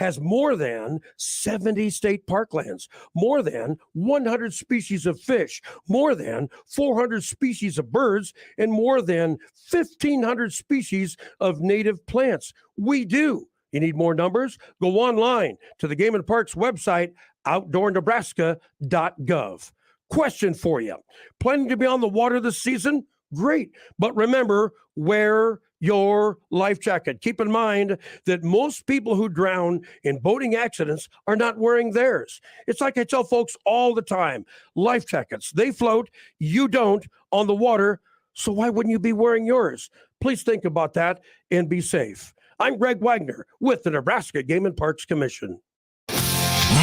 has more than 70 state parklands, more than 100 species of fish, more than 400 species of birds, and more than 1,500 species of native plants. We do. You need more numbers? Go online to the Game and Parks website, outdoornebraska.gov. Question for you. Planning to be on the water this season? Great. But remember, wear your life jacket. Keep in mind that most people who drown in boating accidents are not wearing theirs. It's like I tell folks all the time, life jackets, they float, you don't on the water, so why wouldn't you be wearing yours? Please think about that and be safe. I'm Greg Wagner with the Nebraska Game and Parks Commission.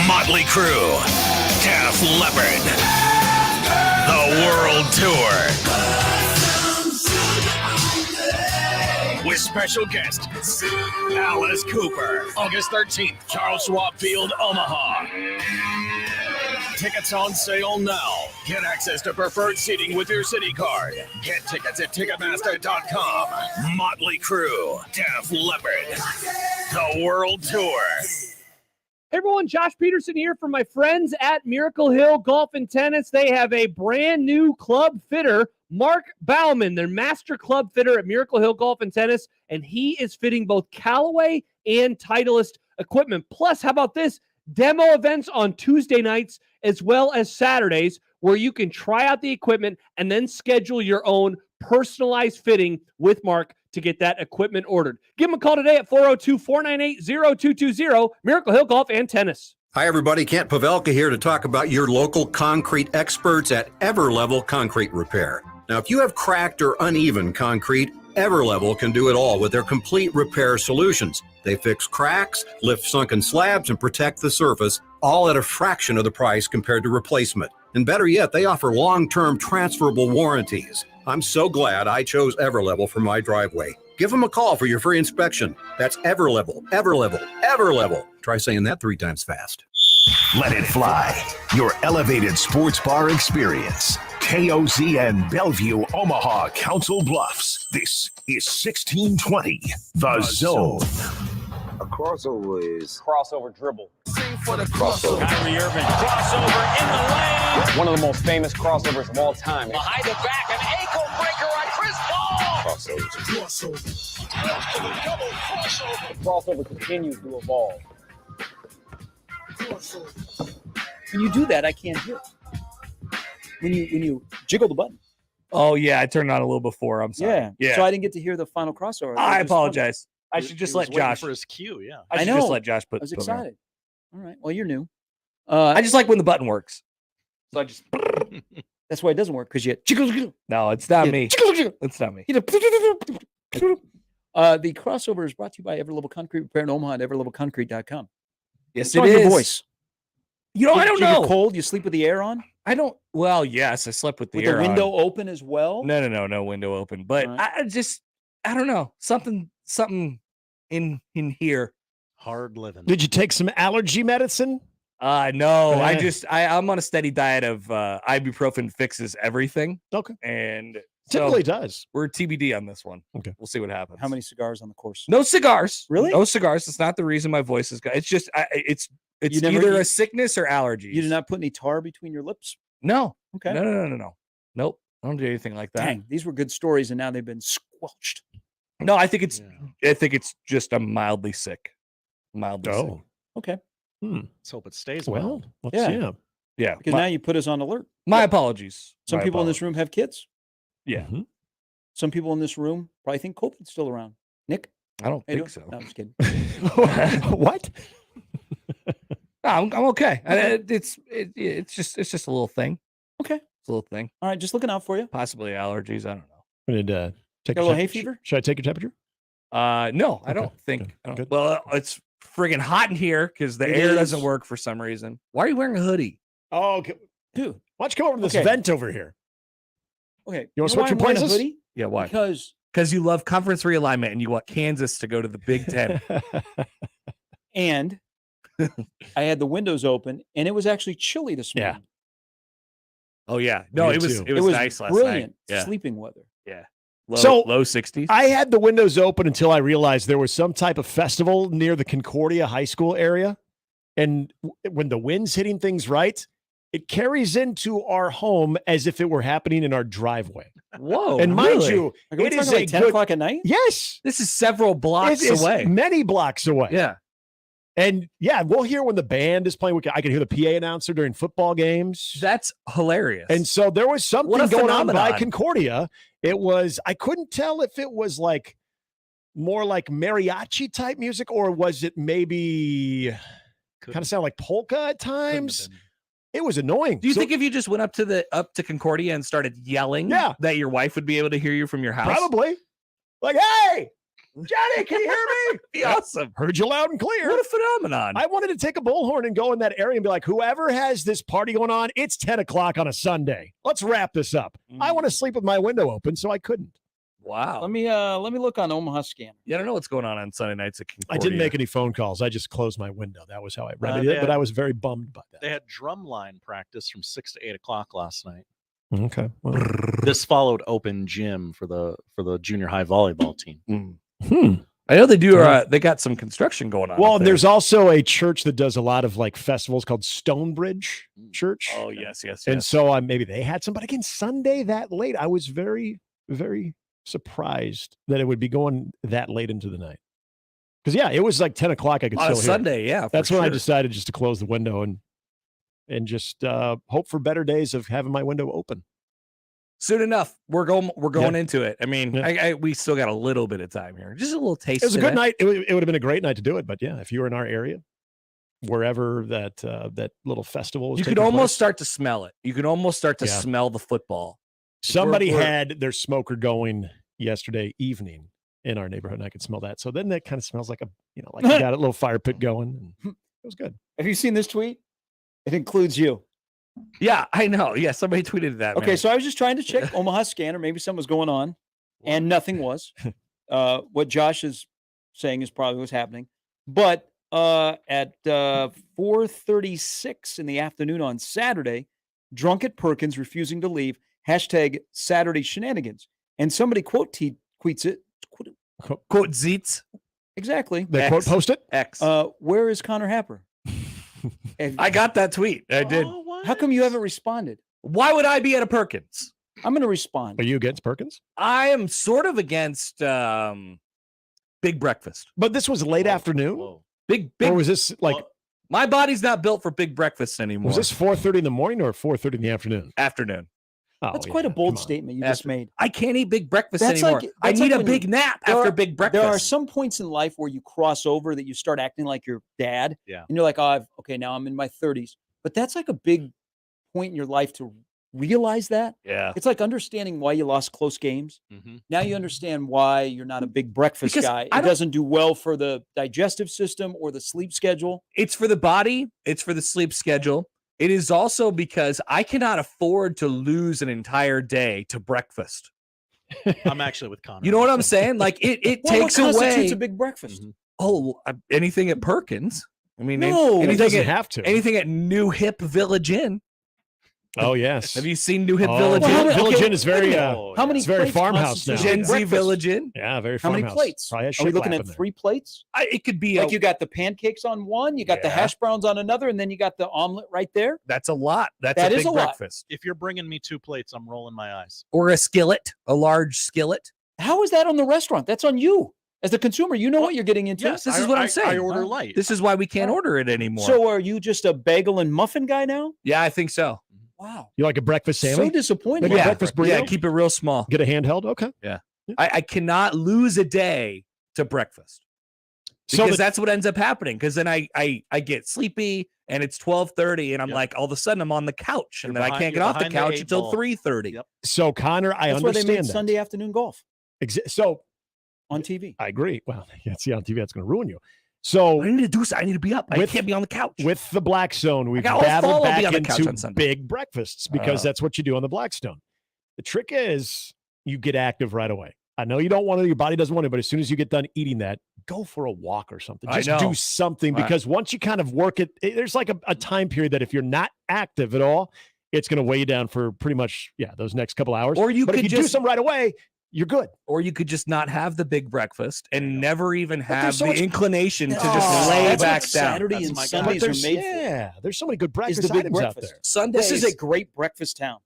Motley Crue, Def Leppard, the World Tour. With special guest, Alice Cooper, August 13th, Charles Schwab Field, Omaha. Tickets on sale now. Get access to preferred seating with your Citi card. Get tickets at Ticketmaster.com. Motley Crue, Def Leppard, the World Tour. Hey everyone, Josh Peterson here from my friends at Miracle Hill Golf and Tennis. They have a brand new club fitter, Mark Bauman, their master club fitter at Miracle Hill Golf and Tennis, and he is fitting both Callaway and Titleist equipment. Plus, how about this? Demo events on Tuesday nights as well as Saturdays where you can try out the equipment and then schedule your own personalized fitting with Mark to get that equipment ordered. Give him a call today at 402-498-0220, Miracle Hill Golf and Tennis. Hi, everybody. Kent Pavelka here to talk about your local concrete experts at Everlevel Concrete Repair. Now, if you have cracked or uneven concrete, Everlevel can do it all with their complete repair solutions. They fix cracks, lift sunken slabs, and protect the surface, all at a fraction of the price compared to replacement. And better yet, they offer long-term transferable warranties. I'm so glad I chose Everlevel for my driveway. Give them a call for your free inspection. That's Everlevel, Everlevel, Everlevel. Try saying that 3 times fast. Let it fly. Your elevated sports bar experience. KOZ and Bellevue, Omaha, Council Bluffs. This is 1620, The Zone. A crossover is crossover dribble. sing for the crossover. Kyrie Irving, crossover in the lane. One of the most famous crossovers of all time. Behind the back, an ankle breaker on Chris Paul. Crossover. Double crossover. The crossover continues to evolve. When you do that, I can't hear it. When you jiggle the button. Oh, yeah, I turned on a little before. I'm sorry. Yeah. So I didn't get to hear the final crossover. I apologize. I should just let Josh. For his cue, yeah. I should know. just let Josh put. I was put me on. excited. All right. Well, you're new. I just like when the button works. So I just. That's why it doesn't work, because you jiggle. No, it's not Yeah. me. It's not me. The crossover is brought to you by Everlevel Concrete Repair in Omaha at everlevelconcrete.com. Yes, It's it on is. your voice. You know, I don't Do you get know. cold? You sleep with the air on? I don't. Well, yes, I slept with the With air the window on. open as well? No window open. But All right. I don't know. Something in here. Hard living. Did you take some allergy medicine? No, I'm on a steady diet of ibuprofen fixes everything. Okay. And Typically does. we're TBD on this one. Okay. We'll see what happens. How many cigars on the course? No cigars. Really? No cigars. That's not the reason my voice is. It's just it's You never- either you- a sickness or allergies. You did not put any tar between your lips? No. Okay. No. Nope. I don't do anything like that. Dang, these were good stories, and now they've been squelched. No, I think it's just I'm mildly sick. Mildly sick. Oh. Okay. Let's hope it stays Well, mild. let's Yeah. see. Yeah. Because now you put us on alert. My apologies. Some My people in this apologies. room have kids. Yeah. Mhm. Some people in this room probably think COVID's still around. Nick? I don't how you think so. doing? No, I'm just kidding. What? No, I'm okay. It's just a little thing. Okay. It's a little thing. All right, just looking out for you. Possibly allergies. I don't know. I need to take Got a your little hay temp- fever? Should I take your temperature? No, I Okay, don't think. good, I don't- good. Well, it's friggin' hot in here because the It air is. doesn't work for some reason. Why are you wearing a hoodie? Oh, okay. Dude. Why don't you come over to this Okay. vent over here? Okay. You wanna know switch why your I'm wearing a places? hoodie? Yeah, why? Because Because you love conference realignment and you want Kansas to go to the Big Ten. and I had the windows open, and it was actually chilly this Yeah. morning. Oh yeah, no, Me it was too. it was nice last brilliant night. Yeah, sleeping weather. yeah. Low 60s. I had the windows open until I realized there was some type of festival near the Concordia High School area. And when the wind's hitting things right, it carries into our home as if it were happening in our driveway. Whoa. And mind really? you, Like, are we it is talking a like 10 good, o'clock at night? yes, This is several blocks it is away. many blocks away. Yeah. And yeah, we'll hear when the band is playing. I can hear the PA announcer during football games. That's hilarious. And so there was something What a going on by phenomenon. Concordia. It was, I couldn't tell if it was like more like mariachi type music, or was it maybe kind of sound like polka at times? It was annoying. Do you think if you just went up to Concordia and started yelling, that your wife would be able to hear you from your house? Probably. Like, hey, Johnny, can you hear me? Be awesome. Heard you loud and clear. What a phenomenon. I wanted to take a bullhorn and go in that area and be like, whoever has this party going on, it's 10 o'clock on a Sunday. Let's wrap this up. I want to sleep with my window open, so I couldn't. Wow. Let me look on Omaha Scanner. Yeah, I don't know what's going on Sunday nights at Concordia. I didn't make any phone calls. I just closed my window. That was how I remedied it, yeah. but I was very bummed by that. They had drumline practice from 6 to 8 o'clock last night. Okay. Well. This followed open gym for the junior high volleyball team. I know they do. They got some construction going on. Well, up and there. there's also a church that does a lot of like festivals called Stonebridge Church. Oh, yes. And so maybe they had some, but again, Sunday that late, I was very, very surprised that it would be going that late into the night. Because yeah, it was like 10 o'clock. I could on a still hear it. Sunday, yeah. That's for when I sure. decided just to close the window and just hope for better days of having my window open. Soon enough, we're going into it. I mean, we still got a little bit of time here. Just a little taste. It was a today. good night. It would have been a great night to do it. But yeah, if you were in our area, wherever that little festival was, You could taking almost place, start to smell it. You could almost start to Yeah. smell the football. somebody we're- had their smoker going yesterday evening in our neighborhood, and I could smell that. So then that kind of smells like you got a little fire pit going. And it was good. Have you seen this tweet? It includes you. Yeah, I know. Yeah, somebody tweeted that. Okay, so I was just trying to check Omaha Scanner. Maybe something was going on, and nothing was. What Josh is saying is probably what's happening. But at 4:36 in the afternoon on Saturday, drunk at Perkins, refusing to leave. Hashtag Saturday shenanigans. And somebody tweets it. Quote Zeets. Exactly. They quote post it. X. Where is Connor Happer? I got that tweet. I did. How come you haven't responded? Why would I be at a Perkins? I'm going to respond. Are you against Perkins? I am sort of against big breakfast. But this was late afternoon. Big. Or was this like? My body's not built for big breakfast anymore. Was this 4:30 in the morning or 4:30 in the afternoon? Afternoon. Oh, That's quite a bold statement you just made. I can't eat big breakfast That's anymore. like- I that's need like a when you- big nap There after are- big breakfast. There are some points in life where you cross over that you start acting like your dad. Yeah. And you're like, okay, now I'm in my 30s. But that's like a big point in your life to realize that. Yeah. It's like understanding why you lost close games. Mm-hmm. Now you understand why you're not a big breakfast Because guy. I It don't- doesn't do well for the digestive system or the sleep schedule. It's for the body. It's for the sleep schedule. It is also because I cannot afford to lose an entire day to breakfast. I'm actually with Connor. You know what I'm saying? Like it Well, takes what constitutes away. a big breakfast? Anything at Perkins. I mean, No, it anything doesn't at, have to. Anything at New Hip Village Inn. Oh yes. Have you seen New Hip Oh, Village Well, how Inn? many- Village okay, Inn is very. How many? It's very plates farmhouse now. constitute a Gen Z breakfast? Village Inn. Yeah, very How farmhouse. many plates? Probably has Are we shake looking lap at in there. 3 plates? It could be Like you got the pancakes on one, you got the Yeah. hash browns on another, and then you got the omelet right there. That's a lot. That's That a is big a lot. breakfast. If you're bringing me 2 plates, I'm rolling my eyes. Or a skillet, a large skillet. How is that on the restaurant? That's on you. As the consumer, you know what you're getting into. Yes, This is what I'm saying. I order Huh? light. This is why we can't order it anymore. So are you just a bagel and muffin guy now? yeah, I think so. Wow. You like a breakfast So sandwich? disappointed. Maybe a breakfast burrito? Yeah, keep it real small. Get a handheld. Okay. I cannot lose a day to breakfast. So Because that's what ends up happening. Because then I get sleepy and it's 12:30 and I'm Yep. like, all of a sudden I'm on the couch and You're then I behind- can't get you're off the behind the couch eight until ball. 3:30. Yep. So Connor, I That's why they understand made that. Sunday afternoon golf So on TV. I agree. Well, yeah, see on TV, that's going to ruin you. So I need to do something. I need to be up. I With- can't be on the couch. with the Blackstone, we've got all fall, battled I'll be back on the couch into on Sunday. big breakfasts because that's what you do on the Blackstone. The trick is you get active right away. I know you don't want to, your body doesn't want to, but as soon as you get done eating that, go for a walk or something. I Just know. do something Right. because once you kind of work it, there's like a time period that if you're not active at all, it's going to weigh you down for pretty much, those next couple hours. Or you but could if you do just some right away, you're good. Or you could just not have the big breakfast and never even have there's so the much- inclination to Oh, just lay That's back what down. Saturday That's and my guy. Sundays But are made yeah, there's so many good for. Is breakfast the big items out breakfast. there. Sundays, This is a great breakfast town.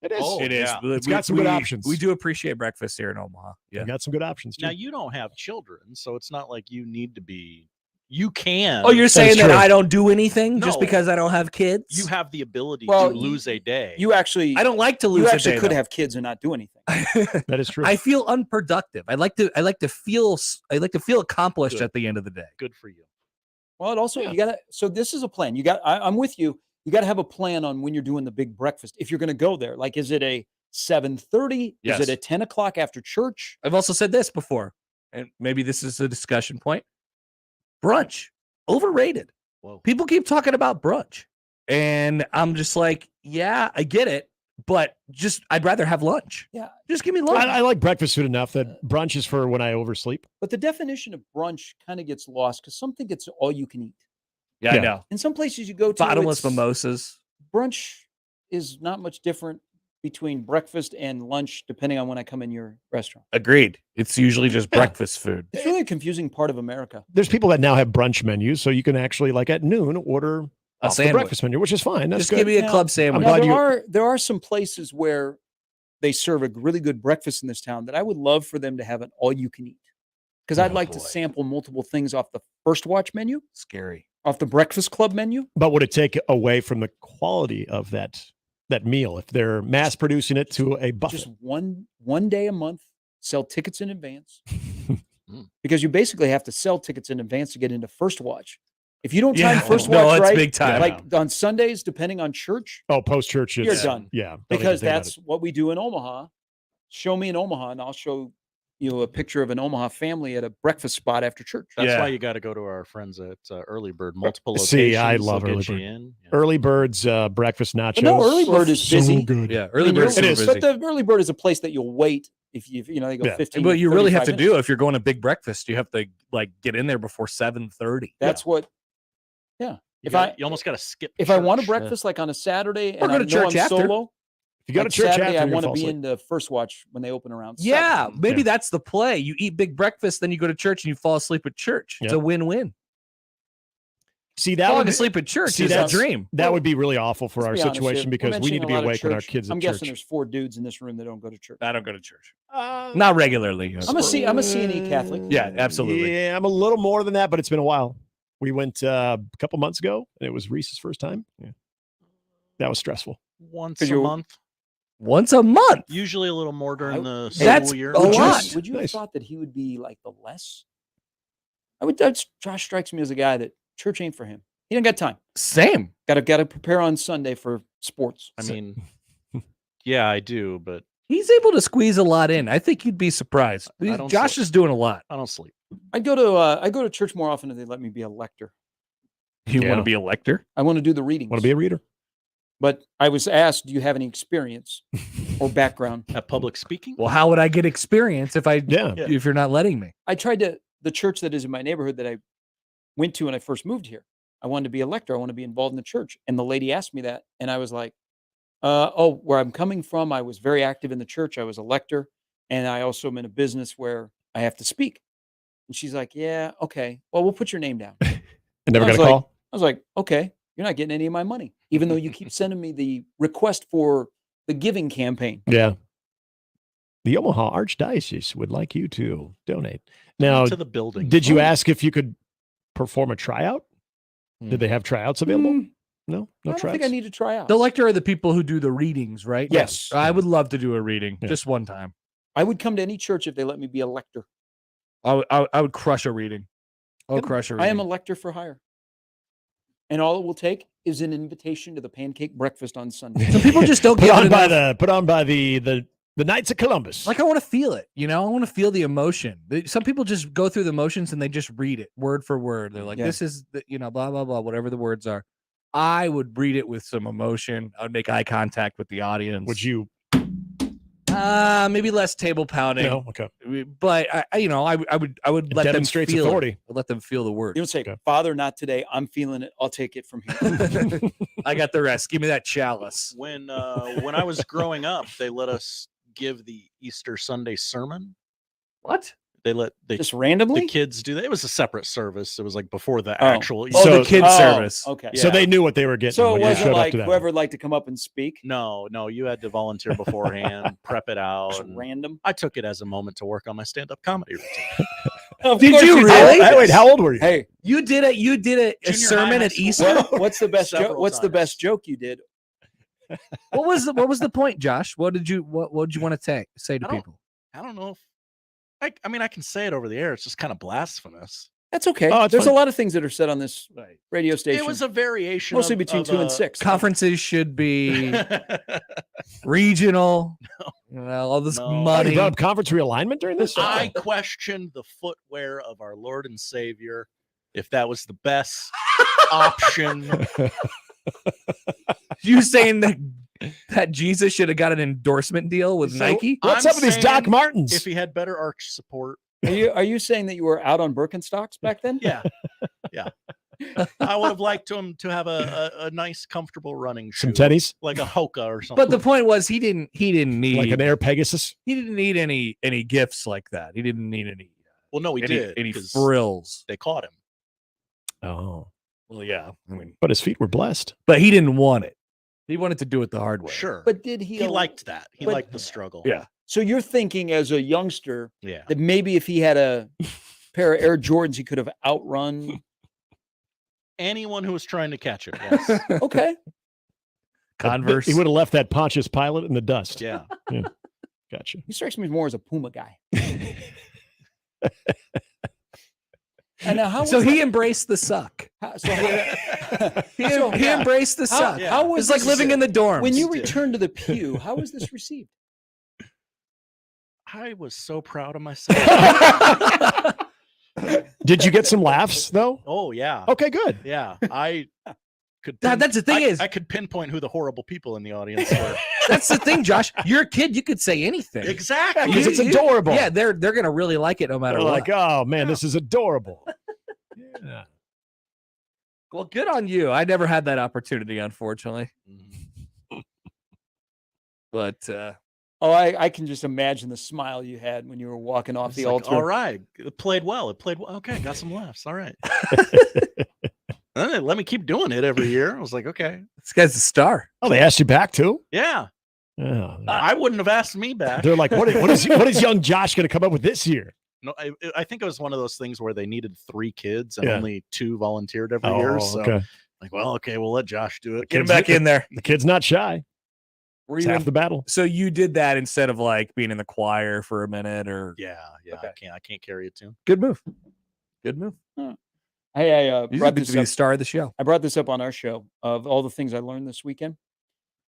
It is. Oh, it is. yeah. It's got some good options. We do appreciate breakfast here in Omaha. You Yeah. got some good options too. Now you don't have children, so it's not like you need to be. You can. Oh, you're saying that true. I don't do anything just No. because I don't have kids? You have the ability Well, to lose a day. You actually, I don't like to lose you a actually day, could though. have kids and not do anything. That is true. I feel unproductive. I like to feel accomplished Good. at the end of the day. Good for you. Well, it also you gotta. So this is a plan. I'm with you. You got to have a plan on when you're doing the big breakfast. If you're going to go there, like, is it a 7:30? Yes. Is it a 10 o'clock after church? I've also said this before, and maybe this is a discussion point. Brunch, overrated. Whoa. People keep talking about brunch, and I'm just like, yeah, I get it, but I'd rather have lunch. Yeah. Just give me lunch. I like breakfast food enough that brunch is for when I oversleep. But the definition of brunch kind of gets lost because something gets all you can eat. yeah, I yeah. know. In some places you go to, Bottomless it's- mimosas. brunch is not much different between breakfast and lunch, depending on when I come in your restaurant. Agreed. It's usually just Yeah. breakfast food. It's really a confusing part of America. There's people that now have brunch menus, so you can actually, like at noon, order A off the sandwich. breakfast menu, which is fine. That's Just good. give me a Now- club sandwich. glad There are some places where they serve a really good breakfast in this town that I would love for them to have an all you can eat. Because I'd Oh, like to boy. sample multiple things off the First Watch menu, Scary. off the Breakfast Club menu. But would it take away from the quality of that meal if they're mass producing it to a buffet? Just one day a month, sell tickets in advance. Because you basically have to sell tickets in advance to get into First Watch. If you don't time First no, Watch it's right, big time. like on Sundays, depending on church, Oh, post church, You're done. Yeah, don't even because think about that's what we do in Omaha. Show me in Omaha, and I'll show you a picture of an Omaha family at a breakfast spot after church. That's Yeah. why you got to go to our friends at Early Bird. Multiple locations. See, I they'll love get Early you Bird. in. Yeah. Early Birds breakfast nachos. But no, Early Bird is So busy. good. Yeah, I early mean, you're- bird's super is, busy. But the Early Bird is a place that you'll wait if you they go Yeah. 15. But to you really have to 35 do minutes. if you're going to big breakfast. You have to like get in there before 7:30. That's what. You, If you almost got to skip. If I want a church. breakfast like on a Saturday Or and go I to know church I'm after. solo, If you go like to church Saturday, after, I you're want to fall be asleep. in the First Watch when they open around. Yeah, 7. maybe Yeah. that's the play. You eat big breakfast, then you go to church and you fall asleep at church. It's Yeah. a win-win. See, that Falling would asleep at church see, is a that's- dream. that would be really awful for Let's our be honest situation here. We're because we need mentioning to a be lot of awake when our church. kids I'm at guessing church. there's 4 dudes in this room that don't go to church. I don't go to church. Not regularly. I'm a C&E Catholic. Yeah, absolutely. Yeah, I'm a little more than that, but it's been a while. We went a couple months ago, and it was Reese's first time. Yeah. That was stressful. once 'Cause a you're- month. Once a month. Usually a little more during the That's school year. a lot. Would you have Nice. thought that he would be like the less? Josh strikes me as a guy that church ain't for him. He don't got time. Same. Got to prepare on Sunday for sports. I mean, yeah, I do, but He's able to squeeze a lot in. I think you'd be surprised. I don't Josh sleep. is doing a lot. I don't sleep. I go to church more often if they let me be a lector. You want Yeah. to be a lector? I want to do the readings. Want to be a reader? But I was asked, do you have any experience or background? At public speaking? Well, how would I get experience if Yeah. if you're not letting me? I tried the church that is in my neighborhood that I went to when I first moved here. I wanted to be a lector. I want to be involved in the church. And the lady asked me that. And I was like, where I'm coming from, I was very active in the church. I was a lector. And I also am in a business where I have to speak. And she's like, yeah, okay. Well, we'll put your name down. And never I got was a like- call? I was like, okay, you're not getting any of my money, even though you keep sending me the request for the giving campaign. Yeah. The Omaha Archdiocese would like you to donate. Now, To the building. did you fund. ask if you could perform a tryout? Did they have tryouts available? Mm, No, I no don't tryouts. think I need to try out. The lector are the people who do the readings, right? Yes. I would love to do a reading Yeah. just one time. I would come to any church if they let me be a lector. I would crush a reading. I would Yep. crush a reading. I am a lector for hire. And all it will take is an invitation to the pancake breakfast on Sunday. Some people just don't put get on it by enough. the Knights of Columbus. Like I want to feel it, I want to feel the emotion. Some people just go through the motions and they just read it word for word. They're like, Yeah. this is the, blah blah blah, whatever the words are. I would read it with some emotion. I would make eye contact with the audience. Would you? Maybe less table pounding. No, okay. But I would let them demonstrates feel authority. It. I'd let them feel the word. You don't say, Okay. Father, not today. I'm feeling it. I'll take it from here. I got the rest. Give me that chalice. When I was growing up, they let us give the Easter Sunday sermon. What? They let Just randomly? the kids do that. It was a separate service. It was like before the Oh. actual. Oh, So- the kids service. Okay. So they knew what they were getting. So when it you wasn't showed up like to that. whoever would like to come up and speak. No, you had to volunteer beforehand, prep it out. Just and random. I took it as a moment to work on my stand-up comedy routine. Of Did course you did. really? Wait, how old were you? Hey, You did a Junior sermon high at school. Easter. what's the best joke? Several What's the times. best joke you did? What was the point, Josh? What did you want to say to I don't- people? I don't know if I mean I can say it over the air. It's just kind of blasphemous. That's okay. Oh, it's There's fine. a lot of things that are said on this radio station. It was a variation, mostly of- between of 2 and a- 6. Conferences should be regional. You know, all this No. Oh, you money. brought up conference realignment during this? I questioned the footwear of our Lord and Savior, if that was the best option. You saying that Jesus should have got an endorsement deal with So, Nike? What's I'm up with these Doc saying Martens? If he had better arch support, Are you saying that you were out on Birkenstocks back then? yeah. I would have liked him to have a nice, comfortable running shoe, Some tennies, like a Hoka or something. But the point was he didn't need like an Air Pegasus. he didn't need any gifts like that. He didn't need any well, no, he did. any 'cause frills. They caught him. Oh, Well, yeah. I mean, but his feet were blessed. but he didn't want it. He wanted to do it the hard way. Sure, But did he? he liked that. He but- liked the struggle. Yeah. So you're thinking as a youngster Yeah. that maybe if he had a pair of Air Jordans, he could have outrun. Anyone who was trying to catch it. Yes. Okay. Converse. He would have left that Pontius Pilate in the dust. Yeah. Gotcha. He strikes me more as a Puma guy. And now So he embraced the suck. He embraced the suck. yeah. How was It's like this- living in the dorms. when you returned to the pew? How was this received? I was so proud of myself. Did you get some laughs though? Oh yeah. Okay, good. Yeah. I could That's the thing is- I could pinpoint who the horrible people in the audience were. That's the thing, Josh. You're a kid. You could say anything. Exactly. Because it's adorable. Yeah, they're gonna really like it no matter They're what. like, oh man, this is adorable. Yeah. Well, good on you. I never had that opportunity, unfortunately. Mhm. But Oh, I can just imagine the smile you had when you were walking off It's the like, altar. all right. It played well. It played well. Okay, got some laughs. All right. And they let me keep doing it every year. I was like, okay. this guy's a star. Oh, they asked you back too? Yeah. Yeah. I wouldn't have asked me back. They're like, what is young Josh going to come up with this year? No, I think it was one of those things where they needed 3 kids and Yeah. only 2 volunteered every Oh, year. So okay. like, well, okay, we'll let Josh do it. Get him back in there. The kid's not shy. Were It's you half in- the battle. so you did that instead of like being in the choir for a minute, or Yeah. Okay. I can't carry it too. good move. Good move. Hey, I You brought need this to be the up. star of the show. I brought this up on our show of all the things I learned this weekend.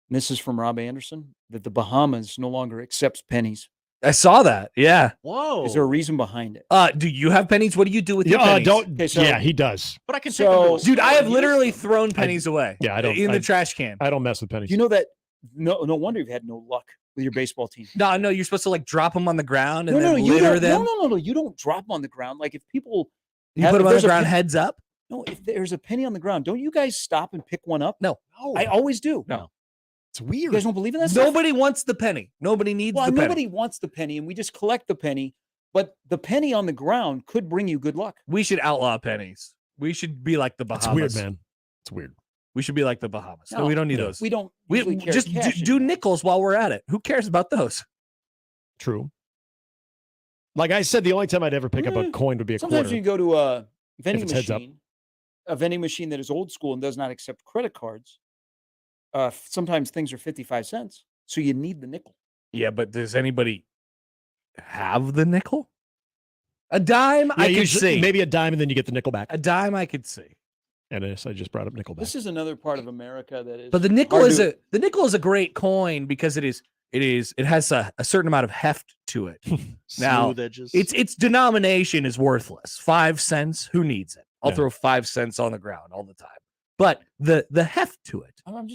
And this is from Rob Anderson that the Bahamas no longer accepts pennies. I saw that. Yeah. Whoa. Is there a reason behind it? Do you have pennies? What do you do with your Yeah, pennies? don't. Okay, so- yeah, he does. But I can take So- them to the Dude, I store have and use literally them. thrown pennies away. Yeah, I don't. in the I, trash can. I don't mess with pennies. You know that no wonder you've had no luck with your baseball team. No, you're supposed to like drop them on the ground and No, then you litter don't, them. no. You don't drop them on the ground. Like if people You have- put if them on the there's a ground pen- heads up. No, if there's a penny on the ground, don't you guys stop and pick one up? No. I always do. No. It's You weird. guys don't believe in that stuff? Nobody wants the penny. Nobody needs Well, the nobody penny. wants the penny, and we just collect the penny. But the penny on the ground could bring you good luck. We should outlaw pennies. We should be like the It's Bahamas. weird, man. It's weird. We should be like the Bahamas. No, No, we don't need no. those. We don't We usually carry just cash do anymore. nickels while we're at it. Who cares about those? True. Like I said, the only time I'd ever pick up a coin would be a Sometimes quarter. you can go to a vending it's heads up. machine, a vending machine that is old school and does not accept credit cards. Sometimes things are 55 cents, so you need the nickel. Yeah, but does anybody have the nickel? A dime, I could see. Maybe a dime, and then you get the nickel back. A dime, I could see. And I just brought up nickel back. This is another part of America that is. But the nickel hard is to- the nickel is a great coin because it has a certain amount of heft to it. Now, Smooth edges. its denomination is worthless. 5 cents, who needs it? I'll Yeah. throw 5 cents on the ground all the time. But the heft to it, I'm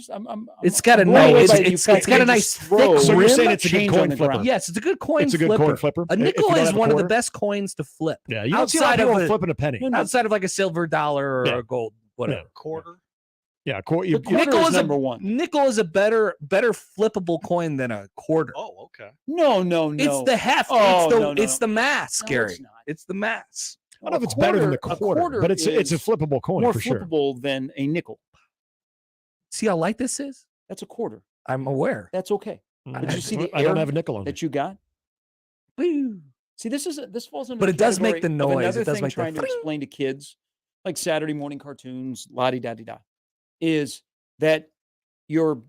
it's got a blown away nice by the it's fact got that a you nice just throw thick So you're rim. saying it's a good change coin on the flipper? ground. Yes, it's a good coin It's a flipper. good coin flipper. A If you nickel don't is have a one of the quarter. best coins to flip. Yeah, you don't see a lot outside of of people a- flipping a penny. Outside of like a silver dollar or Yeah. a gold, whatever. quarter. Yeah, The quarter Nickel is is number one. Nickel is a better flippable coin than a quarter. Oh, okay. No. It's the heft. Oh, It's the mass, No, Gary. it's not. It's the mass. I don't know if it's better than the A quarter, but it's a is flippable coin more for sure. flippable than a nickel. See how light this is? That's a quarter. I'm aware. That's okay. But you see the I don't air have a nickel on. that you got? Woo. See, this falls under. But the it does make category the of noise. Another It does thing make the trying to fring. explain to kids, like Saturday morning cartoons, la di da di da, is that your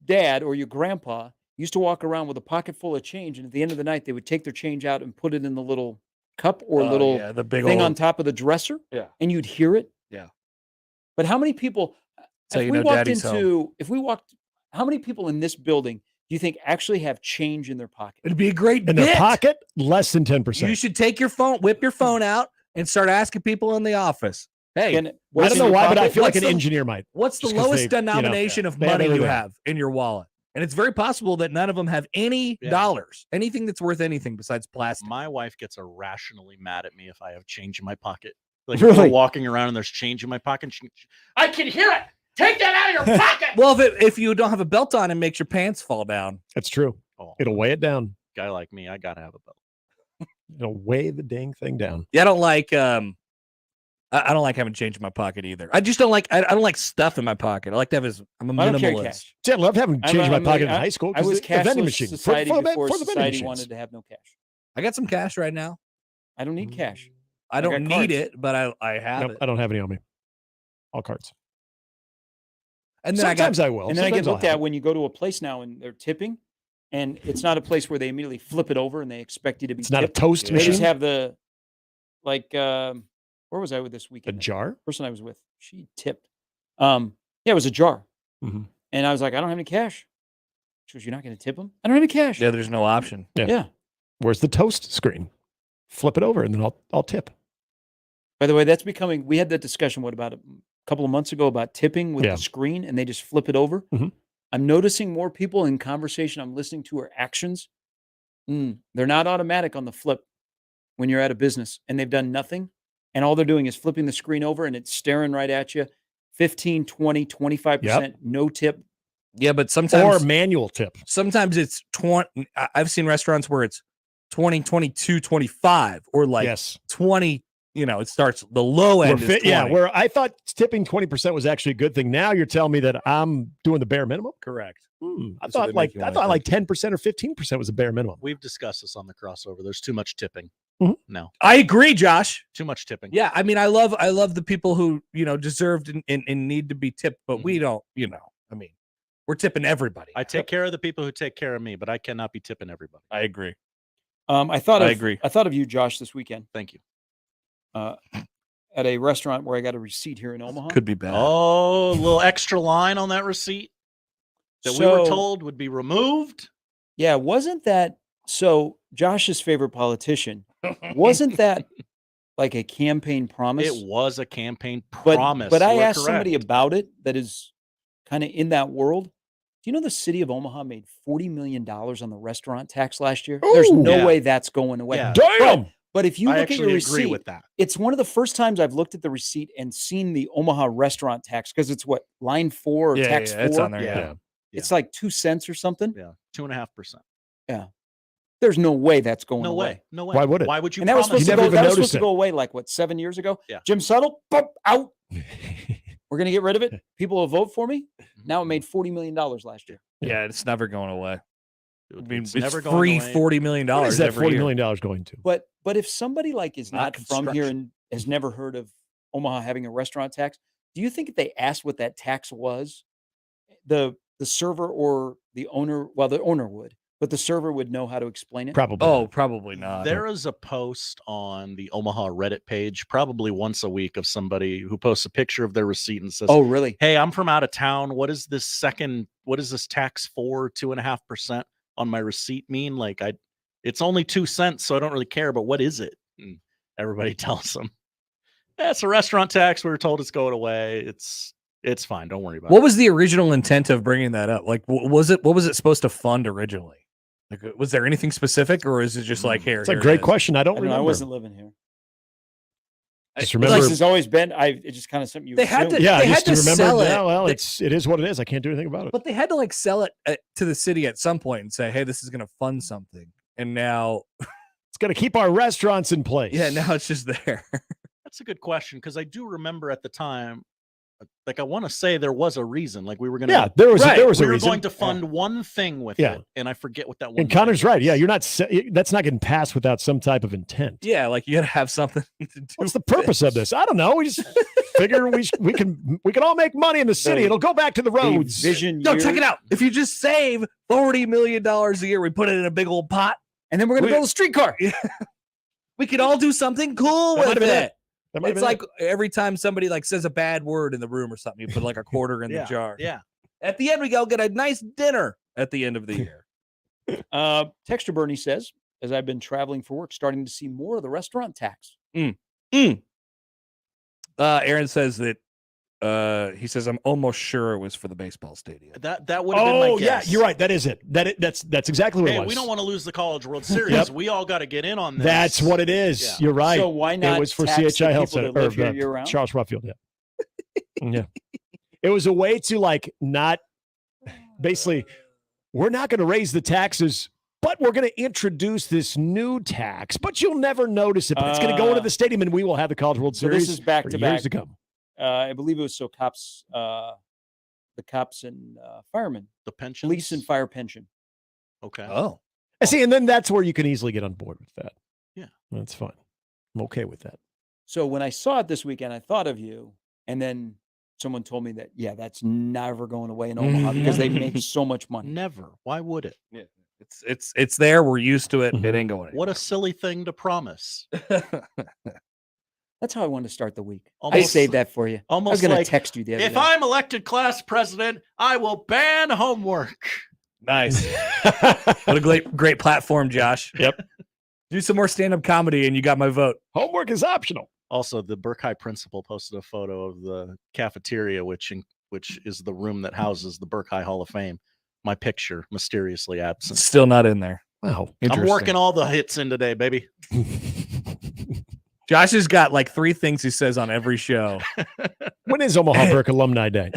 dad or your grandpa used to walk around with a pocket full of change, and at the end of the night, they would take their change out and put it in the little cup or little the big thing old, on top of the dresser. Yeah. And you'd hear it. Yeah. But how many people? So if you we know walked daddy's into, if we walked, how many people in this building do you think actually have change in their pocket? It'd be a great In bit. their pocket, less than 10%. You should take your phone, whip your phone out, and start asking people in the office. Hey, Can- I what's don't in know your why, but I pocket? feel like What's an the- engineer might. what's the Just 'cause lowest they, denomination of they have money you everything. have in your wallet? And it's very possible that none of them have any dollars, anything that's worth anything besides plastic. My wife gets irrationally mad at me if I have change in my pocket. Like if Really? we're walking around and there's change in my pocket. I can hear it. Take that out of your pocket. Well, if you don't have a belt on, it makes your pants fall down. That's true. Oh, It'll weigh it down. guy like me, I gotta have a belt. It'll weigh the dang thing down. Yeah, I don't like I don't like having change in my pocket either. I just don't like I don't like stuff in my pocket. I like to have I'm a I don't carry minimalist. cash. See, I love having change in my I'm pocket like- in high school. I 'cause was the vending cashless machine society for before the vending society machines. wanted to have no cash. I got some cash right now. I don't need cash. I I don't got need cards. it, but I have Nope, it. I don't have any on me. All cards. And then Sometimes I will. And then I get Sometimes I'll looked have at when you go to a place now and they're tipping, and it's not a place where they immediately flip it over and they expect you to be It's not a tipped. toast They just machine. have the, like, where was I with this A weekend? jar. Person I was with, she tipped. Yeah, it was a jar. Mhm. And I was like, I don't have any cash. She goes, you're not going to tip them? I don't have any cash. Yeah, there's no option. Yeah. Where's the toast screen? Flip it over and then I'll tip. By the way, that's becoming, we had that discussion, what about a couple of months ago about tipping with Yeah. the screen and they just flip it over. Mhm. I'm noticing more people in conversation I'm listening to are actions. They're not automatic on the flip when you're at a business and they've done nothing. And all they're doing is flipping the screen over and it's staring right at you. 15, 20, 25%, no tip. Yeah, but Or sometimes manual tip. sometimes it's 20. I've seen restaurants where it's 20, 22, 25, or like Yes. 20. You know, it starts the low end. Is 20. Yeah, where I thought tipping 20% was actually a good thing. Now you're telling me that I'm doing the bare minimum. Correct. I That's what thought they like make you I wanna thought like think. 10% or 15% was a bare minimum. We've discussed this on the crossover. There's too much tipping. Mhm. No, I agree, Josh. too much tipping. Yeah, I mean, I love the people who deserved and need to be tipped, but we don't. I mean, we're tipping everybody. I take care of the people who take care of me, but I cannot be tipping everybody. I agree. I thought I of, agree. I thought of you, Josh, this weekend Thank you. at a restaurant where I got a receipt here in Omaha. Could be bad. Oh, a little extra line on that receipt that we were So- told would be removed. Yeah, wasn't that so? Josh's favorite politician, wasn't that like a campaign promise? It was a campaign but, promise. But I You are asked somebody correct. about it that is kind of in that world. Do you know the city of Omaha made $40 million on the restaurant tax last year? There's Ooh. no Yeah. way that's going away. Yeah. Damn. But if you I look at your actually agree receipt, with that. it's one of the first times I've looked at the receipt and seen the Omaha restaurant tax because it's what, line 4 or tax 4? it's on there. Yeah. Yeah. It's like 2 cents or something. Yeah, 2.5%. There's no way that's going No away. way. No way. Why would it? Why would you? And that was promise supposed to never go. even That was noticed supposed to it. go away like what, 7 years ago? Yeah. Jim Settle, boop, out. We're gonna get rid of it. People will vote for me. Now it made $40 million last year. Yeah, it's never going away. I mean, It's it's never going free away. $40 million What is that every $40 year. million going to? But if somebody like is Not not from here construction. and has never heard of Omaha having a restaurant tax, do you think if they asked what that tax was, the server or the owner, well, the owner would, but the server would know how to explain it? Probably. Oh, probably not. There is a post on the Omaha Reddit page, probably once a week, of somebody who posts a picture of their receipt and says, Oh, really? "Hey, I'm from out of town. What is this tax for 2.5% on my receipt mean? Like, it's only 2 cents, so I don't really care. But what is it?" And everybody tells them, "It's a restaurant tax. We were told it's going away. It's fine. Don't worry about What it." was the original intent of bringing that up? Like, what was it supposed to fund originally? Like, was there anything specific, or is it just like here? It's a here it great is? question. I don't I don't know. remember. I wasn't living here. Just This remember, has always been. It's just kind of something you. They had assume. to- yeah, they just had to to remember. sell it. Yeah, well, They- it is what it is. I can't do anything about it. But they had to like sell it to the city at some point and say, "Hey, this is going to fund something." And now, It's going to keep our restaurants in place. yeah, now it's just there. That's a good question because I do remember at the time, like I want to say there was a reason. Like we were going to. Yeah, there was Right. there was we a were reason. going to fund one thing with Yeah. it, and I forget what that one. And thing Connor's right. was. Yeah, you're not. That's not getting passed without some type of intent. Yeah, like you got to have something to do. What's the purpose of this? I don't know. We just figure we can all make money in the city. The- It'll go back to the The roads. vision. No, check year- it out. If you just save $40 million a year, we put it in a big old pot. and then we're going to We- build a streetcar. We could all do something cool That might with have been it. That might have It's been like every time somebody like says a bad word in the room or something, you put like a quarter in Yeah, the jar. yeah. At the end, we go get a nice dinner at the end of the year. Texture Bernie says, as I've been traveling for work, starting to see more of the restaurant tax. Aaron says that he says I'm almost sure it was for the baseball stadium. That would have been my Oh yeah, guess. you're right. That is it. That's exactly what Hey, it was. we don't want to lose the College World Series. Yep. We all got to get in on this. That's what it is. Yeah. You're right. So why not It was for tax CHI the Health people Center that live here or year-round? Charles Schwab Field. Yeah, yeah. It was a way to like not basically. We're not going to raise the taxes, but we're going to introduce this new tax. But you'll never notice it. But it's going to go into the stadium, and we will have the College World So Series this is back for to years back. to come. I believe it was so cops, the cops and firemen, the pension, police and fire pension. Okay. Oh, I see, and then that's where you can easily get on board with that. Yeah. That's fine. I'm okay with that. So when I saw it this weekend, I thought of you, and then someone told me that that's never going away in Omaha because they make so much money. Never. Why would it? yeah. It's there. We're used to it. Mhm. It ain't going. What a silly thing to promise. That's how I wanted to start the week. I Almost- saved that for you. I was Almost going to like, text you the other if day. I'm elected class president, I will ban homework. Nice. What a great platform, Josh. Yep. Do some more stand-up comedy, and you got my vote. Homework is optional. Also, the Burke High principal posted a photo of the cafeteria, which is the room that houses the Burke High Hall of Fame. My picture mysteriously absent. Still not in there. Wow. I'm working all the hits in today, baby. Josh has got like 3 things he says on every show. When is Omaha Burke Alumni Day?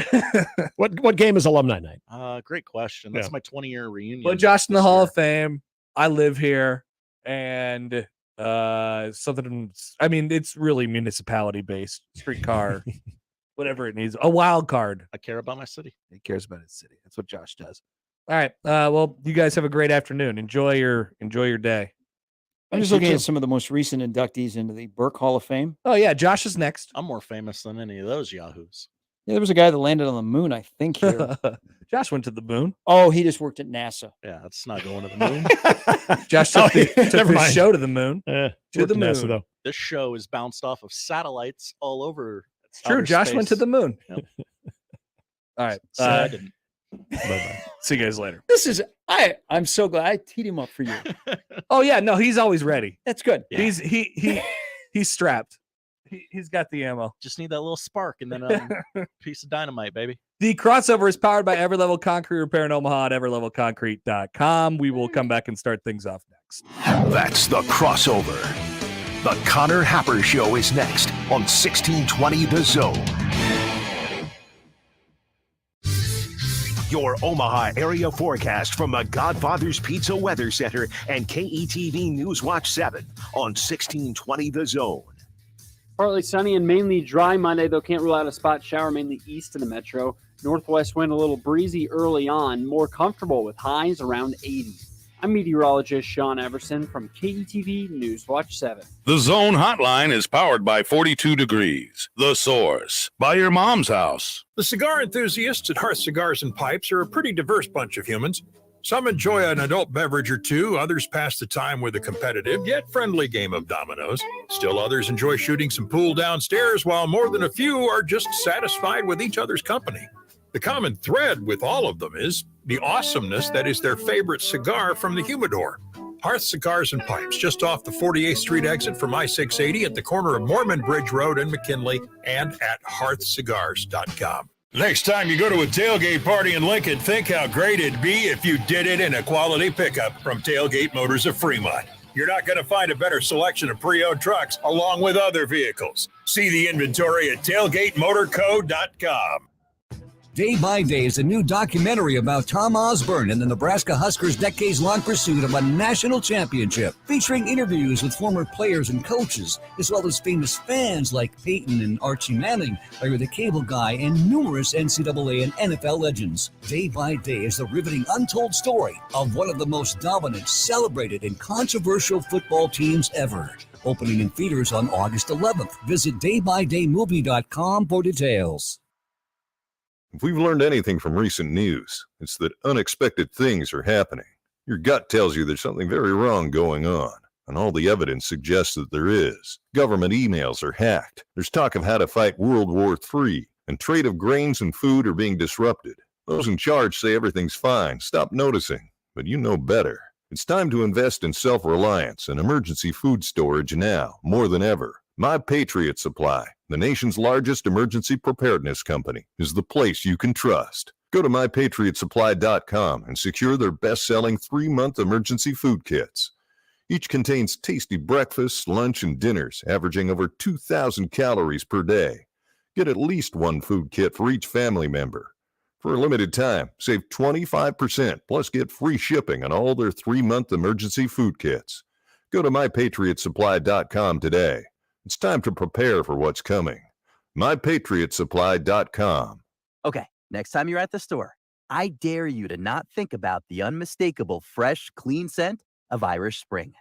What game is Alumni Night? Great question. That's Yeah. my 20-year reunion. Put Josh in the this Hall year. of Fame. I live here, and something. I mean, it's really municipality based. Streetcar, whatever it needs. A wild card. I care about my city. He cares about his city. That's what Josh does. All right. Well, you guys have a great afternoon. Enjoy your day. I'm just looking at some of the most recent inductees into the Burke Hall of Fame. Oh yeah, Josh is next. I'm more famous than any of those yahoos. Yeah, there was a guy that landed on the moon, I think, here. Josh went to the moon. Oh, he just worked at NASA. Yeah, that's not going to the moon. Josh took the, took Never the mind. show to the moon. To the NASA, moon. though. This show is bounced off of satellites all over. It's true. outer Josh went to space. the moon. Yep. All right. See, I didn't. Bye-bye. See you guys later. This is I'm so glad I teed him up for you. Oh yeah, no, he's always ready. That's good. Yeah. He's strapped. He's got the ammo. Just need that little spark and then a piece of dynamite, baby. The crossover is powered by Everlevel Concrete Repair in Omaha at everlevelconcrete.com. We will come back and start things off next. That's the crossover. The Connor Happer Show is next on 1620 The Zone. Your Omaha area forecast from the Godfather's Pizza Weather Center and KETV News Watch 7 on 1620 The Zone. Partly sunny and mainly dry Monday, though can't rule out a spot shower mainly east of the metro. Northwest wind a little breezy early on, more comfortable with highs around 80. I'm meteorologist Sean Everson from KETV News Watch 7. The Zone Hotline is powered by 42 Degrees, The Source, by your mom's house. The cigar enthusiasts at Hearth Cigars and Pipes are a pretty diverse bunch of humans. Some enjoy an adult beverage or two, others pass the time with a competitive yet friendly game of dominoes. Still others enjoy shooting some pool downstairs, while more than a few are just satisfied with each other's company. The common thread with all of them is the awesomeness that is their favorite cigar from the humidor. Hearth Cigars and Pipes, just off the 48th Street exit from I-680 at the corner of Mormon Bridge Road and McKinley, and at hearthcigars.com. Next time you go to a tailgate party in Lincoln, think how great it'd be if you did it in a quality pickup from Tailgate Motors of Fremont. You're not going to find a better selection of pre-owned trucks along with other vehicles. See the inventory at tailgatemotorco.com. Day by Day is a new documentary about Tom Osborne and the Nebraska Huskers' decades-long pursuit of a national championship, featuring interviews with former players and coaches, as well as famous fans like Peyton and Archie Manning, Larry the Cable Guy, and numerous NCAA and NFL legends. Day by Day is the riveting untold story of one of the most dominant, celebrated, and controversial football teams ever. Opening in theaters on August 11th. Visit daybydaymovie.com for details. If we've learned anything from recent news, it's that unexpected things are happening. Your gut tells you there's something very wrong going on, and all the evidence suggests that there is. Government emails are hacked. There's talk of how to fight World War III, and trade of grains and food are being disrupted. Those in charge say everything's fine. Stop noticing, but you know better. It's time to invest in self-reliance and emergency food storage now, more than ever. My Patriot Supply, the nation's largest emergency preparedness company, is the place you can trust. Go to mypatriotsupply.com and secure their best-selling 3-month emergency food kits. Each contains tasty breakfasts, lunch, and dinners, averaging over 2,000 calories per day. Get at least one food kit for each family member. For a limited time, save 25%, plus get free shipping on all their 3-month emergency food kits. Go to mypatriotsupply.com today. It's time to prepare for what's coming. mypatriotsupply.com. Okay, next time you're at the store, I dare you to not think about the unmistakable fresh, clean scent of Irish Spring.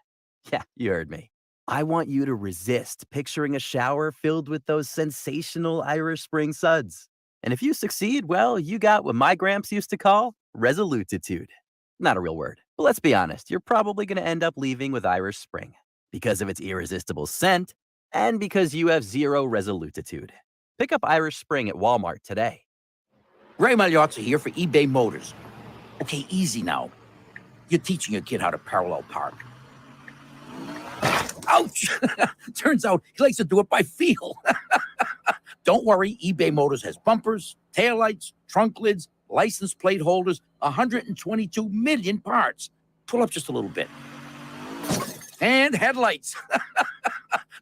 Yeah, you heard me. I want you to resist picturing a shower filled with those sensational Irish Spring suds. And if you succeed, well, you got what my gramps used to call resolutitude. Not a real word, but let's be honest, you're probably going to end up leaving with Irish Spring because of its irresistible scent and because you have zero resolutitude. Pick up Irish Spring at Walmart today. Ray Magliozzi here for eBay Motors. Okay, easy now. You're teaching your kid how to parallel park. Ouch! Turns out he likes to do it by feel. Don't worry, eBay Motors has bumpers, taillights, trunk lids, license plate holders, 122 million parts. Pull up just a little bit. And headlights.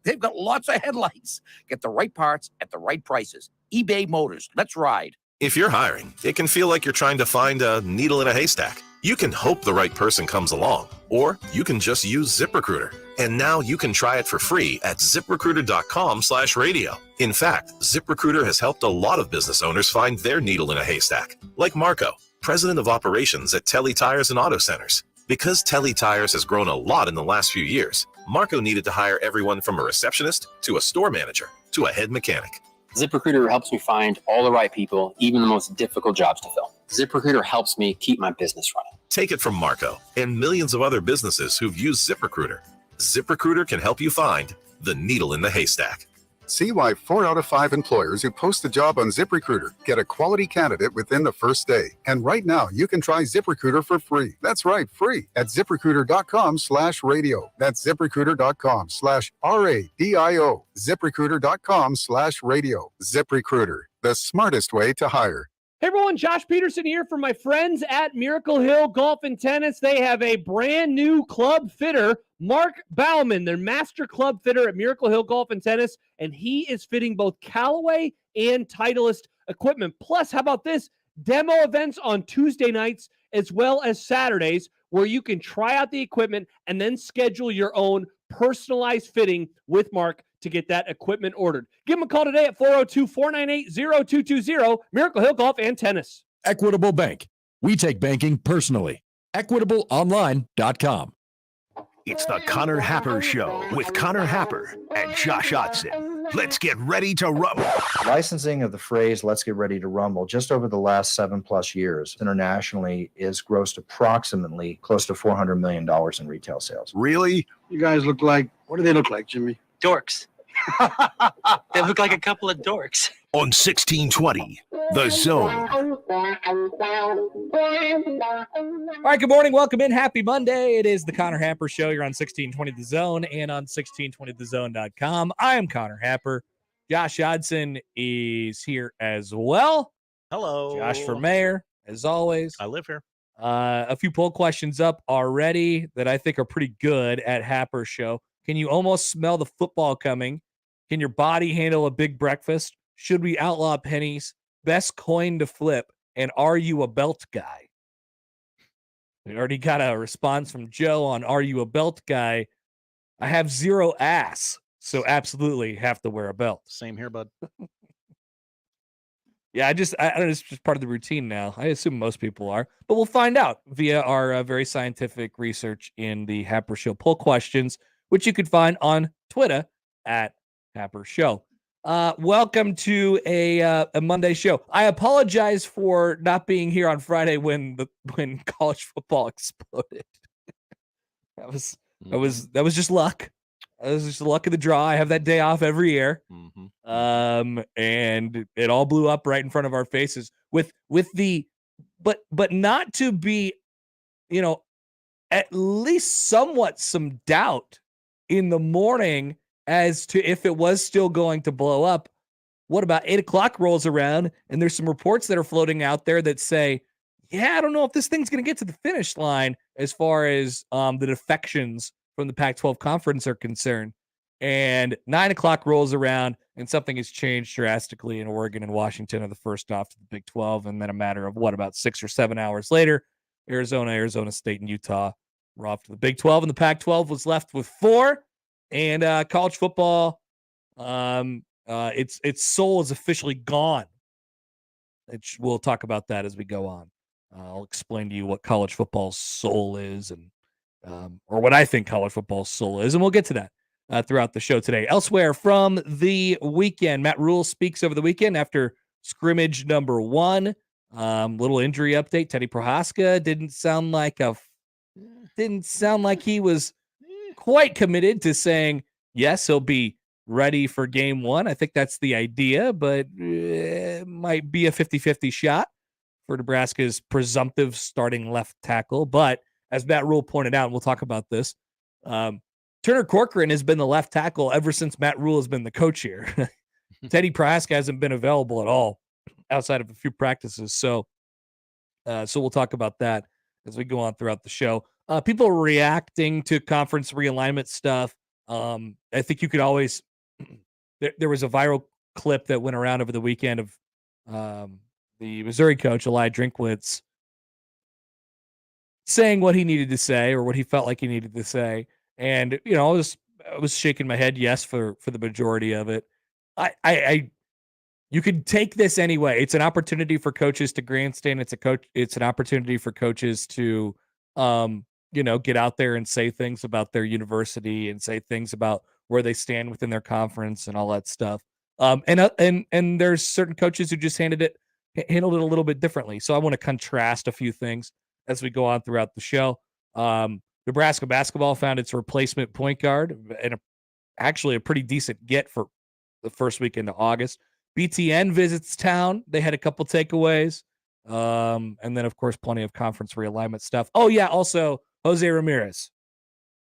They've got lots of headlights. Get the right parts at the right prices. eBay Motors. Let's ride. If you're hiring, it can feel like you're trying to find a needle in a haystack. You can hope the right person comes along, or you can just use ZipRecruiter. And now you can try it for free at ZipRecruiter.com/radio. In fact, ZipRecruiter has helped a lot of business owners find their needle in a haystack, like Marco, president of operations at Telly Tires and Auto Centers. Because Telly Tires has grown a lot in the last few years, Marco needed to hire everyone from a receptionist to a store manager to a head mechanic. ZipRecruiter helps me find all the right people, even the most difficult jobs to fill. ZipRecruiter helps me keep my business running. Take it from Marco and millions of other businesses who've used ZipRecruiter. ZipRecruiter can help you find the needle in the haystack. See why 4 out of 5 employers who post a job on ZipRecruiter get a quality candidate within the first day. And right now, you can try ZipRecruiter for free. That's right, free at ZipRecruiter.com/radio. That's ZipRecruiter.com/RADIO. ZipRecruiter.com/radio. ZipRecruiter, the smartest way to hire. Hey everyone, Josh Peterson here from my friends at Miracle Hill Golf and Tennis. They have a brand new club fitter, Mark Bauman, their master club fitter at Miracle Hill Golf and Tennis, and he is fitting both Callaway and Titleist equipment. Plus, how about this? Demo events on Tuesday nights as well as Saturdays where you can try out the equipment and then schedule your own personalized fitting with Mark to get that equipment ordered. Give him a call today at 402-498-0220, Miracle Hill Golf and Tennis. Equitable Bank. We take banking personally. EquitableOnline.com. It's the Connor Happer Show with Connor Happer and Josh Otson. Let's get ready to rumble. Licensing of the phrase "let's get ready to rumble" just over the last 7+ years internationally is grossed approximately close to $400 million in retail sales. Really? You guys look like, what do they look like, Jimmy? Dorks. They look like a couple of dorks. On 1620, The Zone. All right, good morning. Welcome in. Happy Monday. It is the Connor Happer Show. You're on 1620 The Zone and on 1620thezone.com. I am Connor Happer. Josh Hodson is here as well. Hello. Josh for mayor, as always. I live here. A few poll questions up already that I think are pretty good at Happer Show. Can you almost smell the football coming? Can your body handle a big breakfast? Should we outlaw pennies? Best coin to flip? And are you a belt guy? We already got a response from Joe on are you a belt guy? I have zero ass, so absolutely have to wear a belt. Same here, bud. Yeah, I don't know, it's just part of the routine now. I assume most people are, but we'll find out via our very scientific research in the Happer Show poll questions, which you could find on Twitter at Happer Show. Welcome to a Monday show. I apologize for not being here on Friday when college football exploded. That was just luck. That was just the luck of the draw. I have that day off every year. And it all blew up right in front of our faces with the but not to be, at least somewhat some doubt in the morning as to if it was still going to blow up. What about 8 o'clock rolls around and there's some reports that are floating out there that say, yeah, I don't know if this thing's going to get to the finish line as far as the defections from the Pac-12 conference are concerned. And 9 o'clock rolls around and something has changed drastically in Oregon and Washington are the first off to the Big 12. And then a matter of about 6 or 7 hours later, Arizona State, and Utah were off to the Big 12. And the Pac-12 was left with 4. And college football, its soul is officially gone. We'll talk about that as we go on. I'll explain to you what college football's soul is and or what I think college football's soul is. And we'll get to that throughout the show today. Elsewhere from the weekend, Matt Rule speaks over the weekend after scrimmage number 1. Little injury update. Teddy Prohaska didn't sound like he was quite committed to saying, yes, he'll be ready for game 1. I think that's the idea, but it might be a 50-50 shot for Nebraska's presumptive starting left tackle. But as Matt Rule pointed out, and we'll talk about this, Turner Corcoran has been the left tackle ever since Matt Rule has been the coach here. Teddy Prohaska hasn't been available at all outside of a few practices. So we'll talk about that as we go on throughout the show. People are reacting to conference realignment stuff. I think you could always there was a viral clip that went around over the weekend of the Missouri coach, Eli Drinkwitz, saying what he needed to say or what he felt like he needed to say. And, I was shaking my head yes for the majority of it. You could take this anyway. It's an opportunity for coaches to grandstand. It's an opportunity for coaches to get out there and say things about their university and say things about where they stand within their conference and all that stuff. And there's certain coaches who just handled it a little bit differently. So I want to contrast a few things as we go on throughout the show. Nebraska basketball found its replacement point guard and actually a pretty decent get for the first week into August. BTN visits town. They had a couple takeaways. And then, of course, plenty of conference realignment stuff. Oh, yeah. Also, Jose Ramirez.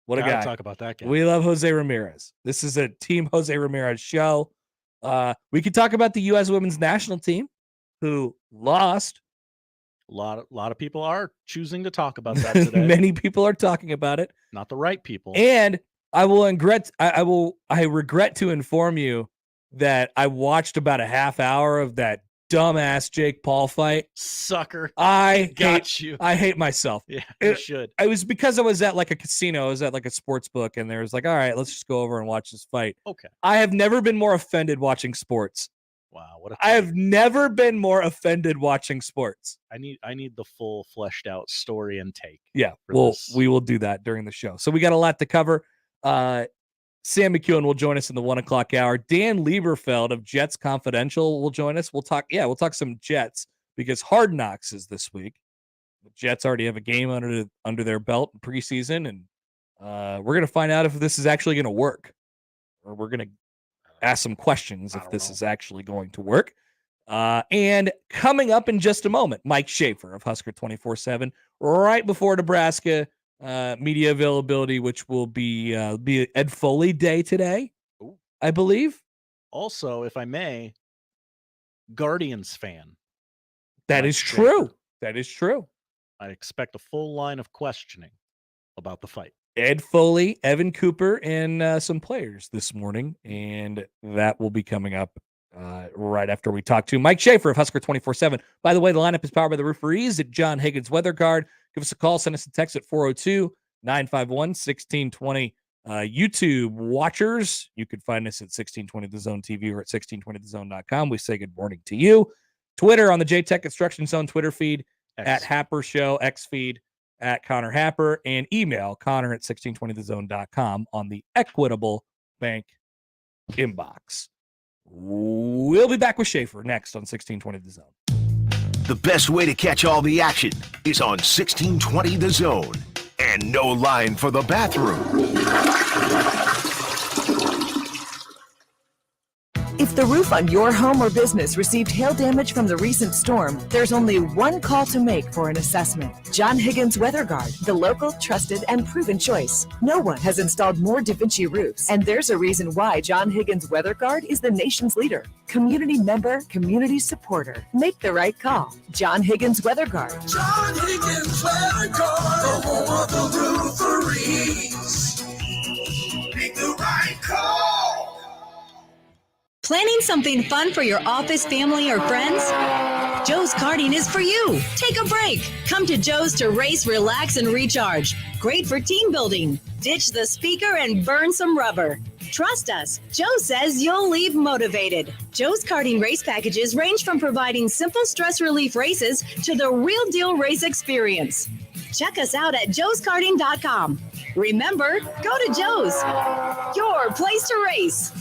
What a guy. Talk about that guy. We love Jose Ramirez. This is a Team Jose Ramirez show. We could talk about the U.S. women's national team who lost. A lot of people are choosing to talk about that today. Many people are talking about it. Not the right people. And I regret to inform you that I watched about a half hour of that dumbass Jake Paul fight. Sucker. I hate myself. Yeah, you should. It was because I was at like a casino. I was at like a sports book, and there was like, all right, let's just go over and watch this fight. Okay. I have never been more offended watching sports. Wow, what I have never been more offended watching sports. I need the full fleshed out story and take. Yeah, we will do that during the show. So we got a lot to cover. Sam McKewon will join us in the 1 o'clock hour. Dan Leberfeld of Jets Confidential will join us. We'll talk some Jets because Hard Knocks is this week. The Jets already have a game under their belt in preseason, and we're going to find out if this is actually going to work, or we're going to ask some questions if this is actually going to work. And coming up in just a moment, Mike Schaefer of Husker 24/7, right before Nebraska media availability, which will be Ed Foley Day today, I believe. Also, if I may, Guardians fan. That is true. That is true. I expect a full line of questioning about the fight. Ed Foley, Evan Cooper, and some players this morning, and that will be coming up right after we talk to Mike Schaefer of Husker 24/7. By the way, the lineup is powered by the referees at John Higgins Weather Guard. Give us a call, send us a text at 402-951-1620. YouTube watchers, you can find us at 1620 The Zone TV or at 1620thezone.com. We say good morning to you. Twitter on the JTech Construction Zone Twitter feed, at Happer Show, X feed, at Connor Happer, and email Connor at 1620thezone.com on the Equitable Bank inbox. We'll be back with Schaefer next on 1620 The Zone. The best way to catch all the action is on 1620 The Zone. And no line for the bathroom. If the roof on your home or business received hail damage from the recent storm, there's only one call to make for an assessment. John Higgins Weather Guard, the local, trusted, and proven choice. No one has installed more Da Vinci roofs, and there's a reason why John Higgins Weather Guard is the nation's leader. Community member, community supporter. Make the right call. John Higgins Weather Guard. John Higgins Weather Guard, the home of the rooferees. Make the right call. Planning something fun for your office, family, or friends? Joe's Karting is for you. Take a break. Come to Joe's to race, relax, and recharge. Great for team building. Ditch the speaker and burn some rubber. Trust us, Joe says you'll leave motivated. Joe's Karting race packages range from providing simple stress relief races to the real deal race experience. Check us out at joeskarting.com. Remember, go to Joe's, your place to race.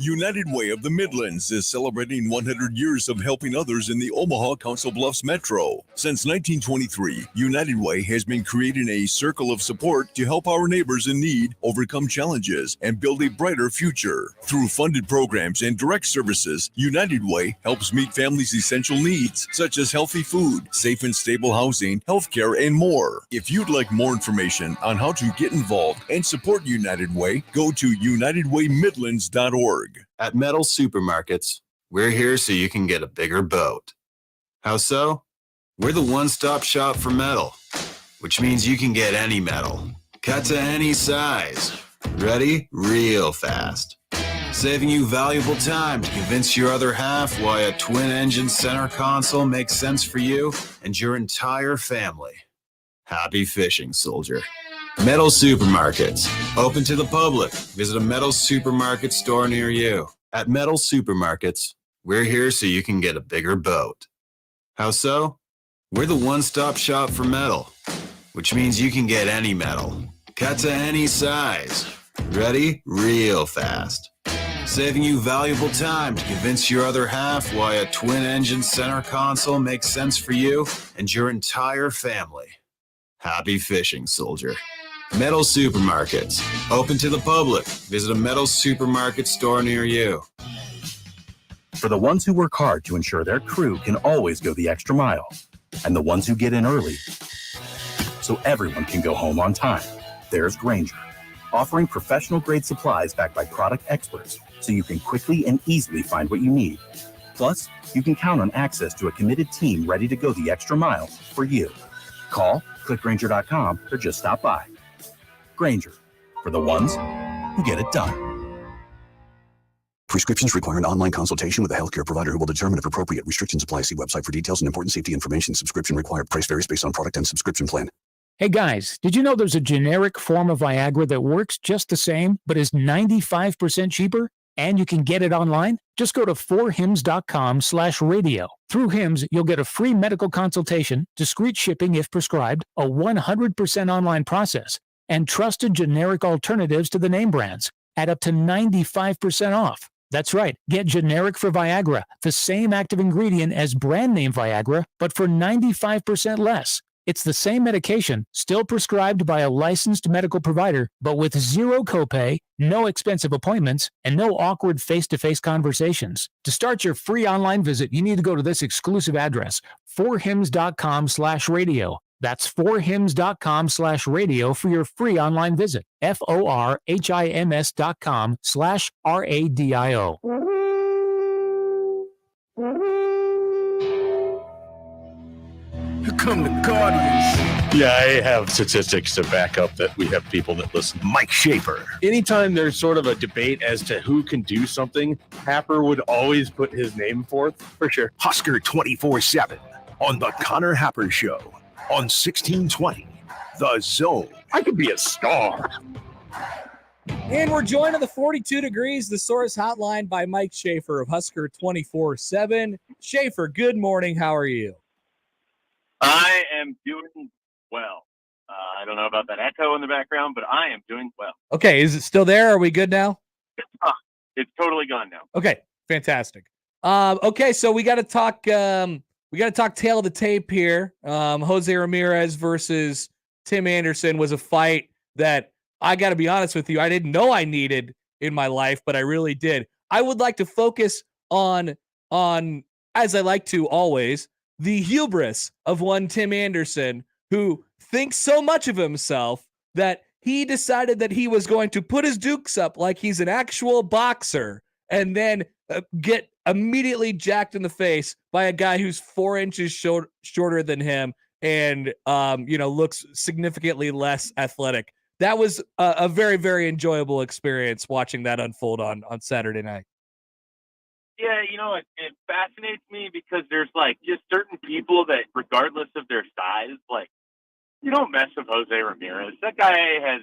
United Way of the Midlands is celebrating 100 years of helping others in the Omaha Council Bluffs Metro. Since 1923, United Way has been creating a circle of support to help our neighbors in need overcome challenges and build a brighter future. Through funded programs and direct services, United Way helps meet families' essential needs, such as healthy food, safe and stable housing, healthcare, and more. If you'd like more information on how to get involved and support United Way, go to unitedwaymidlands.org. At Metal Supermarkets, we're here so you can get a bigger boat. How so? We're the one-stop shop for metal, which means you can get any metal, cut to any size, ready real fast, saving you valuable time to convince your other half why a twin-engine center console makes sense for you and your entire family. Happy fishing, soldier. Metal Supermarkets, open to the public. Visit a Metal Supermarket store near you. At Metal Supermarkets, we're here so you can get a bigger boat. How so? We're the one-stop shop for metal, which means you can get any metal, cut to any size, ready real fast, saving you valuable time to convince your other half why a twin-engine center console makes sense for you and your entire family. Happy fishing, soldier. Metal Supermarkets, open to the public. Visit a Metal Supermarket store near you. For the ones who work hard to ensure their crew can always go the extra mile, and the ones who get in early so everyone can go home on time, there's Grainger, offering professional-grade supplies backed by product experts so you can quickly and easily find what you need. Plus, you can count on access to a committed team ready to go the extra mile for you. Call, click Grainger.com, or just stop by. Grainger, for the ones who get it done. Prescriptions require an online consultation with a healthcare provider who will determine if appropriate. Restrictions apply. See website for details and important safety information. Subscription required. Price varies based on product and subscription plan. Hey guys, did you know there's a generic form of Viagra that works just the same, but is 95% cheaper? And you can get it online? Just go to 4hims.com/radio. Through Hims, you'll get a free medical consultation, discreet shipping if prescribed, a 100% online process, and trusted generic alternatives to the name brands at up to 95% off. That's right. Get generic for Viagra, the same active ingredient as brand name Viagra, but for 95% less. It's the same medication, still prescribed by a licensed medical provider, but with zero copay, no expensive appointments, and no awkward face-to-face conversations. To start your free online visit, you need to go to this exclusive address, 4hims.com/radio. That's 4hims.com/radio for your free online visit. FORHIMS.com/RADIO. come the Guardians. Yeah, I have statistics to back up that we have people that listen. Mike Schaefer. Anytime there's sort of a debate as to who can do something, Happer would always put his name forth, for sure. Husker 24/7 on the Connor Happer Show on 1620 The Zone. I could be a star. And we're joined on the 42 Degrees, the Source Hotline by Mike Schaefer of Husker 24/7. Schaefer, good morning. How are you? I am doing well. I don't know about that echo in the background, but I am doing well. Okay, is it still there? Are we good now? It's totally gone now. Okay, fantastic. Okay, so we got to talk. We got to talk tail of the tape here. Jose Ramirez versus Tim Anderson was a fight that I got to be honest with you, I didn't know I needed in my life, but I really did. I would like to focus on as I like to always, the hubris of one Tim Anderson, who thinks so much of himself that he decided that he was going to put his dukes up like he's an actual boxer and then get immediately jacked in the face by a guy who's 4 inches shorter than him and, looks significantly less athletic. That was a very, very enjoyable experience watching that unfold on Saturday night. Yeah, it fascinates me because there's just certain people that, regardless of their size, you don't mess with Jose Ramirez. That guy has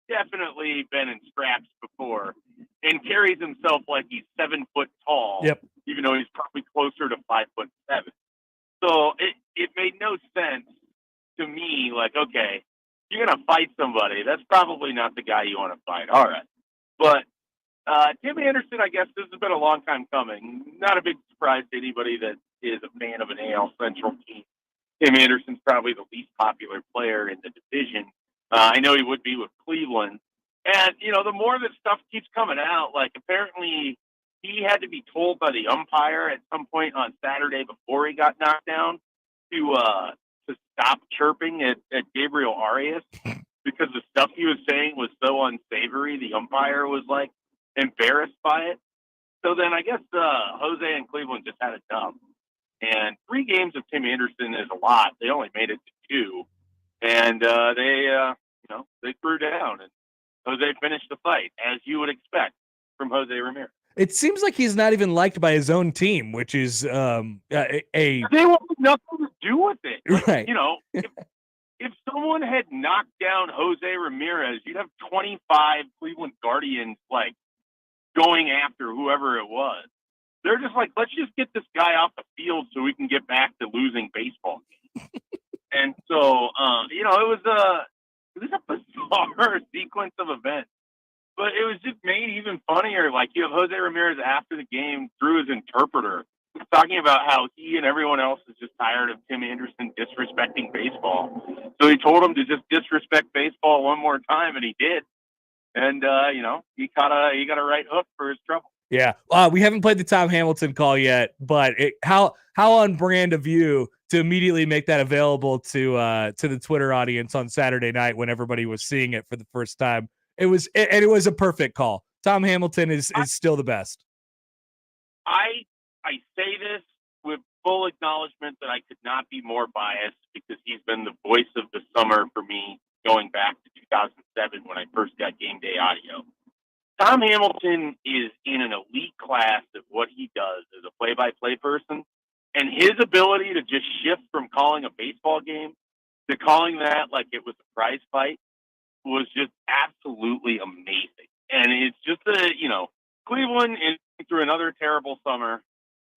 definitely been in scraps before and carries himself like he's 7 foot tall. Yep. Even though he's probably closer to 5'7". So it made no sense to me. Okay, you're gonna fight somebody. That's probably not the guy you want to fight. All right, but Tim Anderson, I guess this has been a long time coming. Not a big surprise to anybody that is a fan of an AL Central team. Tim Anderson's probably the least popular player in the division. I know he would be with Cleveland. And, the more that stuff keeps coming out, apparently he had to be told by the umpire at some point on Saturday before he got knocked down to stop chirping at Gabriel Arias because the stuff he was saying was so unsavory. The umpire was, embarrassed by it. So then I guess Jose and Cleveland just had enough. And 3 games of Tim Anderson is a lot. They only made it to 2. And they threw down. And Jose finished the fight, as you would expect from Jose Ramirez. It seems like he's not even liked by his own team, which is They want nothing to do with it. Right. If someone had knocked down Jose Ramirez, you'd have 25 Cleveland Guardians, going after whoever it was. They're just let's just get this guy off the field so we can get back to losing baseball games. And so, it was a bizarre sequence of events, but it was just made even funnier. You have Jose Ramirez after the game through his interpreter talking about how he and everyone else is just tired of Tim Anderson disrespecting baseball. So he told him to just disrespect baseball one more time, and he did. And, he got a right hook for his trouble. Yeah. We haven't played the Tom Hamilton call yet, but how on brand of you to immediately make that available to the Twitter audience on Saturday night when everybody was seeing it for the first time. It was a perfect call. Tom Hamilton is still the best. I say this with full acknowledgement that I could not be more biased because he's been the voice of the summer for me going back to 2007 when I first got Game Day Audio. Tom Hamilton is in an elite class of what he does as a play-by-play person, and his ability to just shift from calling a baseball game to calling that like it was a prize fight was just absolutely amazing. And it's just Cleveland is through another terrible summer.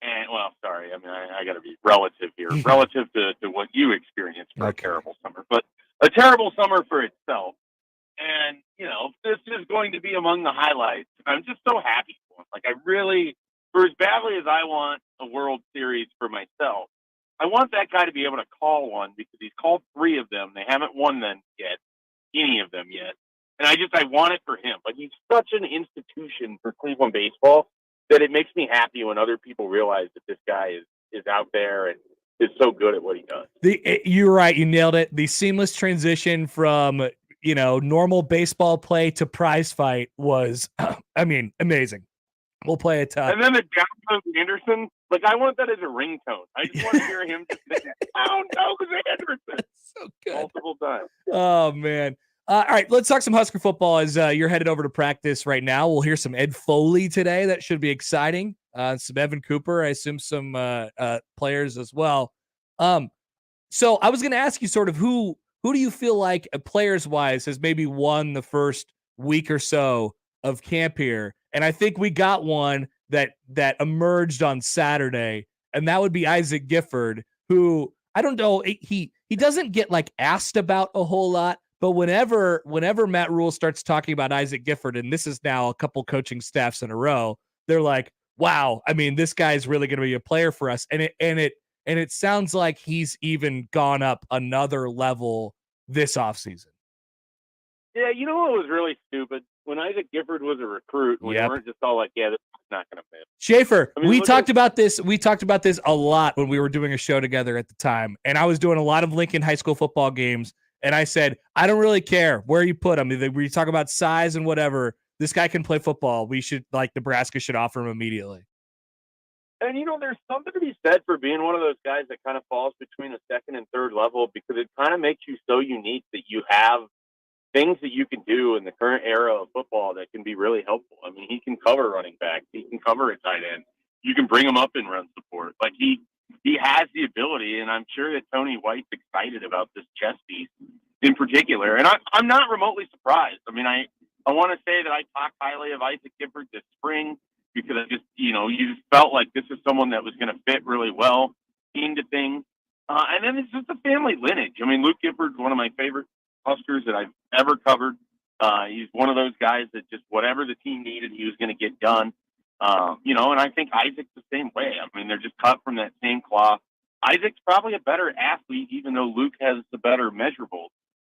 And, I got to be relative here, relative to what you experienced for a terrible summer, but a terrible summer for itself. And, this is going to be among the highlights. I'm just so happy for him. For as badly as I want a World Series for myself, I want that guy to be able to call one because he's called 3 of them. They haven't won them yet, any of them yet. And I want it for him. He's such an institution for Cleveland baseball that it makes me happy when other people realize that this guy is out there and is so good at what he does. You're right. You nailed it. The seamless transition from, normal baseball play to prize fight was, amazing. We'll play it tough. And then the Down Anderson, like I want that as a ringtone. I just want that as a ringtone. I just want to hear him just say Down Anderson so good. multiple times. Oh, man. All right, let's talk some Husker football as you're headed over to practice right now. We'll hear some Ed Foley today. That should be exciting. Some Evan Cooper, I assume some players as well. So I was going to ask you sort of who do you feel like players-wise has maybe won the first week or so of camp here? And I think we got one that emerged on Saturday, and that would be Isaac Gifford, who I don't know, he doesn't get like asked about a whole lot, but whenever Matt Rule starts talking about Isaac Gifford, and this is now a couple coaching staffs in a row, they're like, wow, I mean, this guy's really going to be a player for us. And it sounds like he's even gone up another level this offseason. Yeah, you know what was really stupid? When Isaac Gifford was a recruit, we weren't just all like, yeah, this is not going to fit. Schaefer, I mean, we talked about this a lot when we were doing a show together at the time, and I was doing a lot of Lincoln high school football games, and I said, I don't really care where you put him. We talk about size and whatever. This guy can play football. Nebraska should offer him immediately. And, there's something to be said for being one of those guys that kind of falls between the second and third level because it kind of makes you so unique that you have things that you can do in the current era of football that can be really helpful. I mean, he can cover running back. He can cover a tight end. You can bring him up in run support. Like, he has the ability, and I'm sure that Tony White's excited about this chess piece in particular. And I'm not remotely surprised. I mean, I want to say that I talked highly of Isaac Gifford this spring because I just, you just felt like this is someone that was going to fit really well into things. And then it's just a family lineage. I mean, Luke Gifford's one of my favorite Huskers that I've ever covered. He's one of those guys that just whatever the team needed, he was going to get done. And I think Isaac's the same way. I mean, they're just cut from that same cloth. Isaac's probably a better athlete, even though Luke has the better measurables,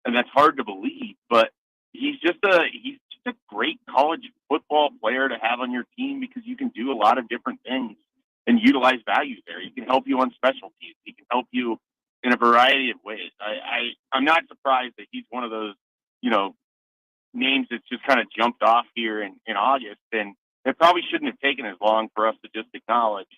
and that's hard to believe. But he's just a great college football player to have on your team because you can do a lot of different things and utilize values there. He can help you on special teams. He can help you in a variety of ways. I'm not surprised that he's one of those, names that's just kind of jumped off here in August. And it probably shouldn't have taken as long for us to just acknowledge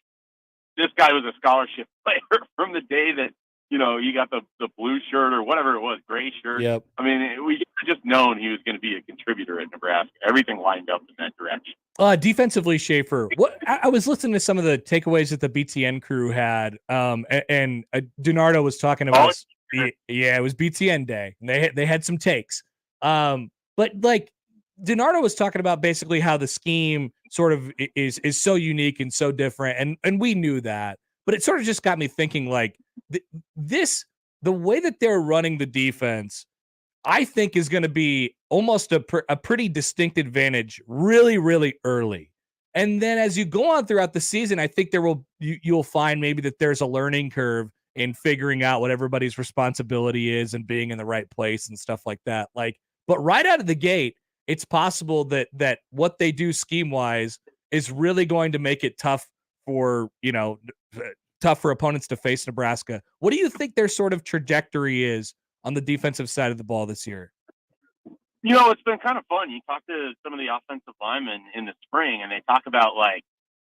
this guy was a scholarship player from the day that, you got the blue shirt or whatever it was, gray shirt. Yep. I mean, we just known he was going to be a contributor at Nebraska. Everything lined up in that direction. Defensively, Schaefer, I was listening to some of the takeaways that the BTN crew had, and DiNardo was talking about. It was BTN day, and they had some takes. But like DiNardo was talking about basically how the scheme sort of is so unique and so different, and we knew that, but it sort of just got me thinking like the way that they're running the defense, I think is going to be almost a pretty distinct advantage really, really early. And then as you go on throughout the season, I think you'll find maybe that there's a learning curve in figuring out what everybody's responsibility is and being in the right place and stuff like that. But right out of the gate, it's possible that what they do scheme wise is really going to make it tough for opponents to face Nebraska. What do you think their sort of trajectory is on the defensive side of the ball this year? It's been kind of fun. You talk to some of the offensive linemen in the spring, and they talk about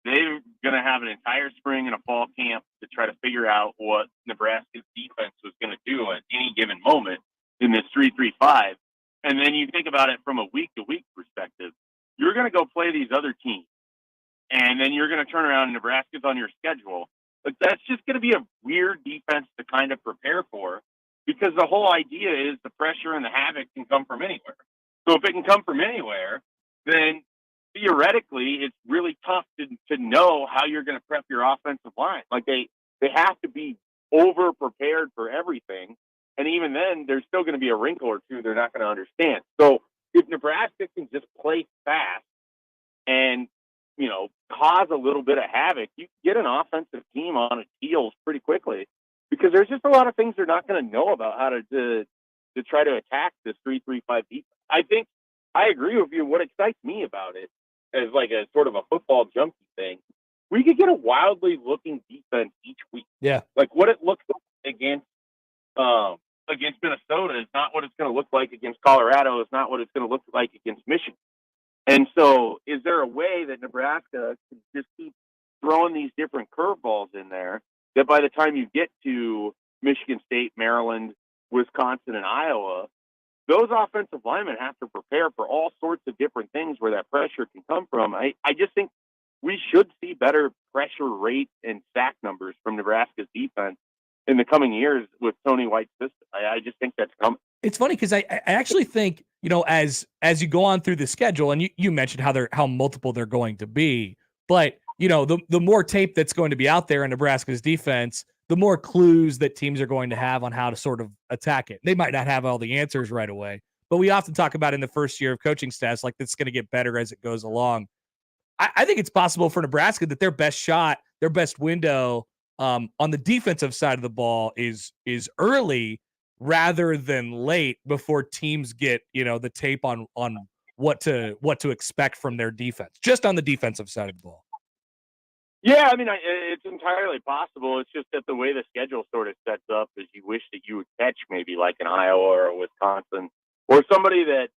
they're going to have an entire spring and a fall camp to try to figure out what Nebraska's defense was going to do at any given moment in this 3-3-5. And then you think about it from a week-to-week perspective. You're going to go play these other teams, and then you're going to turn around and Nebraska's on your schedule. But that's just going to be a weird defense to kind of prepare for because the whole idea is the pressure and the havoc can come from anywhere. So if it can come from anywhere, then theoretically it's really tough to know how you're going to prep your offensive line. Like they have to be over-prepared for everything. And even then, there's still going to be a wrinkle or two they're not going to understand. So if Nebraska can just play fast and, cause a little bit of havoc, you get an offensive team on its heels pretty quickly because there's just a lot of things they're not going to know about how to try to attack this 3-3-5 defense. I think I agree with you. What excites me about it as like a sort of a football junkie thing, we could get a wildly looking defense each week. Yeah. Like what it looks like against Minnesota is not what it's going to look like against Colorado. It's not what it's going to look like against Michigan. And so is there a way that Nebraska can just keep throwing these different curveballs in there that by the time you get to Michigan State, Maryland, Wisconsin, and Iowa, those offensive linemen have to prepare for all sorts of different things where that pressure can come from. I just think we should see better pressure rate and sack numbers from Nebraska's defense in the coming years with Tony White's system. I just think that's coming. It's funny because I actually think, as you go on through the schedule, and you mentioned how multiple they're going to be, but the more tape that's going to be out there in Nebraska's defense, the more clues that teams are going to have on how to sort of attack it. They might not have all the answers right away, but we often talk about in the first year of coaching staffs, like it's going to get better as it goes along. I think it's possible for Nebraska that their best shot, their best window on the defensive side of the ball is early rather than late, before teams get the tape on what to expect from their defense, just on the defensive side of the ball. Yeah, I mean, it's entirely possible. It's just that the way the schedule sort of sets up is you wish that you would catch maybe like an Iowa or a Wisconsin or somebody that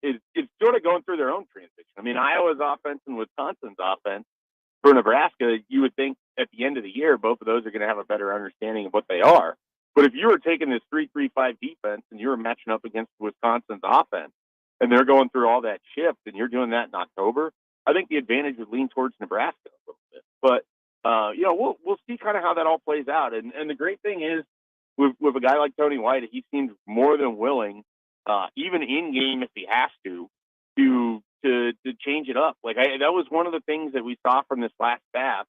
is sort of going through their own transition. I mean, Iowa's offense and Wisconsin's offense for Nebraska, you would think at the end of the year, both of those are going to have a better understanding of what they are. But if you were taking this 3-3-5 defense and you were matching up against Wisconsin's offense and they're going through all that shift and you're doing that in October, I think the advantage would lean towards Nebraska a little bit. But, we'll see kind of how that all plays out. And the great thing is with a guy like Tony White, he seems more than willing, even in game if he has to change it up. Like that was one of the things that we saw from this last staff.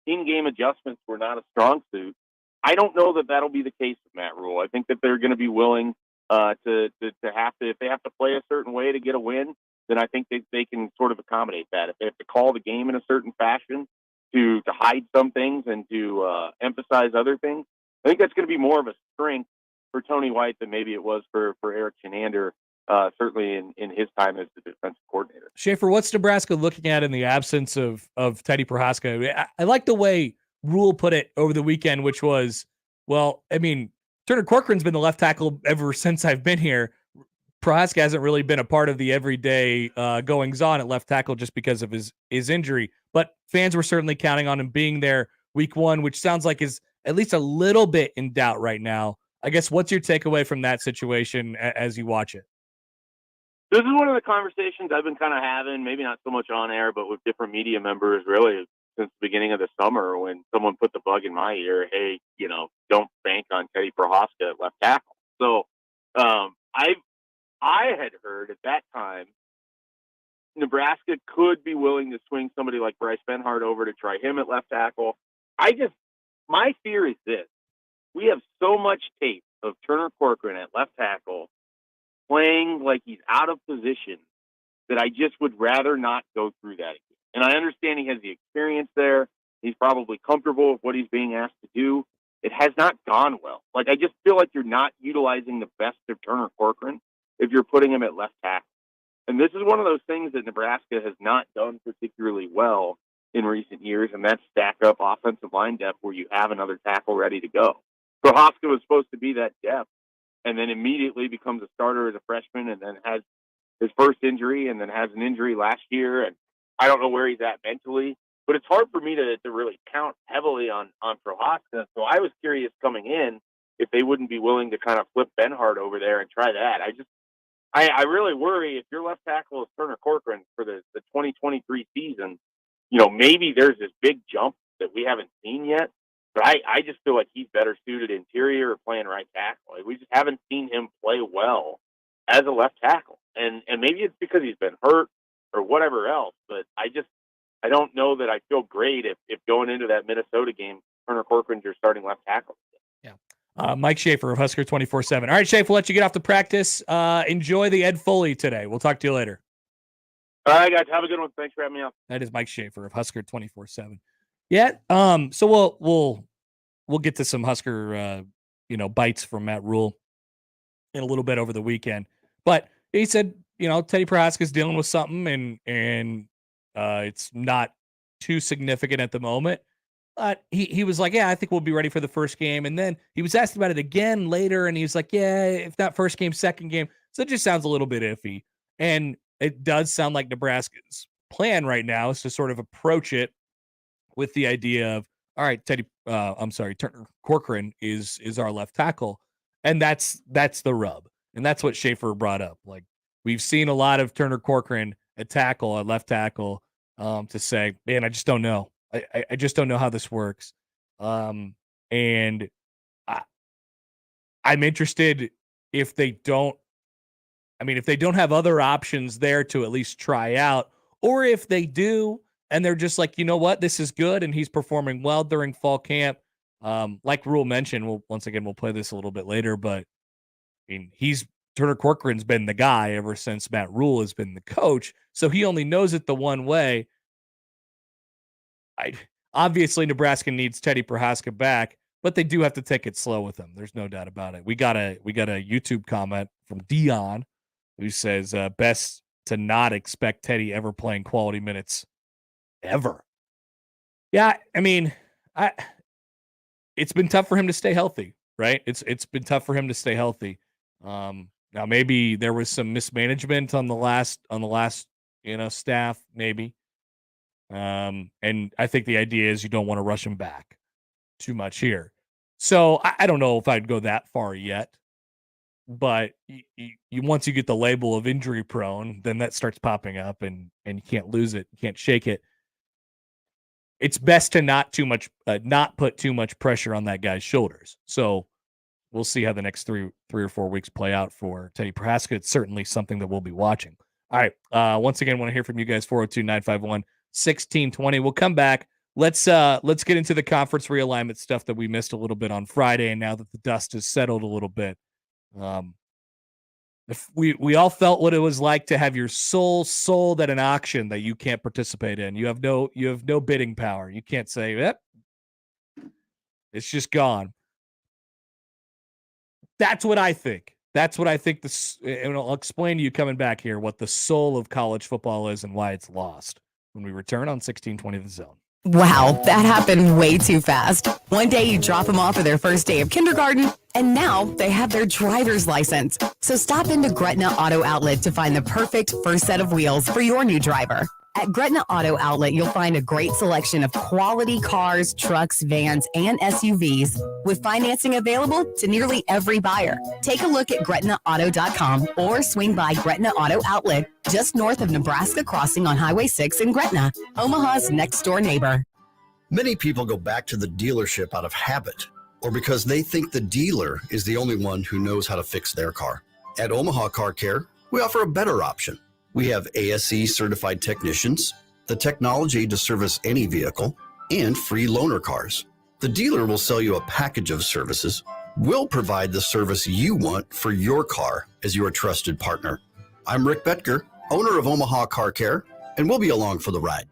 In-game adjustments were not a strong suit. I don't know that that'll be the case with Matt Rule. I think that they're going to be willing to have to, if they have to play a certain way to get a win, then I think they can sort of accommodate that. If they have to call the game in a certain fashion to hide some things and to emphasize other things, I think that's going to be more of a strength for Tony White than maybe it was for Eric Shenander, certainly in his time as the defensive coordinator. Schaefer, what's Nebraska looking at in the absence of Teddy Prohaska? I like the way Rule put it over the weekend, which was, well, I mean, Turner Corcoran's been the left tackle ever since I've been here. Prohaska hasn't really been a part of the everyday goings-on at left tackle just because of his injury. But fans were certainly counting on him being there week one, which sounds like is at least a little bit in doubt right now. I guess what's your takeaway from that situation as you watch it? This is one of the conversations I've been kind of having, maybe not so much on air, but with different media members really since the beginning of the summer when someone put the bug in my ear, hey, don't bank on Teddy Prohaska at left tackle. So I had heard at that time Nebraska could be willing to swing somebody like Bryce Benhart over to try him at left tackle. My fear is this. We have so much tape of Turner Corcoran at left tackle playing like he's out of position that I just would rather not go through that again. And I understand he has the experience there. He's probably comfortable with what he's being asked to do. It has not gone well. Like, I just feel like you're not utilizing the best of Turner Corcoran if you're putting him at left tackle. And this is one of those things that Nebraska has not done particularly well in recent years, and that's stack up offensive line depth where you have another tackle ready to go. Prohaska was supposed to be that depth, and then immediately becomes a starter as a freshman, and then has his first injury, and then has an injury last year, and I don't know where he's at mentally. But it's hard for me to really count heavily on Prohaska. So I was curious coming in if they wouldn't be willing to kind of flip Benhart over there and try that. I really worry if your left tackle is Turner Corcoran for the 2023 season, maybe there's this big jump that we haven't seen yet. But I just feel like he's better suited interior or playing right tackle. We just haven't seen him play well as a left tackle. And maybe it's because he's been hurt or whatever else. But I don't know that I feel great if going into that Minnesota game, Turner Corcoran's your starting left tackle. Yeah. Mike Schaefer of Husker 24/7. All right, Schaefer, we'll let you get off to practice. Enjoy the Ed Foley today. We'll talk to you later. All right, guys. Have a good one. Thanks for having me on. That is Mike Schaefer of Husker 24/7. Yeah. So we'll get to some Husker bites from Matt Rule in a little bit over the weekend. But he said, Teddy Prohaska is dealing with something and it's not too significant at the moment. But he was like, yeah, I think we'll be ready for the first game. And then he was asked about it again later, and he was like, yeah, if not first game, second game. So it just sounds a little bit iffy. And it does sound like Nebraska's plan right now is to sort of approach it with the idea of, all right, Turner Corcoran is our left tackle. And that's the rub. And that's what Schaefer brought up. Like, we've seen a lot of Turner Corcoran at left tackle, to say, man, I just don't know. I just don't know how this works. And I'm interested if they don't have other options there to at least try out, or if they do, and they're just like, you know what, this is good, and he's performing well during fall camp. Like Rule mentioned, we'll play this a little bit later, but I mean, Turner Corcoran's been the guy ever since Matt Rule has been the coach, so he only knows it the one way. Obviously, Nebraska needs Teddy Prohaska back, but they do have to take it slow with him. There's no doubt about it. We got a YouTube comment from Dion who says, best to not expect Teddy ever playing quality minutes ever. Yeah, I mean, it's been tough for him to stay healthy, right? It's been tough for him to stay healthy. Now maybe there was some mismanagement on the last staff, maybe. And I think the idea is you don't want to rush him back too much here. So I don't know if I'd go that far yet, but you once you get the label of injury prone, then that starts popping up, and you can't lose it, you can't shake it. It's best to not put too much pressure on that guy's shoulders. So we'll see how the next three or 4 weeks play out for Teddy Prohaska. It's certainly something that we'll be watching. All right. Once again, want to hear from you guys. 402-951-1620. We'll come back. Let's get into the conference realignment stuff that we missed a little bit on Friday, and now that the dust has settled a little bit. If we all felt what it was like to have your soul sold at an auction that you can't participate in. You have no bidding power. You can't say, it's just gone. That's what I think. And I'll explain to you coming back here what the soul of college football is and why it's lost when we return on 1620 The Zone. Wow, that happened way too fast. One day you drop them off for their first day of kindergarten, and now they have their driver's license. So stop into Gretna Auto Outlet to find the perfect first set of wheels for your new driver. At Gretna Auto Outlet, you'll find a great selection of quality cars, trucks, vans, and SUVs with financing available to nearly every buyer. Take a look at GretnaAuto.com or swing by Gretna Auto Outlet just north of Nebraska Crossing on Highway 6 in Gretna, Omaha's next door neighbor. Many people go back to the dealership out of habit or because they think the dealer is the only one who knows how to fix their car. At Omaha Car Care, we offer a better option. We have ASE certified technicians, the technology to service any vehicle, and free loaner cars. The dealer will sell you a package of services. We'll provide the service you want for your car as your trusted partner. I'm Rick Betker, owner of Omaha Car Care, and we'll be along for the ride.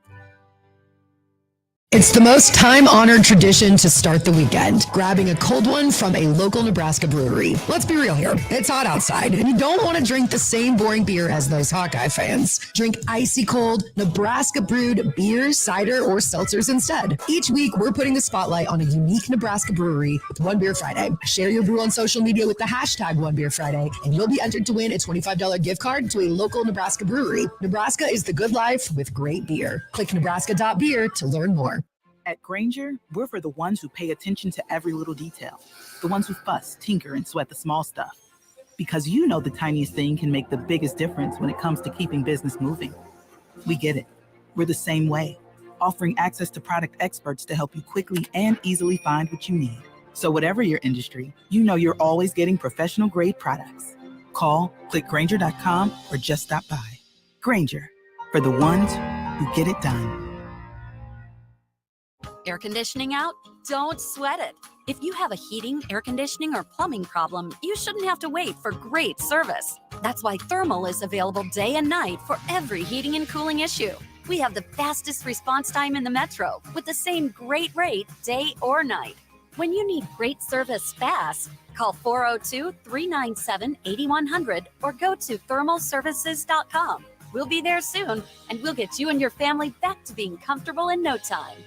It's the most time-honored tradition to start the weekend, grabbing a cold one from a local Nebraska brewery. Let's be real here. It's hot outside, and you don't want to drink the same boring beer as those Hawkeye fans. Drink icy cold, Nebraska-brewed beer, cider, or seltzers instead. Each week, we're putting the spotlight on a unique Nebraska brewery with One Beer Friday. Share your brew on social media with the hashtag One Beer Friday, and you'll be entered to win a $25 gift card to a local Nebraska brewery. Nebraska is the good life with great beer. Click nebraska.beer to learn more. At Grainger, we're for the ones who pay attention to every little detail, the ones who fuss, tinker, and sweat the small stuff. Because you know the tiniest thing can make the biggest difference when it comes to keeping business moving. We get it. We're the same way, offering access to product experts to help you quickly and easily find what you need. So whatever your industry, you know you're always getting professional-grade products. Call, click Grainger.com, or just stop by. Grainger, for the ones who get it done. Air conditioning out? Don't sweat it. If you have a heating, air conditioning, or plumbing problem, you shouldn't have to wait for great service. That's why Thermal is available day and night for every heating and cooling issue. We have the fastest response time in the metro with the same great rate day or night. When you need great service fast, call 402-397-8100 or go to thermalservices.com. We'll be there soon, and we'll get you and your family back to being comfortable in no time.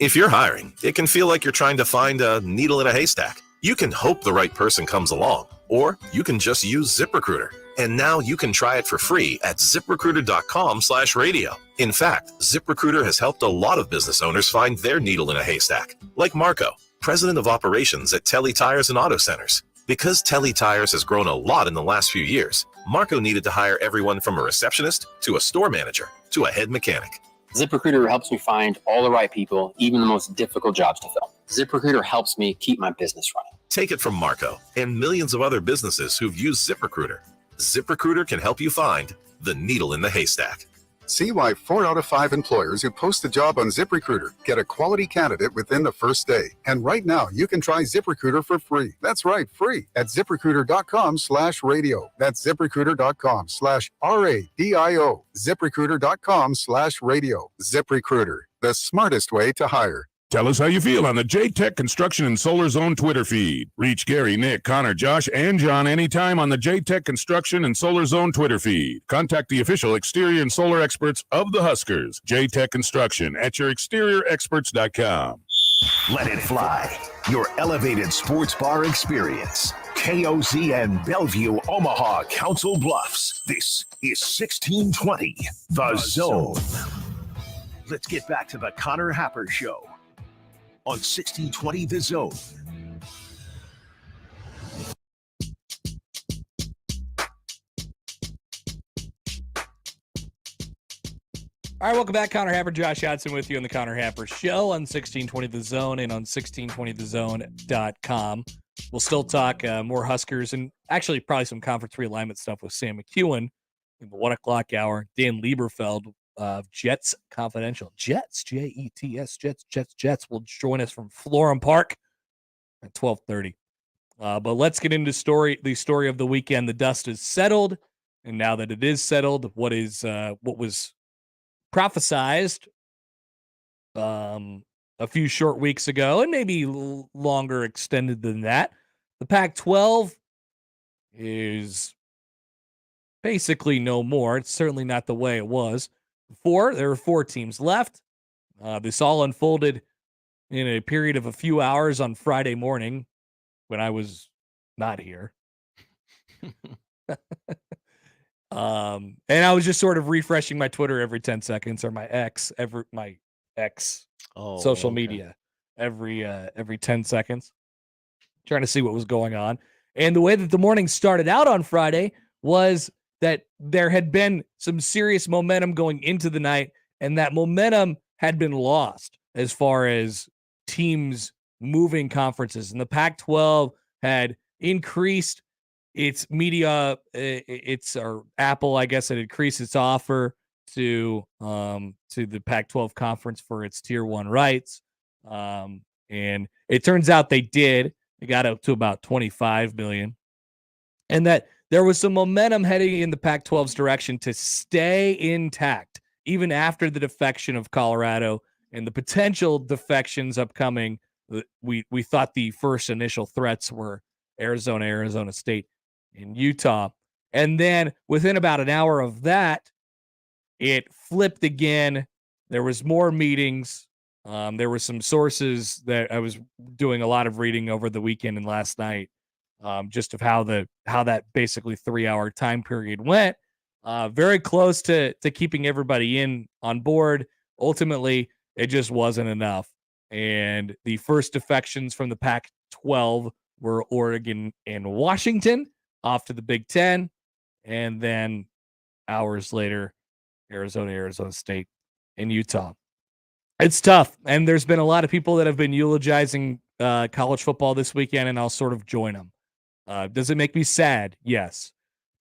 If you're hiring, it can feel like you're trying to find a needle in a haystack. You can hope the right person comes along, or you can just use ZipRecruiter. And now you can try it for free at ZipRecruiter.com/radio. In fact, ZipRecruiter has helped a lot of business owners find their needle in a haystack, like Marco, president of operations at Telly Tires and Auto Centers. Because Telly Tires has grown a lot in the last few years, Marco needed to hire everyone from a receptionist to a store manager to a head mechanic. ZipRecruiter helps me find all the right people, even the most difficult jobs to fill. ZipRecruiter helps me keep my business running. Take it from Marco and millions of other businesses who've used ZipRecruiter. ZipRecruiter can help you find the needle in the haystack. See why 4 out of 5 employers who post a job on ZipRecruiter get a quality candidate within the first day. And right now, you can try ZipRecruiter for free. That's right, free at ZipRecruiter.com/radio. That's ZipRecruiter.com/RADIO. ZipRecruiter.com/radio. ZipRecruiter, the smartest way to hire. Tell us how you feel on the J-Tech Construction and Solar Zone Twitter feed. Reach Gary, Nick, Connor, Josh, and John anytime on the J-Tech Construction and Solar Zone Twitter feed. Contact the official exterior and solar experts of the Huskers. J-Tech Construction at yourexteriorexperts.com. Let it fly. Your elevated sports bar experience. KOZ and Bellevue, Omaha, Council Bluffs. This is 1620, The Zone. Let's get back to the Connor Happer Show on 1620 The Zone. All right, welcome back. Connor Happer, Josh Hodson with you on the Connor Happer Show on 1620 The Zone and on 1620thezone.com. We'll still talk more Huskers and actually probably some conference realignment stuff with Sam McKewon in the 1 o'clock hour. Dan Leberfeld of Jets Confidential. Jets, Jets, Jets will join us from Florham Park at 12:30. But let's get into the story of the weekend. The dust is settled, and now that it is settled, what was prophesized a few short weeks ago, and maybe longer extended than that, the Pac-12 is basically no more. It's certainly not the way it was before. There were 4 teams left. This all unfolded in a period of a few hours on Friday morning when I was not here. And I was just sort of refreshing my Twitter every 10 seconds or my X social media every 10 seconds, trying to see what was going on. And the way that the morning started out on Friday was that there had been some serious momentum going into the night, and that momentum had been lost as far as teams moving conferences. And the Pac-12 had increased its media, or Apple, I guess, had increased its offer to the Pac-12 conference for its Tier 1 rights. And it turns out they did. They got up to about $25 million. And that there was some momentum heading in the Pac-12's direction to stay intact, even after the defection of Colorado and the potential defections upcoming. We thought the first initial threats were Arizona State, and Utah. And then within about an hour of that, it flipped again. There was more meetings. There were some sources that I was doing a lot of reading over the weekend and last night, just of how that basically 3-hour time period went. Very close to keeping everybody on board. Ultimately, it just wasn't enough. And the first defections from the Pac-12 were Oregon and Washington off to the Big Ten. And then hours later, Arizona State, and Utah. It's tough. And there's been a lot of people that have been eulogizing college football this weekend, and I'll sort of join them. Does it make me sad? Yes.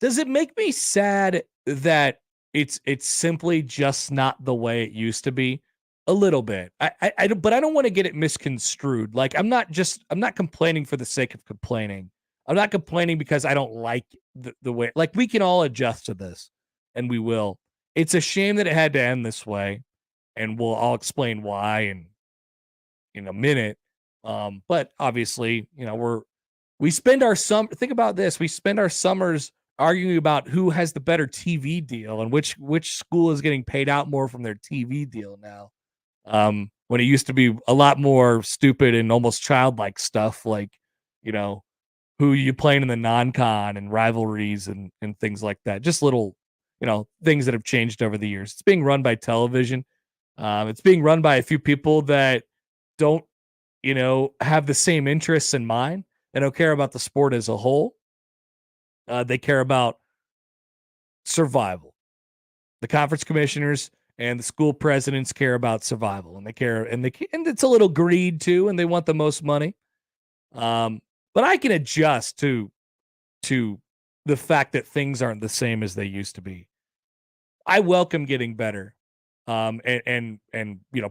Does it make me sad that it's simply just not the way it used to be? A little bit. But I don't want to get it misconstrued. Like, I'm not complaining for the sake of complaining. I'm not complaining because I don't like the way, like, we can all adjust to this, and we will. It's a shame that it had to end this way, and I'll explain why in a minute. But obviously, we spend our think about this. We spend our summers arguing about who has the better TV deal and which school is getting paid out more from their TV deal now. When it used to be a lot more stupid and almost childlike stuff, like, who you playing in the non-con and rivalries and things like that. Just little, things that have changed over the years. It's being run by television. It's being run by a few people that don't, have the same interests in mind. They don't care about the sport as a whole. They care about survival. The conference commissioners and the school presidents care about survival, and they care, and it's a little greed too, and they want the most money. But I can adjust to the fact that things aren't the same as they used to be. I welcome getting better, and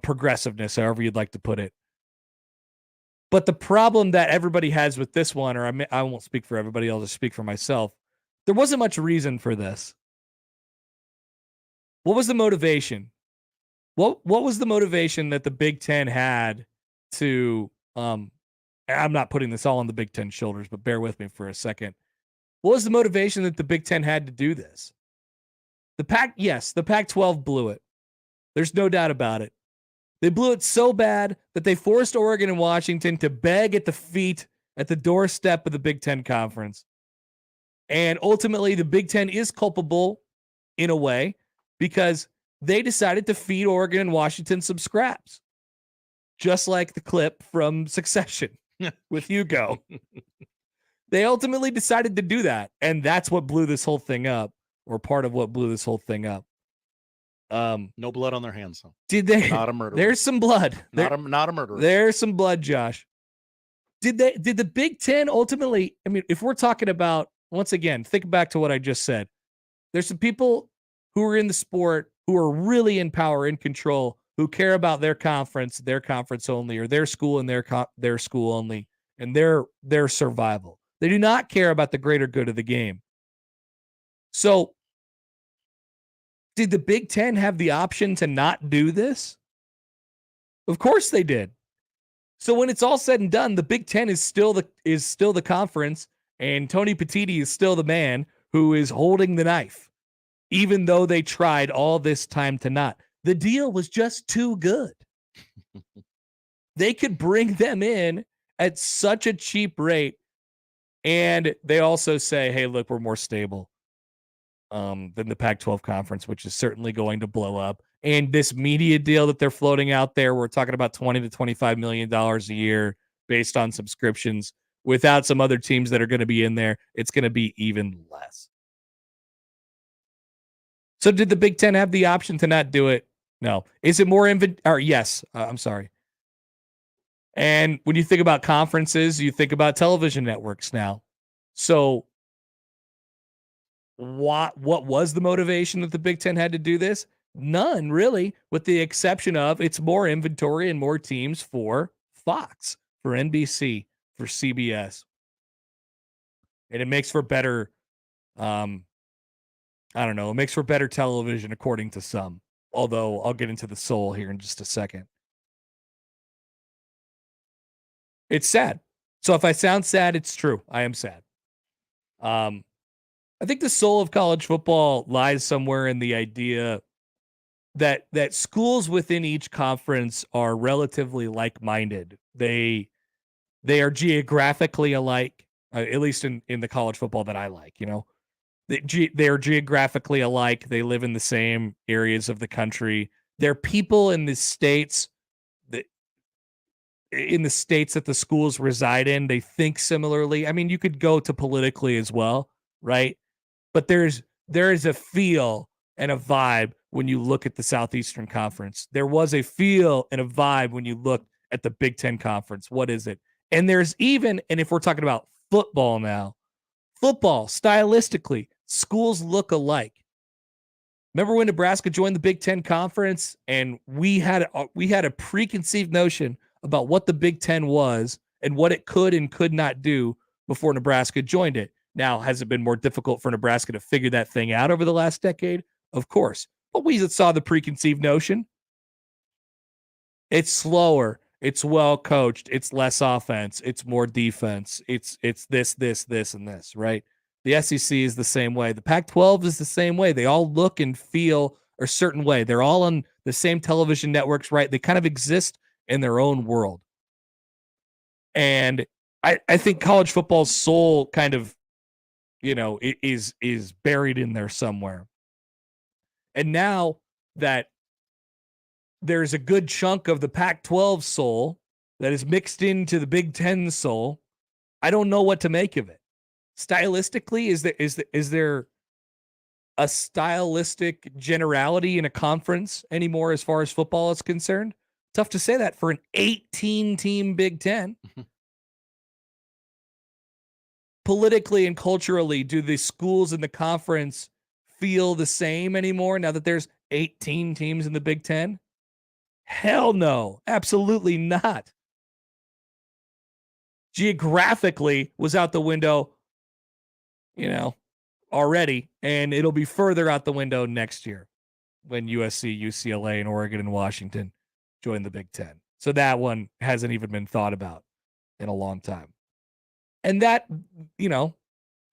progressiveness, however you'd like to put it. But the problem that everybody has with this one, or I won't speak for everybody, I'll just speak for myself. There wasn't much reason for this. What was the motivation? What was the motivation that the Big Ten had to? I'm not putting this all on the Big Ten's shoulders, but bear with me for a second. What was the motivation that the Big Ten had to do this? The Pac-12 blew it. There's no doubt about it. They blew it so bad that they forced Oregon and Washington to beg at the doorstep of the Big Ten Conference. And ultimately, the Big Ten is culpable in a way because they decided to feed Oregon and Washington some scraps. Just like the clip from Succession with Hugo. They ultimately decided to do that. And that's what blew this whole thing up, or part of what blew this whole thing up. No blood on their hands. Though. Did they? Not a murderer. There's some blood. Not a murderer. There's some blood, Josh. Did the Big Ten ultimately, I mean, if we're talking about, once again, think back to what I just said. There's some people who are in the sport who are really in power, in control, who care about their conference only, or their school and their school only, and their survival. They do not care about the greater good of the game. So, did the Big Ten have the option to not do this? Of course they did. So when it's all said and done, the Big Ten is still the conference, and Tony Petitti is still the man who is holding the knife, even though they tried all this time to not. The deal was just too good. They could bring them in at such a cheap rate, and they also say, hey, look, we're more stable than the Pac-12 conference, which is certainly going to blow up. And this media deal that they're floating out there, we're talking about $20 to $25 million a year based on subscriptions. Without some other teams that are going to be in there, it's going to be even less. So did the Big Ten have the option to not do it? No. Is it more yes. I'm sorry. And when you think about conferences, you think about television networks now. So what was the motivation that the Big Ten had to do this? None, really, with the exception of it's more inventory and more teams for Fox, for NBC, for CBS. And it makes for better, it makes for better television according to some. Although I'll get into the soul here in just a second. It's sad. So if I sound sad, it's true. I am sad. I think the soul of college football lies somewhere in the idea that schools within each conference are relatively like-minded. They are geographically alike, at least in the college football that I like, They are geographically alike. They live in the same areas of the country. They're people in the states that the schools reside in. They think similarly. I mean, you could go to politically as well, right? But there is a feel and a vibe when you look at the Southeastern Conference. There was a feel and a vibe when you look at the Big Ten Conference. What is it? And there's even, and if we're talking about football now, football, stylistically, schools look alike. Remember when Nebraska joined the Big Ten Conference and we had a preconceived notion about what the Big Ten was and what it could and could not do before Nebraska joined it. Now, has it been more difficult for Nebraska to figure that thing out over the last decade? Of course. But we saw the preconceived notion. It's slower. It's well coached. It's less offense. It's more defense. It's this, and this, right? The SEC is the same way. The Pac-12 is the same way. They all look and feel a certain way. They're all on the same television networks, right? They kind of exist in their own world. And I think college football's soul kind of, is buried in there somewhere. And now that there's a good chunk of the Pac-12 soul that is mixed into the Big Ten soul, I don't know what to make of it. Stylistically, is there a stylistic generality in a conference anymore as far as football is concerned? Tough to say that for an 18-team Big Ten. Politically and culturally, do the schools in the conference feel the same anymore now that there's 18 teams in the Big Ten? Hell no, absolutely not. Geographically was out the window, already, and it'll be further out the window next year when USC, UCLA, and Oregon and Washington join the Big Ten. So that one hasn't even been thought about in a long time. And that,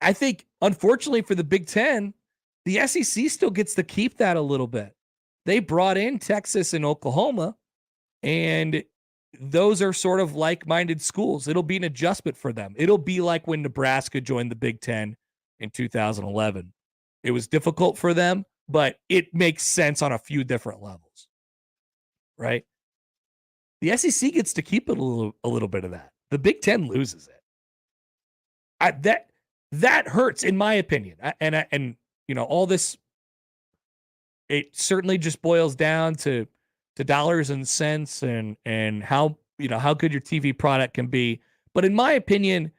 I think, unfortunately for the Big Ten, the SEC still gets to keep that a little bit. They brought in Texas and Oklahoma, and those are sort of like-minded schools. It'll be an adjustment for them. It'll be like when Nebraska joined the Big Ten in 2011. It was difficult for them, but it makes sense on a few different levels, right? The SEC gets to keep it a little bit of that. The Big Ten loses it. That hurts, in my opinion. And all this, it certainly just boils down to dollars and cents and how good your TV product can be. But in my opinion,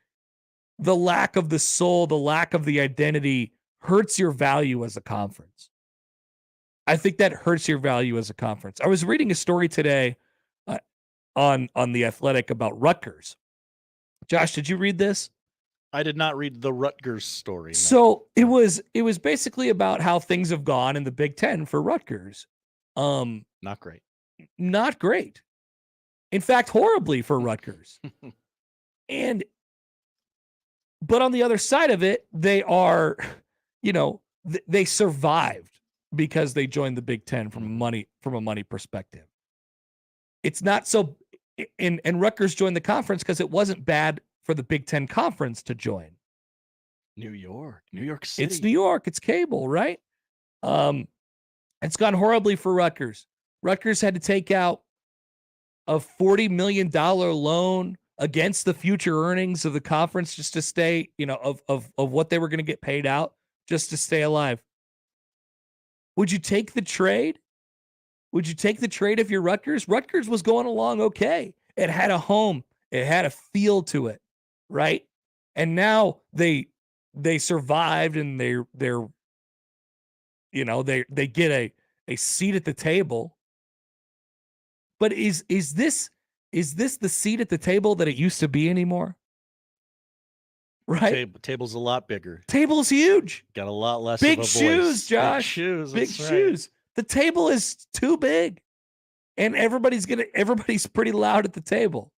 the lack of the soul, the lack of the identity hurts your value as a conference. I think that hurts your value as a conference. I was reading a story today on The Athletic about Rutgers. Josh, did you read this? I did not read the Rutgers story. No. So it was basically about how things have gone in the Big Ten for Rutgers. Not great. Not great. In fact, horribly for Rutgers. But on the other side of it, they are, they survived because they joined the Big Ten from a money perspective. It's not so, and Rutgers joined the conference because it wasn't bad for the Big Ten Conference to join. New York City. It's New York. It's cable, right? It's gone horribly for Rutgers. Rutgers had to take out a $40 million loan against the future earnings of the conference just to stay, of what they were going to get paid out just to stay alive. Would you take the trade? Would you take the trade if you're Rutgers? Rutgers was going along okay. It had a home. It had a feel to it, right? And now they survived and they get a seat at the table. But is this the seat at the table that it used to be anymore? Right? Table's a lot bigger. Table's huge. Got a lot less big of a shoes, voice. Josh. Big shoes. Big That's right. shoes. The table is too big. And everybody's pretty loud at the table.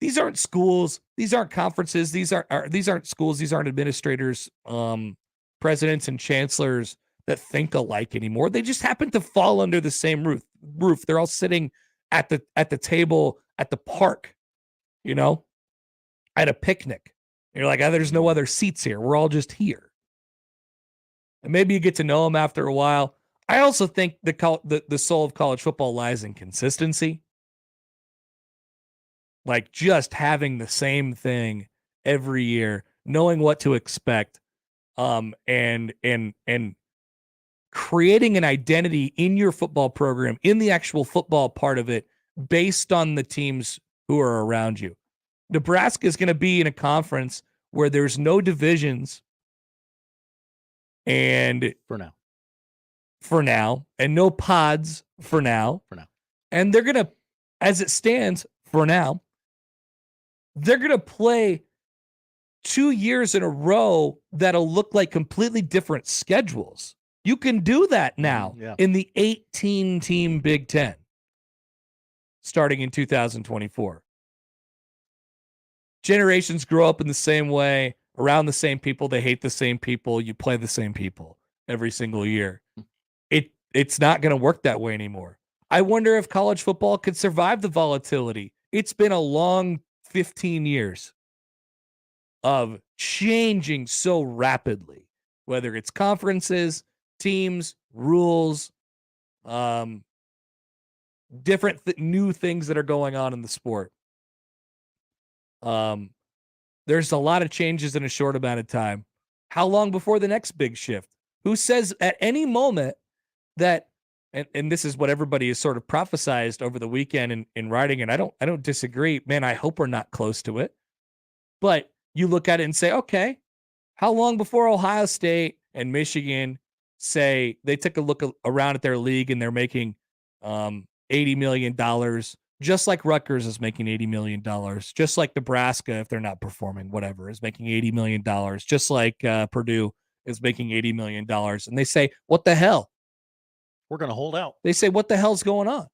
These aren't schools. These aren't conferences. These aren't schools. These aren't administrators, presidents and chancellors that think alike anymore. They just happen to fall under the same roof. They're all sitting at the table at the park, at a picnic. And you're like, there's no other seats here. We're all just here. And maybe you get to know them after a while. I also think the soul of college football lies in consistency. Like just having the same thing every year, knowing what to expect, and creating an identity in your football program, in the actual football part of it, based on the teams who are around you. Nebraska is going to be in a conference where there's no divisions, and for now, and no pods for now. And they're going to, as it stands for now, they're going to play 2 years in a row that'll look like completely different schedules. You can do that now in the 18-team Big Ten starting in 2024. Generations grow up in the same way, around the same people. They hate the same people. You play the same people every single year. It's not going to work that way anymore. I wonder if college football could survive the volatility. It's been a long 15 years of changing so rapidly, whether it's conferences, teams, rules, different new things that are going on in the sport. There's a lot of changes in a short amount of time. How long before the next big shift? Who says at any moment that, and this is what everybody has sort of prophesized over the weekend in writing, and I don't disagree. Man, I hope we're not close to it. But you look at it and say, okay, how long before Ohio State and Michigan say they took a look around at their league and they're making $80 million, just like Rutgers is making $80 million, just like Nebraska, if they're not performing, whatever, is making $80 million, just like Purdue is making $80 million. And they say, what the hell? We're going to hold out. They say, what the hell's going on?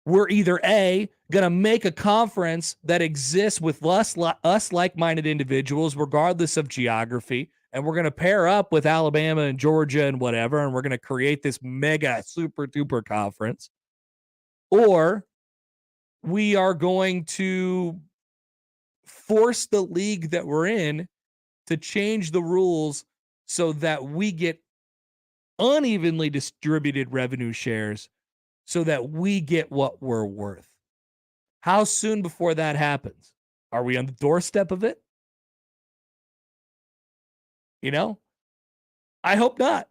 We're either A, going to make a conference that exists with us like-minded individuals, regardless of geography, and we're going to pair up with Alabama and Georgia and whatever, and we're going to create this mega super-duper conference. Or we are going to force the league that we're in to change the rules so that we get unevenly distributed revenue shares so that we get what we're worth. How soon before that happens? Are we on the doorstep of it? You know, I hope not.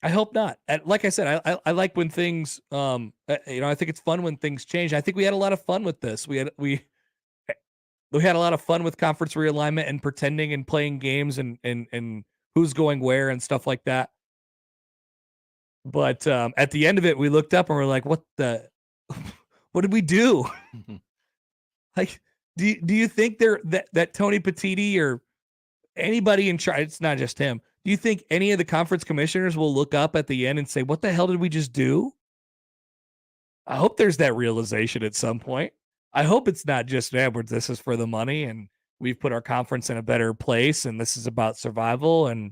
I hope not. Like I said, I like when things, I think it's fun when things change. I think we had a lot of fun with this. We had a lot of fun with conference realignment and pretending and playing games and who's going where and stuff like that. But at the end of it, we looked up and we're like, what did we do? Like, do you think that Tony Petitti or anybody in charge, it's not just him, do you think any of the conference commissioners will look up at the end and say, what the hell did we just do? I hope there's that realization at some point. I hope it's not just, this is for the money and we've put our conference in a better place and this is about survival and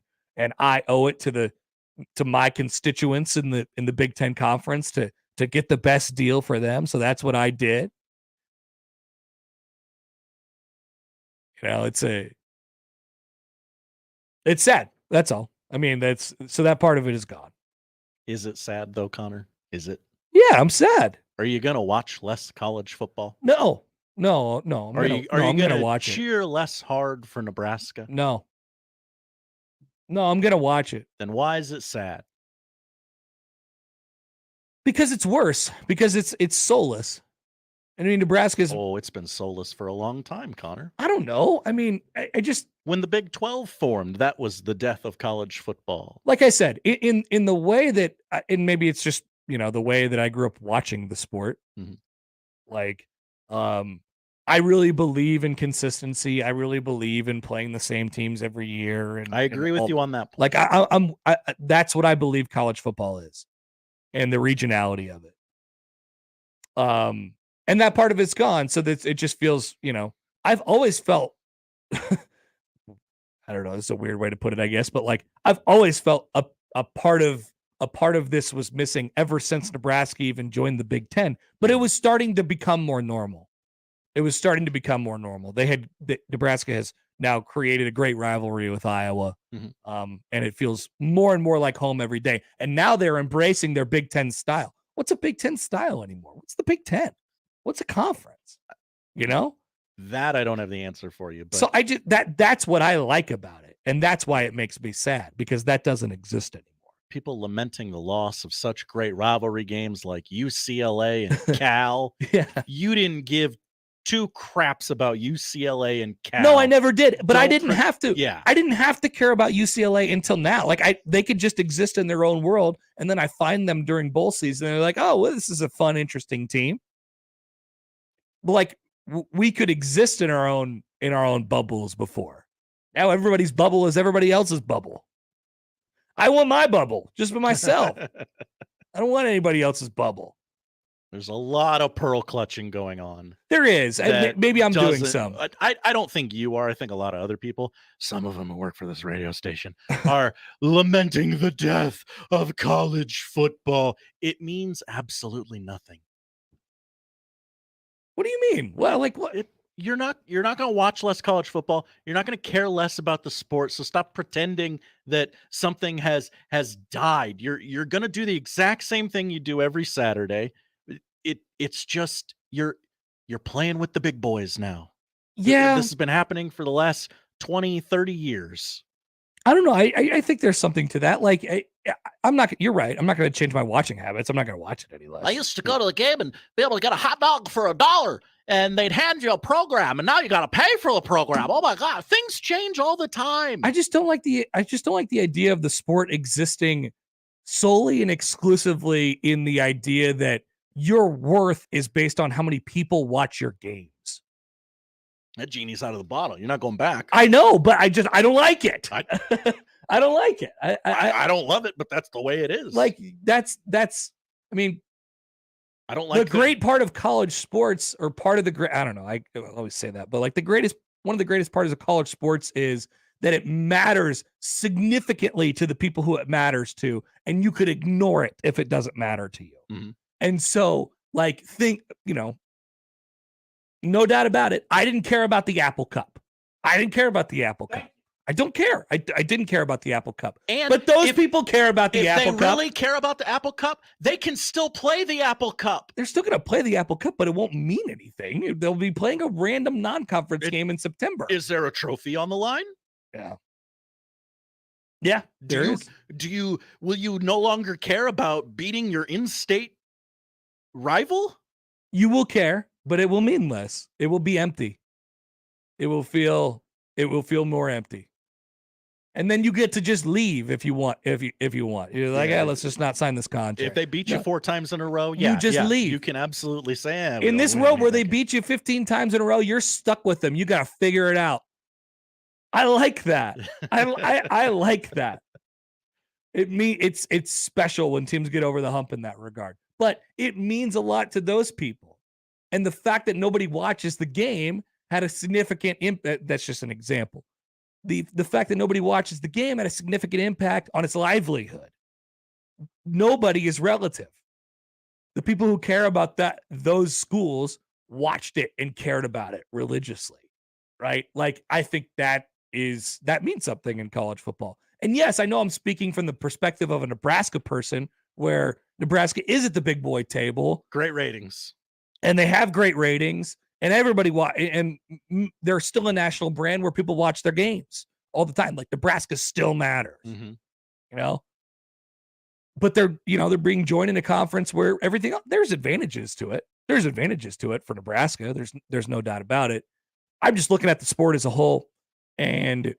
I owe it to my constituents in the Big Ten Conference to get the best deal for them. So that's what I did. You know, it's sad. That's all. I mean, so that part of it is gone. Is it sad though, Connor? Is it? Yeah, I'm sad. Are you going to watch less college football? No. I'm going to watch cheer less hard for Nebraska? No, I'm going to watch it. Then why is it sad? Because it's worse. Because it's soulless. I mean, Nebraska's... Oh, it's been soulless for a long time, Connor. I don't know. I mean, I just... When the Big 12 formed, that was the death of college football. Like I said, in the way that... And maybe it's just, the way that I grew up watching the sport. Mm-hmm. Like, I really believe in consistency. I really believe in playing the same teams every year. And I agree with you on that point. Like, I'm that's what I believe college football is. And the regionality of it. And that part of it's gone. So that it just feels, I've always felt, I don't know, it's a weird way to put it, I guess, but like, I've always felt a part of this was missing ever since Nebraska even joined the Big Ten, but it was starting to become more normal. Nebraska has now created a great rivalry with Iowa. Mm-hmm. And it feels more and more like home every day. And now they're embracing their Big Ten style. What's a Big Ten style anymore? What's the Big Ten? What's a conference? That I don't have the answer for you. But... So that's what I like about it. And that's why it makes me sad, because that doesn't exist anymore. People lamenting the loss of such great rivalry games like UCLA and Cal. Yeah. You didn't give two craps about UCLA and Cal. No, I never did. But I didn't have to. Yeah. I didn't have to care about UCLA until now. Like they could just exist in their own world. And then I find them during bowl season. And they're like, oh, well, this is a fun, interesting team. Like we could exist in our own bubbles before. Now everybody's bubble is everybody else's bubble. I want my bubble just for myself. I don't want anybody else's bubble. There's a lot of pearl clutching going on. There is. Maybe I'm doing some. I don't think you are. I think a lot of other people, some of them who work for this radio station, are lamenting the death of college football. It means absolutely nothing. What do you mean? Well, like what? You're not going to watch less college football. You're not going to care less about the sport. So stop pretending that something has died. You're going to do the exact same thing you do every Saturday. It's just you're playing with the big boys now. Yeah. This has been happening for the last 20, 30 years. I don't know. I think there's something to that. Like, I'm not. You're right. I'm not going to change my watching habits. I'm not going to watch it any less. I used to go to the game and be able to get a hot dog for $1, and they'd hand you a program, and now you got to pay for the program. Oh my God, things change all the time. I just don't like the idea of the sport existing solely and exclusively in the idea that your worth is based on how many people watch your games. That genie's out of the bottle. You're not going back. I know, but I don't like it. I don't like it. I don't love it, but that's the way it is. Like that's. I mean, I don't like the great part of college sports, or part of the great. I don't know. I always say that, but like one of the greatest parts of college sports is that it matters significantly to the people who it matters to, and you could ignore it if it doesn't matter to you. Mm-hmm. And so, like, no doubt about it, I didn't care about the Apple Cup. I don't care. I didn't care about the Apple Cup. But those people care about the Apple Cup. If they really care about the Apple Cup, they can still play the Apple Cup. They're still going to play the Apple Cup, but it won't mean anything. They'll be playing a random non-conference game in September. Is there a trophy on the line? Yeah. Yeah, there is. Will you no longer care about beating your in-state rival? You will care, but it will mean less. It will be empty. It will feel more empty. And then you get to just leave if you want. If you want, you're like, let's just not sign this contract. If they beat you 4 times in a row, you just leave. You can absolutely say, in this world where they beat you 15 times in a row, you're stuck with them. You got to figure it out. I like that. I like that. It's special when teams get over the hump in that regard. But it means a lot to those people. And the fact that nobody watches the game had a significant impact. That's just an example. The fact that nobody watches the game had a significant impact on its livelihood. Nobody is relative. The people who care about those schools watched it and cared about it religiously, right? Like, I think that means something in college football. And yes, I know I'm speaking from the perspective of a Nebraska person, where Nebraska is at the big boy table. Great ratings. And they have great ratings. And everybody and they're still a national brand where people watch their games all the time. Like, Nebraska still matters, But they're being joined in a conference where there's advantages to it. There's advantages to it for Nebraska. There's no doubt about it. I'm just looking at the sport as a whole, and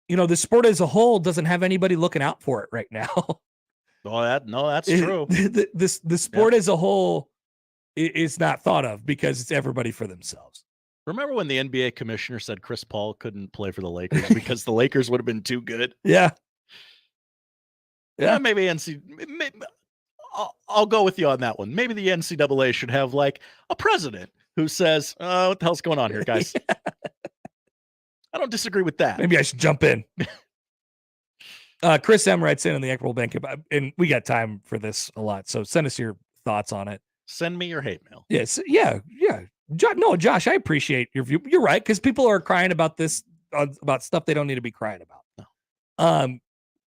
the sport as a whole doesn't have anybody looking out for it right now. That's true. The sport as a whole is not thought of because it's everybody for themselves. Remember when the NBA commissioner said Chris Paul couldn't play for the Lakers because the Lakers would have been too good? Yeah. Maybe I'll go with you on that one. Maybe the NCAA should have like a president who says, what the hell's going on here, guys? I don't disagree with that. Maybe I should jump in. Chris M writes in the Equitable Bank, and we got time for this a lot, so send us your thoughts on it. Send me your hate mail. Yes, yeah. Josh, I appreciate your view. You're right, because people are crying about this, about stuff they don't need to be crying about. No.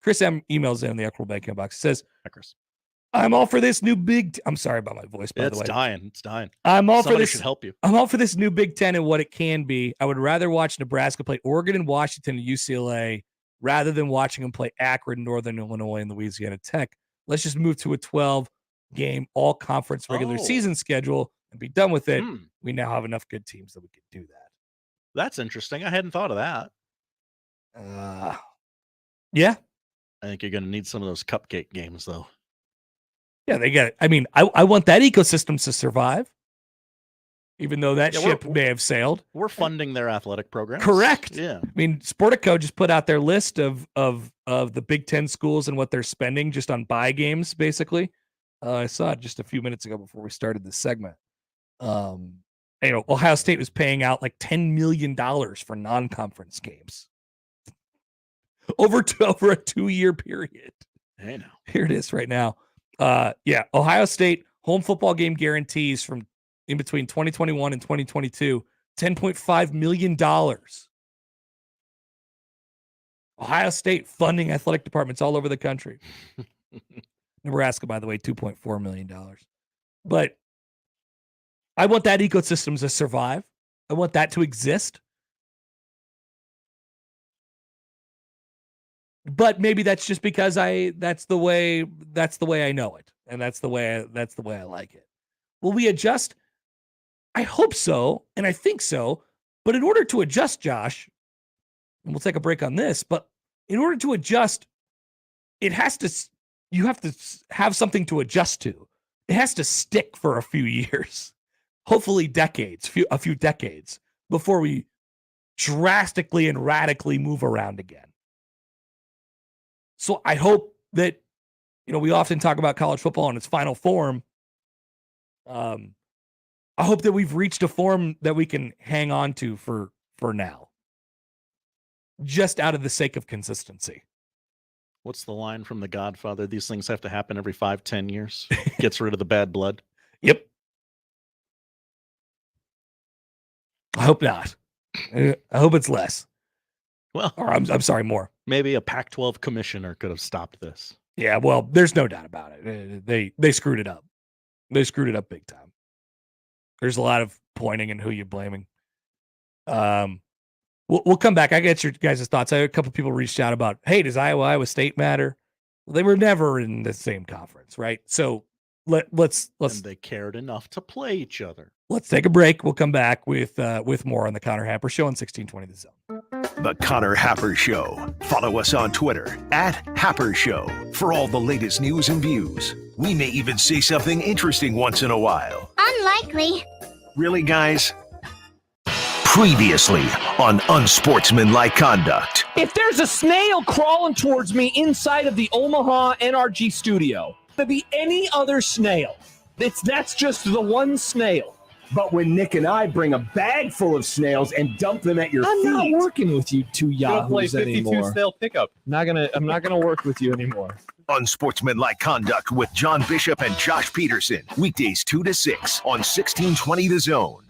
Chris M emails in the Equitable Bank inbox. Says, "Hi, Chris. I'm all for this new big. I'm sorry about my voice. By the way, it's dying. I'm all Somebody for this. Should help you. I'm all for this new Big Ten and what it can be. I would rather watch Nebraska play Oregon and Washington and UCLA rather than watching them play Akron, Northern Illinois, and Louisiana Tech. Let's just move to a 12-game all-conference regular season schedule and be done with it. We now have enough good teams that we could do that." That's interesting. I hadn't thought of that. Yeah. I think you're going to need some of those cupcake games, though. Yeah, they get it. I mean, I want that ecosystem to survive, even though that ship may have sailed. We're funding their athletic programs. Correct. Yeah. I mean, Sportico just put out their list of the Big Ten schools and what they're spending just on buy games, basically. I saw it just a few minutes ago before we started this segment. Ohio State was paying out like $10 million for non-conference games over a 2-year period. I know. Here it is right now. Ohio State home football game guarantees from in between 2021 and 2022, $10.5 million. Ohio State funding athletic departments all over the country. Nebraska, by the way, $2.4 million. But I want that ecosystem to survive. I want that to exist. But maybe that's just because that's the way I know it. And that's the way I like it. Will we adjust? I hope so, and I think so. But in order to adjust, Josh, and we'll take a break on this, but in order to adjust, you have to have something to adjust to. It has to stick for a few years, hopefully decades, a few decades, before we drastically and radically move around again. So I hope that, we often talk about college football in its final form. I hope that we've reached a form that we can hang on to for now, just out of the sake of consistency. What's the line from The Godfather? These things have to happen every 5-10 years. Gets rid of the bad blood. Yep. I hope not. I hope it's less. Well, or I'm sorry, more. Maybe a Pac-12 commissioner could have stopped this. Yeah, well, there's no doubt about it. They screwed it up. They screwed it up big time. There's a lot of pointing and who you're blaming. We'll come back. I get your guys' thoughts. I had a couple people reached out about, hey, does Iowa State matter? Well, they were never in the same conference, right? So let's and they cared enough to play each other. Let's take a break. We'll come back with more on the Connor Happer Show on 1620 The Zone. The Connor Happer Show. Follow us on Twitter @Happer Show for all the latest news and views. We may even say something interesting once in a while. Unlikely. Really, guys? Previously on Unsportsmanlike Conduct. If there's a snail crawling towards me inside of the Omaha NRG studio, there'd be any other snail. That's just the one snail. But when Nick and I bring a bag full of snails and dump them at your feet, I'm not working with you two yahoos anymore. Snail pickup. I'm not gonna work with you anymore. Unsportsmanlike Conduct with John Bishop and Josh Peterson. Weekdays 2 to 6 on 1620 The Zone.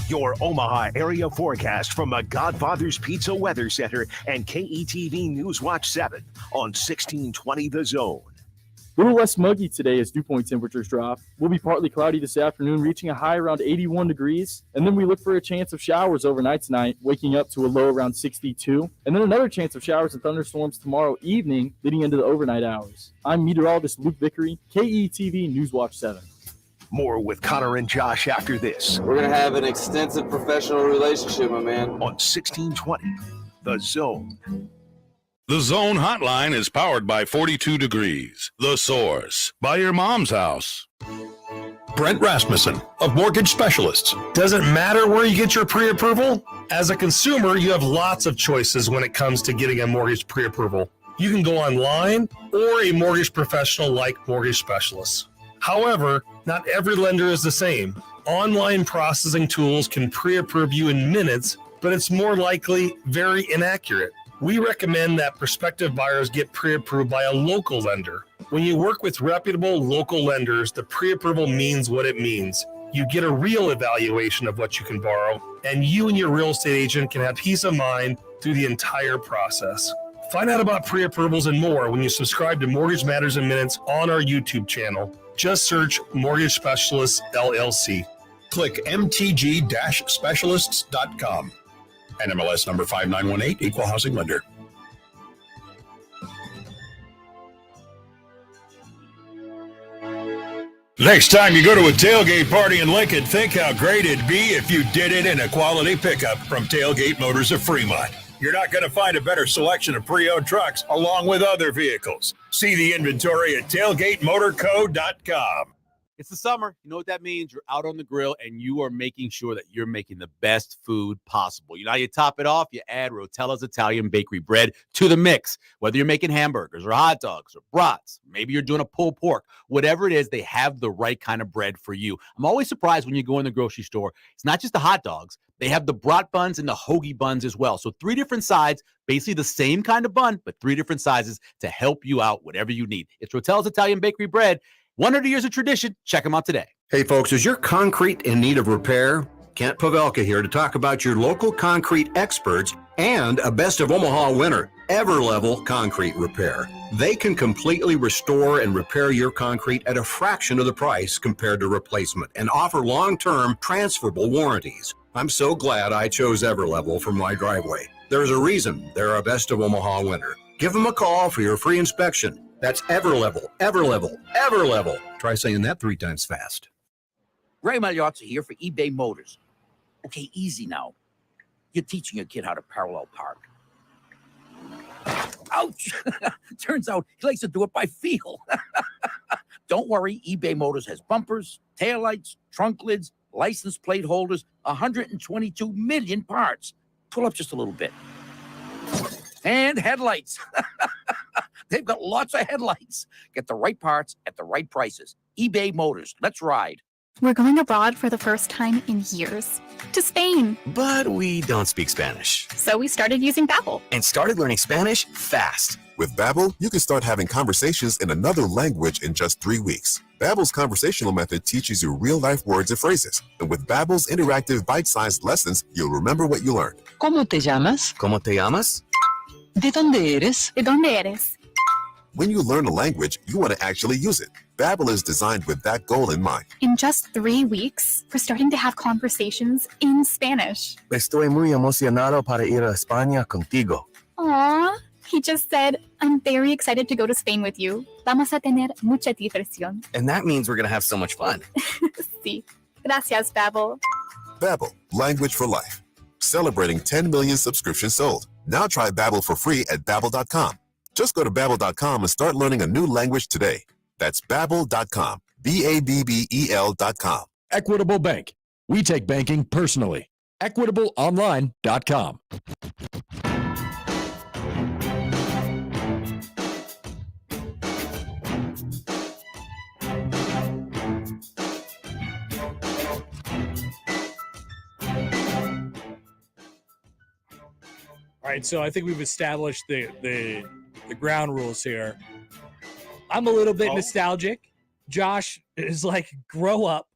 Your Omaha area forecast from the Godfather's Pizza Weather Center and KETV Newswatch 7 on 1620 The Zone. A little less muggy today as dew point temperatures drop. We'll be partly cloudy this afternoon, reaching a high around 81 degrees. And then we look for a chance of showers overnight tonight, waking up to a low around 62. And then another chance of showers and thunderstorms tomorrow evening, leading into the overnight hours. I'm meteorologist Luke Vickery, KETV Newswatch 7. More with Connor and Josh after this. We're going to have an extensive professional relationship, my man. On 1620, The Zone. The Zone Hotline is powered by 42 Degrees. The Source. By your mom's house. Brent Rasmussen of Mortgage Specialists. Does it matter where you get your pre-approval? As a consumer, you have lots of choices when it comes to getting a mortgage pre-approval. You can go online or a mortgage professional like Mortgage Specialists. However, not every lender is the same. Online processing tools can pre-approve you in minutes, but it's more likely very inaccurate. We recommend that prospective buyers get pre-approved by a local lender. When you work with reputable local lenders, the pre-approval means what it means. You get a real evaluation of what you can borrow, and you and your real estate agent can have peace of mind through the entire process. Find out about pre-approvals and more when you subscribe to Mortgage Matters in Minutes on our YouTube channel. Just search Mortgage Specialists LLC. Click mtg-specialists.com. NMLS number 5918, Equal Housing Lender. Next time you go to a tailgate party in Lincoln, think how great it'd be if you did it in a quality pickup from Tailgate Motors of Fremont. You're not going to find a better selection of pre-owned trucks along with other vehicles. See the inventory at tailgatemotorco.com. It's the summer. You know what that means? You're out on the grill and you are making sure that you're making the best food possible. You know how you top it off? You add Rotella's Italian bakery bread to the mix. Whether you're making hamburgers or hot dogs or brats, maybe you're doing a pulled pork, whatever it is, they have the right kind of bread for you. I'm always surprised when you go in the grocery store. It's not just the hot dogs. They have the brat buns and the hoagie buns as well. So 3 different sides, basically the same kind of bun, but 3 different sizes to help you out, whatever you need. It's Rotella's Italian bakery bread. 100 years of tradition. Check them out today. Hey, folks, is your concrete in need of repair? Kent Pavelka here to talk about your local concrete experts and a Best of Omaha winner, Everlevel Concrete Repair. They can completely restore and repair your concrete at a fraction of the price compared to replacement and offer long-term transferable warranties. I'm so glad I chose Everlevel for my driveway. There's a reason they're a Best of Omaha winner. Give them a call for your free inspection. That's Everlevel, Everlevel, Everlevel. Try saying that 3 times fast. Ray Magliozzi here for eBay Motors. Okay, easy now. You're teaching your kid how to parallel park. Ouch! Turns out he likes to do it by feel. Don't worry, eBay Motors has bumpers, taillights, trunk lids, license plate holders, 122 million parts. Pull up just a little bit. And headlights. They've got lots of headlights. Get the right parts at the right prices. eBay Motors. Let's ride. We're going abroad for the first time in years. To Spain. But we don't speak Spanish. So we started using Babbel. And started learning Spanish fast. With Babbel, you can start having conversations in another language in just 3 weeks. Babbel's conversational method teaches you real-life words and phrases. And with Babbel's interactive bite-sized lessons, you'll remember what you learned. ¿Cómo te llamas? ¿Cómo te llamas? ¿De dónde eres? ¿De dónde eres? When you learn a language, you want to actually use it. Babbel is designed with that goal in mind. In just 3 weeks, we're starting to have conversations in Spanish. Estoy muy emocionado para ir a España contigo. Aww. He just said, I'm very excited to go to Spain with you. Vamos a tener mucha diversión. And that means we're going to have so much fun. Sí. Gracias, Babbel. Babbel, language for life. Celebrating 10 million subscriptions sold. Now try Babbel for free at Babbel.com. Just go to Babbel.com and start learning a new language today. That's Babbel.com. Babbel.com. Equitable Bank. We take banking personally. EquitableOnline.com. All right, so I think we've established the ground rules here. I'm a little bit nostalgic. Josh is like, grow up.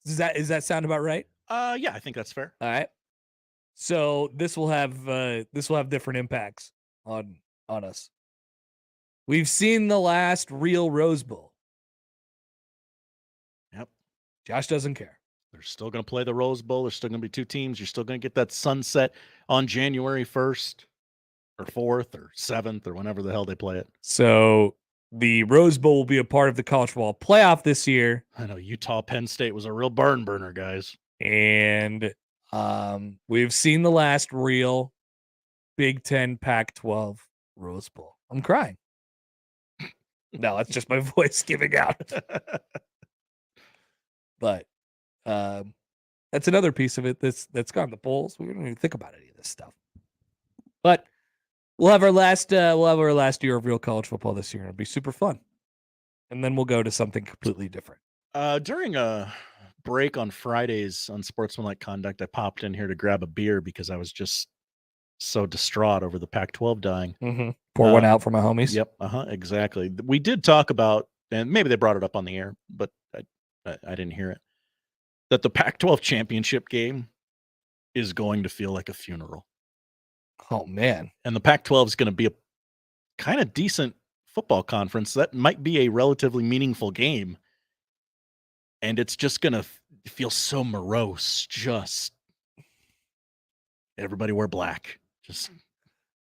Does that sound about right? Yeah, I think that's fair. All right. So this will have different impacts on us. We've seen the last real Rose Bowl. Yep. Josh doesn't care. They're still going to play the Rose Bowl. There's still going to be 2 teams. You're still going to get that sunset on January 1st or 4th or 7th or whenever the hell they play it. So the Rose Bowl will be a part of the college football playoff this year. I know Utah Penn State was a real barn burner, guys. And we've seen the last real Big Ten Pac-12 Rose Bowl. I'm crying. No, that's just my voice giving out. But that's another piece of it that's gone. The polls. We don't even think about any of this stuff. But we'll have our last year of real college football this year. It'll be super fun. And then we'll go to something completely different. During a break on Fridays on Sportsmanlike Conduct, I popped in here to grab a beer because I was just so distraught over the Pac-12 dying. Mm-hmm. Pour one out for my homies. Yep. Exactly. We did talk about, and maybe they brought it up on the air, but I didn't hear it, that the Pac-12 championship game is going to feel like a funeral. Oh, man. And the Pac-12 is going to be a kind of decent football conference. That might be a relatively meaningful game. And it's just going to feel so morose. Just everybody wear black. Just,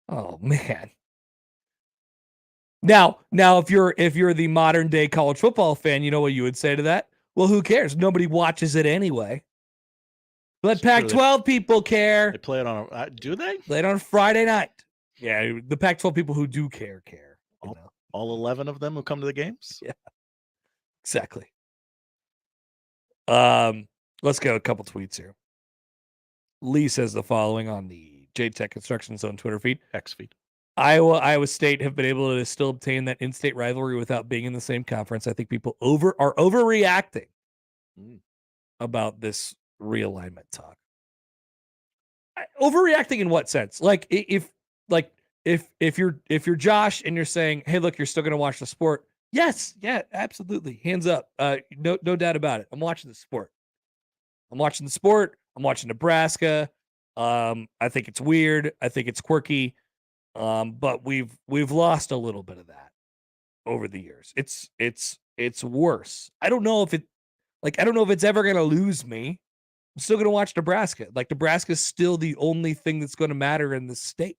oh, man. Now, if you're the modern day college football fan, you know what you would say to that? Well, who cares? Nobody watches it anyway. But Pac-12 people care. They play it on do they? Play it on Friday night. Yeah, the Pac-12 people who do care. All 11 of them who come to the games? Yeah. Exactly. Let's go a couple tweets here. Lee says the following on the J-Tech Construction Zone Twitter feed. X feed. Iowa State have been able to still obtain that in-state rivalry without being in the same conference. I think people are overreacting about this realignment talk. Overreacting in what sense? Like if you're Josh and you're saying, hey, look, you're still going to watch the sport, Yes, yeah, absolutely. Hands up. No doubt about it. I'm watching the sport. I'm watching Nebraska. I think it's weird. I think it's quirky. But we've lost a little bit of that over the years. It's worse. I don't know if it's ever gonna lose me. I'm still gonna watch Nebraska. Like, Nebraska's still the only thing that's gonna matter in the state.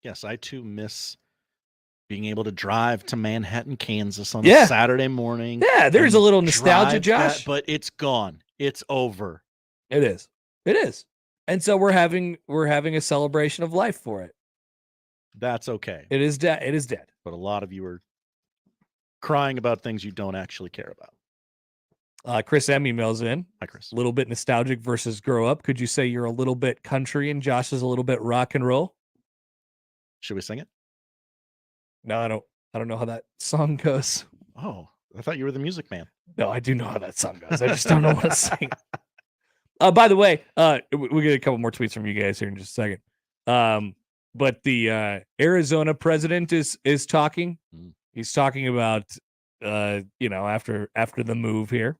Yes, I too miss being able to drive to Manhattan, Kansas on a Saturday morning. Yeah, there's a little nostalgia, Josh. But it's gone. It's over. It is. And so we're having a celebration of life for it. That's okay. It is dead. It is dead. But a lot of you are crying about things you don't actually care about. Chris M emails in. Hi, Chris. A little bit nostalgic versus grow up. Could you say you're a little bit country and Josh is a little bit rock and roll? Should we sing it? No, I don't know how that song goes. Oh, I thought you were the music man. No, I do know how that song goes. I just don't know what to sing. By the way, we get a couple more tweets from you guys here in just a second. But the Arizona president is talking. He's talking about after the move here.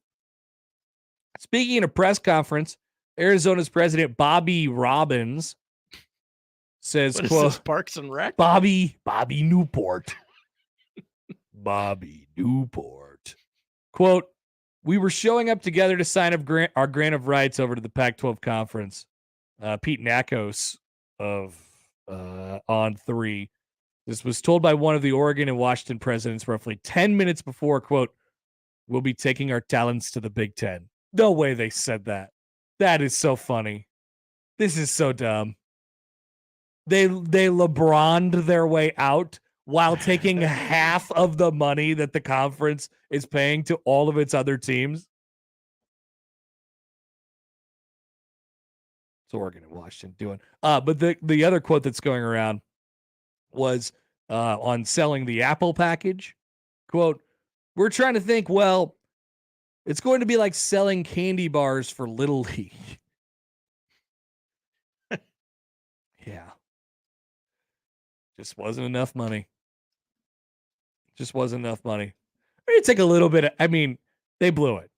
Speaking at a press conference, Arizona's president Bobby Robbins says, What is quote, this, Parks and Rec? Bobby Newport. Bobby Newport. Quote, we were showing up together to sign up our grant of rights over to the Pac-12 conference. Pete Nakos of On 3. This was told by one of the Oregon and Washington presidents roughly 10 minutes before, quote, we'll be taking our talents to the Big Ten. No way they said that. That is so funny. This is so dumb. They LeBron'd their way out while taking half of the money that the conference is paying to all of its other teams. It's Oregon and Washington doing. But the other quote that's going around was on selling the Apple package. Quote, we're trying to think, well, it's going to be like selling candy bars for Little League. Yeah. Just wasn't enough money. We're going to take a little bit. They blew it.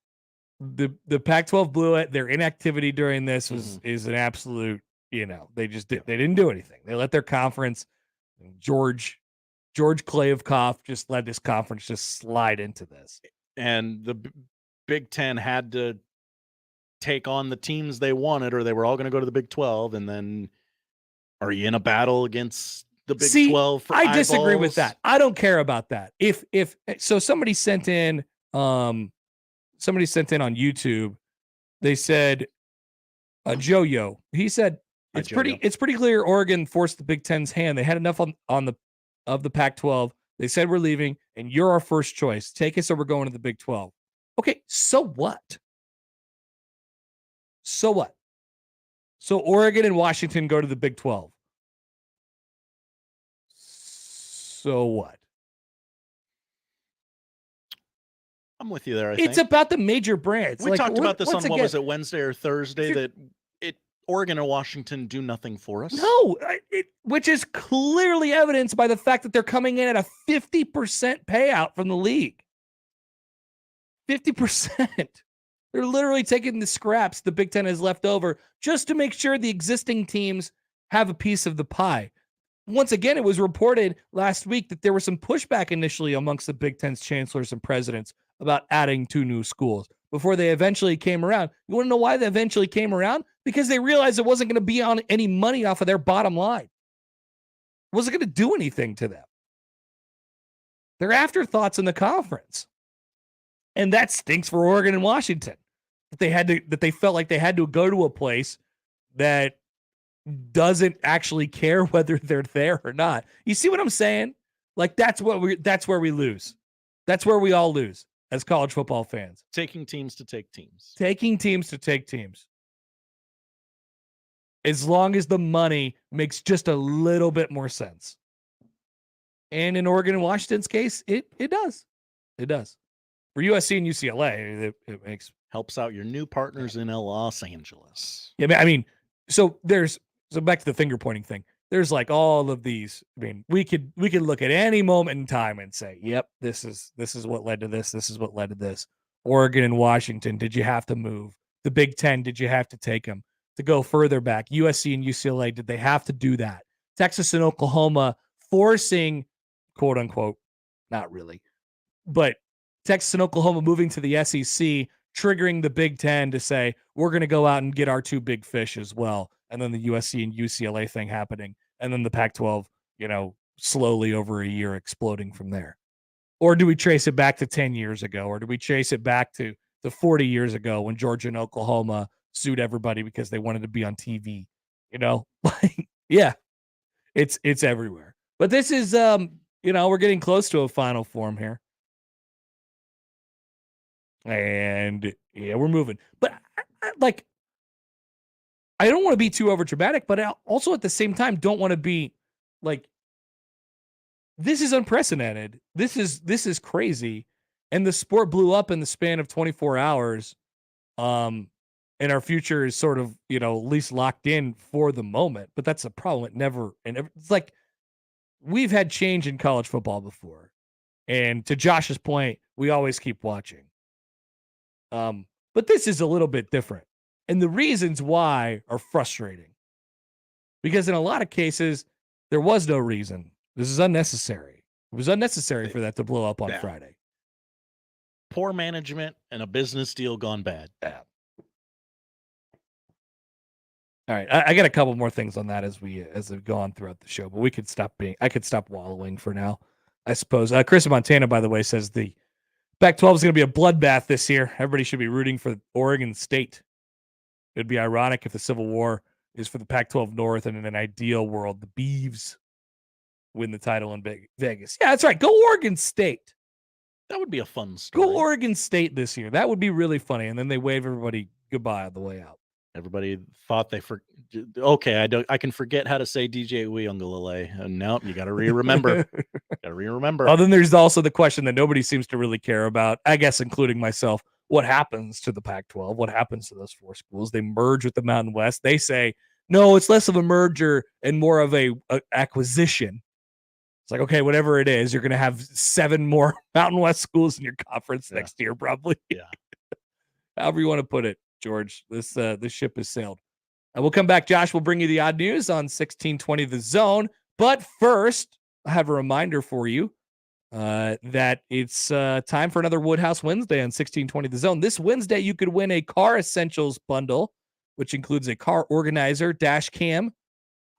The Pac-12 blew it. Their inactivity during this is an absolute, they didn't do anything. They let their conference, George Klaivkoff just let this conference just slide into this. And the Big Ten had to take on the teams they wanted, or they were all going to go to the Big 12. And then are you in a battle against the Big 12 for I disagree with eyeballs? that. I don't care about that. If somebody sent in on YouTube, they said Joyo. He said it's pretty clear Oregon forced the Big Ten's hand. They had enough of the Pac-12. They said we're leaving, and you're our first choice. Take us, or we're going to the Big 12. Okay, so what? So Oregon and Washington go to the Big 12. So what? I'm with you there. It's about the major brands. We talked about this on, what was it, Wednesday or Thursday, that Oregon and Washington do nothing for us. No, which is clearly evidenced by the fact that they're coming in at a 50% payout from the league. 50%. They're literally taking the scraps the Big Ten has left over just to make sure the existing teams have a piece of the pie. Once again, it was reported last week that there was some pushback initially amongst the Big Ten's chancellors and presidents about adding 2 new schools before they eventually came around. You want to know why they eventually came around? Because they realized it wasn't going to be on any money off of their bottom line. It wasn't going to do anything to them. They're afterthoughts in the conference. And that stinks for Oregon and Washington. That they felt like they had to go to a place that doesn't actually care whether they're there or not. You see what I'm saying? Like, that's where we lose. That's where we all lose as college football fans. Taking teams to take teams. Taking teams to take teams. As long as the money makes just a little bit more sense. And in Oregon and Washington's case, it does. It does. For USC and UCLA, it helps out your new partners in Los Angeles. Yeah, I mean, so back to the finger pointing thing. there's like all of these. I mean, we could look at any moment in time and say, yep, this is what led to this. This is what led to this. Oregon and Washington, did you have to move? The Big Ten, did you have to take them? To go further back, USC and UCLA, did they have to do that? Texas and Oklahoma forcing, quote unquote, not really, but Texas and Oklahoma moving to the SEC, triggering the Big Ten to say, we're going to go out and get our two big fish as well. And then the USC and UCLA thing happening. And then the Pac-12, slowly over a year exploding from there. Or do we trace it back to 10 years ago? Or do we trace it back to 40 years ago when Georgia and Oklahoma sued everybody because they wanted to be on TV? Yeah, it's everywhere. But this is, we're getting close to a final form here. And yeah, we're moving. But I don't want to be too overdramatic, but I also at the same time don't want to be like, this is unprecedented. This is crazy. And the sport blew up in the span of 24 hours. And our future is sort of, at least locked in for the moment. But that's a problem. It's like we've had change in college football before. And to Josh's point, we always keep watching. But this is a little bit different. And the reasons why are frustrating. Because in a lot of cases, there was no reason. This is unnecessary. It was unnecessary for that to blow up on Friday. Poor management and a business deal gone bad. Yeah. All right, I got a couple more things on that as we go on throughout the show, but I could stop wallowing for now, I suppose. Chris in Montana, by the way, says the Pac-12 is going to be a bloodbath this year. Everybody should be rooting for Oregon State. It'd be ironic if the Civil War is for the Pac-12 North, and in an ideal world, the Beavs win the title in Vegas. Yeah, that's right. Go Oregon State. That would be a fun story. Go Oregon State this year. That would be really funny. And then they wave everybody goodbye on the way out. Everybody thought okay, I can forget how to say DJ Uyunglele. And now you got to remember. Oh, then there's also the question that nobody seems to really care about, I guess, including myself. What happens to the Pac-12? What happens to those four schools? They merge with the Mountain West. They say, no, it's less of a merger and more of a acquisition. It's like, okay, whatever it is, you're going to have 7 more Mountain West schools in your conference next year, probably. Yeah. However you want to put it, George. This ship has sailed. We'll come back. Josh will bring you the odd news on 1620 The Zone. But first, I have a reminder for you that it's time for another Woodhouse Wednesday on 1620 The Zone. This Wednesday, you could win a car essentials bundle, which includes a car organizer, dash cam,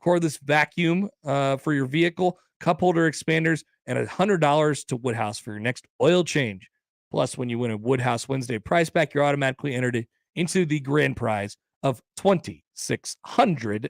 cordless vacuum for your vehicle, cup holder expanders, and $100 to Woodhouse for your next oil change. Plus, when you win a Woodhouse Wednesday prize pack, you're automatically entered into the grand prize of $2,600.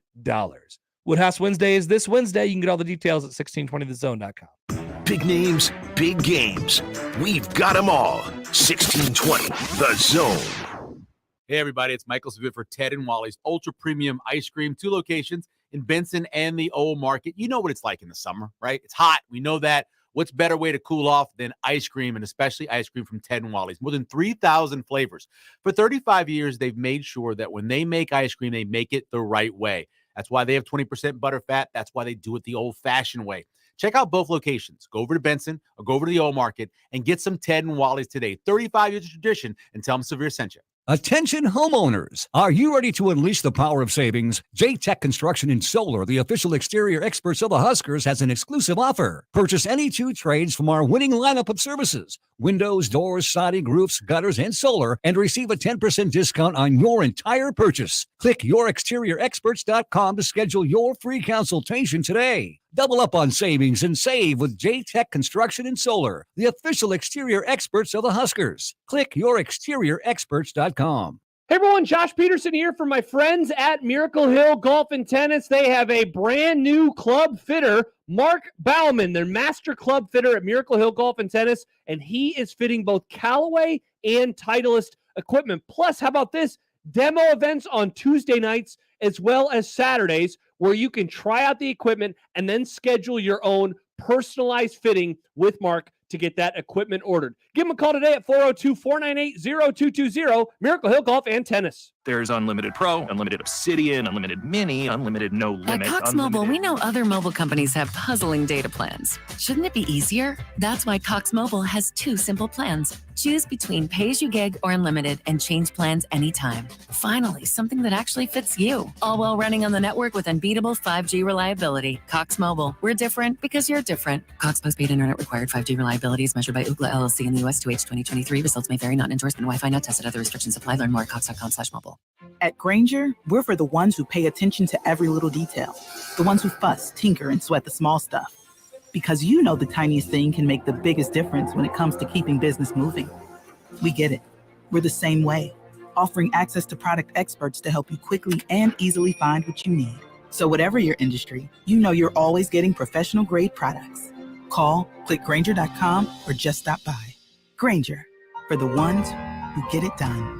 Woodhouse Wednesday is this Wednesday. You can get all the details at 1620thezone.com. Big names, big games. We've got them all. 1620 The Zone. Hey, everybody. It's Michael Savit for Ted and Wally's Ultra Premium Ice Cream. 2 locations in Benson and the Old Market. You know what it's like in the summer, right? It's hot. We know that. What's better way to cool off than ice cream, and especially ice cream from Ted and Wally's? More than 3,000 flavors. For 35 years, they've made sure that when they make ice cream, they make it the right way. That's why they have 20% butter fat. That's why they do it the old-fashioned way. Check out both locations. Go over to Benson or go over to the Old Market and get some Ted and Wally's today. 35 years of tradition, and tell them Severe sent you. Attention homeowners. Are you ready to unleash the power of savings? J-Tech Construction and Solar, the official exterior experts of the Huskers, has an exclusive offer. Purchase any 2 trades from our winning lineup of services: windows, doors, siding, roofs, gutters, and solar, and receive a 10% discount on your entire purchase. Click yourexteriorexperts.com to schedule your free consultation today. Double up on savings and save with J-Tech Construction and Solar, the official exterior experts of the Huskers. Click yourexteriorexperts.com. Hey everyone, Josh Peterson here for my friends at Miracle Hill Golf and Tennis. They have a brand new club fitter, Mark Bauman, their master club fitter at Miracle Hill Golf and Tennis, and he is fitting both Callaway and Titleist equipment. Plus, how about this? Demo events on Tuesday nights as well as Saturdays, where you can try out the equipment and then schedule your own personalized fitting with Mark to get that equipment ordered. Give them a call today at 402-498-0220. Miracle Hill Golf and Tennis. There's Unlimited Pro, Unlimited Obsidian, Unlimited Mini, Unlimited No Limit. At Cox Mobile, we know other mobile companies have puzzling data plans. Shouldn't it be easier? That's why Cox Mobile has 2 simple plans. Choose between pay-as-you-gig or unlimited and change plans anytime. Finally, something that actually fits you. All while running on the network with unbeatable 5G reliability. Cox Mobile. We're different because you're different. Cox postpaid internet required 5G reliability is measured by Ookla LLC in the U.S. to H 2023. Results may vary. Not endorsement. Wi-Fi not tested. Other restrictions apply. Learn more at cox.com/mobile. At Grainger, we're for the ones who pay attention to every little detail. The ones who fuss, tinker, and sweat the small stuff. Because you know the tiniest thing can make the biggest difference when it comes to keeping business moving. We get it. We're the same way, offering access to product experts to help you quickly and easily find what you need. So whatever your industry, you know you're always getting professional grade products. Call, click Grainger.com, or just stop by. Grainger, for the ones who get it done.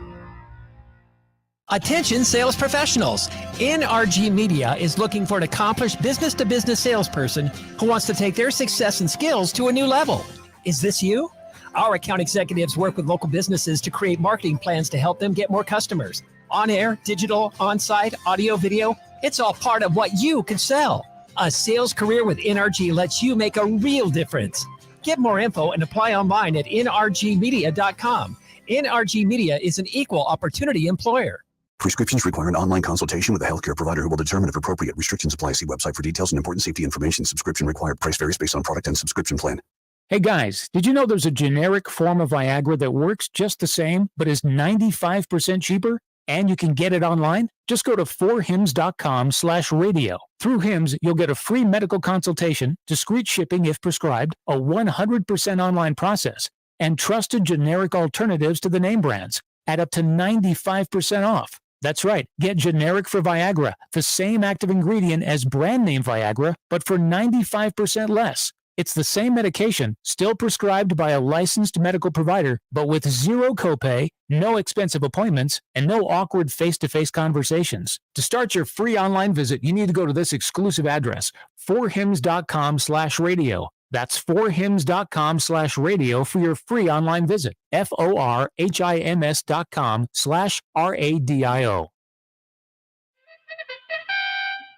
Attention sales professionals. NRG Media is looking for an accomplished business-to-business salesperson who wants to take their success and skills to a new level. Is this you? Our account executives work with local businesses to create marketing plans to help them get more customers. On-air, digital, on-site, audio, video, it's all part of what you can sell. A sales career with NRG lets you make a real difference. Get more info and apply online at nrgmedia.com. NRG Media is an equal opportunity employer. Prescriptions require an online consultation with a healthcare provider who will determine if appropriate. Restrictions apply. See website for details and important safety information. Subscription required. Price varies based on product and subscription plan. Hey guys, did you know there's a generic form of Viagra that works just the same, but is 95% cheaper? And you can get it online? Just go to 4hims.com/radio. Through Hims, you'll get a free medical consultation, discreet shipping if prescribed, a 100% online process, and trusted generic alternatives to the name brands at up to 95% off. That's right. Get generic for Viagra, the same active ingredient as brand name Viagra, but for 95% less. It's the same medication, still prescribed by a licensed medical provider, but with zero copay, no expensive appointments, and no awkward face-to-face conversations. To start your free online visit, you need to go to this exclusive address, 4hims.com/radio. That's 4hims.com/radio for your free online visit. FORHIMS.com/RADIO.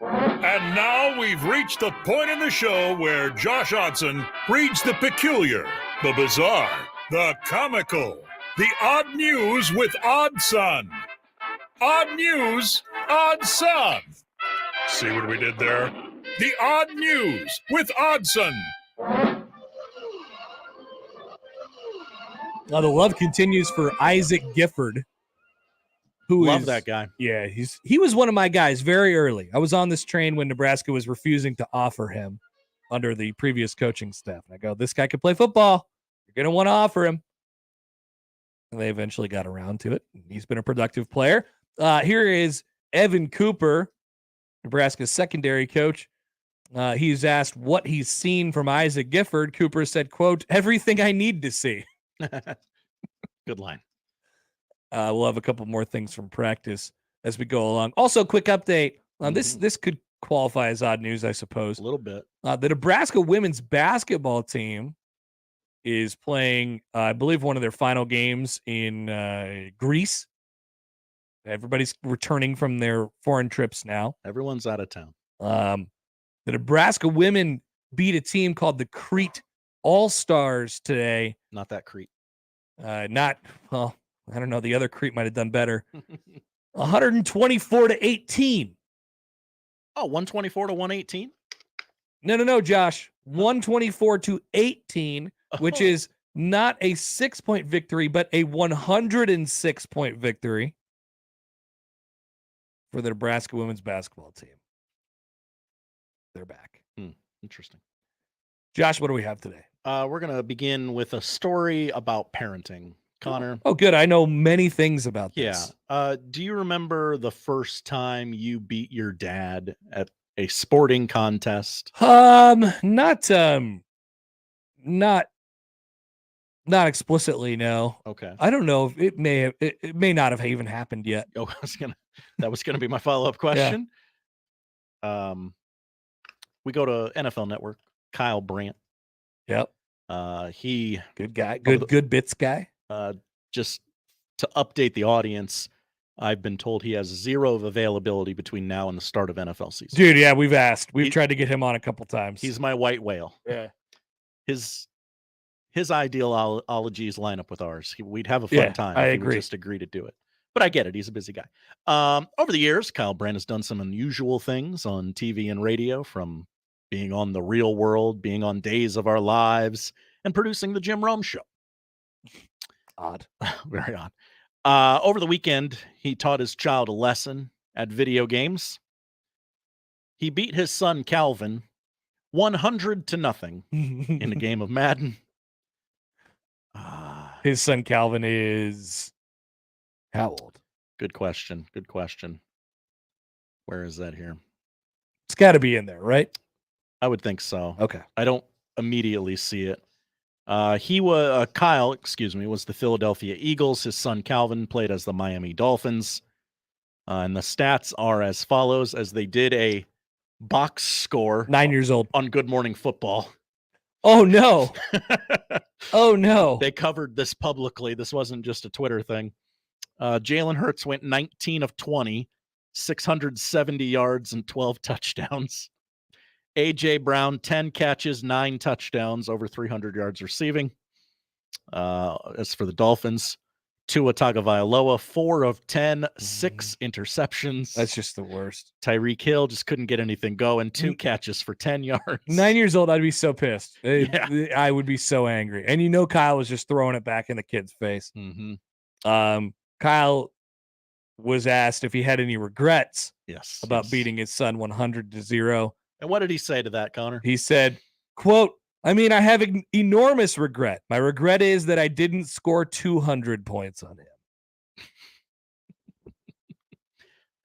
And now we've reached the point in the show where Josh Odson reads the peculiar, the bizarre, the comical, the odd news with Odd Son. Odd news, Odd Son. See what we did there? The odd news with Oddson. Now the love continues for Isaac Gifford. Love that guy. Yeah, he was one of my guys very early. I was on this train when Nebraska was refusing to offer him under the previous coaching staff. And I go, this guy could play football. You're going to want to offer him. And they eventually got around to it. He's been a productive player. Here is Evan Cooper, Nebraska's secondary coach. He's asked what he's seen from Isaac Gifford. Cooper said, quote, everything I need to see. Good line. We'll have a couple more things from practice as we go along. Also, quick update. This could qualify as odd news, I suppose. A little bit. The Nebraska women's basketball team is playing, I believe, one of their final games in Greece. Everybody's returning from their foreign trips now. Everyone's out of town. The Nebraska women beat a team called the Crete All-Stars today. Not that Crete. I don't know. The other Crete might have done better. 124-18. Oh, 124 to 118? No, Josh. 124-18, which is not a 6-point victory, but a 106-point victory for the Nebraska women's basketball team. They're back. Interesting. Josh, what do we have today? We're going to begin with a story about parenting. Connor. Oh, good. I know many things about this. Yeah. Do you remember the first time you beat your dad at a sporting contest? Not explicitly, no. Okay. I don't know if it may not have even happened yet. Oh, that was gonna be my follow-up question. Yeah. We go to NFL Network. Kyle Brandt. Yep. He good guy, good bits guy. Just to update the audience, I've been told he has 0 of availability between now and the start of NFL season. Dude, yeah, we've asked. We've tried to get him on a couple times. He's my white whale. Yeah. His ideologies line up with ours. We'd have a fun time if he would just agree to do it. But I get it. He's a busy guy. Over the years, Kyle Brandt has done some unusual things on TV and radio, from being on The Real World, being on Days of Our Lives, and producing the Jim Rome Show. Odd. Very odd. Over the weekend, he taught his child a lesson at video games. He beat his son Calvin 100-0 in a game of Madden. His son Calvin is how old? Good question. Where is that here? It's got to be in there, right? I would think so. Okay. I don't immediately see it. Kyle, was the Philadelphia Eagles. His son Calvin played as the Miami Dolphins. And the stats are as follows, as they did a box score. 9 years old. On Good Morning Football. Oh, no. Oh, no. They covered this publicly. This wasn't just a Twitter thing. Jalen Hurts went 19 of 20, 670 yards and 12 touchdowns. A.J. Brown, 10 catches, 9 touchdowns, over 300 yards receiving. As for the Dolphins, Tua Tagovailoa, 4 of 10, 6 interceptions. That's just the worst. Tyreek Hill just couldn't get anything going. 2 catches for 10 yards. 9 years old, I'd be so pissed. Yeah. I would be so angry. And Kyle was just throwing it back in the kid's face. Mm-hmm. Kyle was asked if he had any regrets about yes. beating his son 100-0. And what did he say to that, Connor? He said, quote, I mean, I have an enormous regret. My regret is that I didn't score 200 points on him.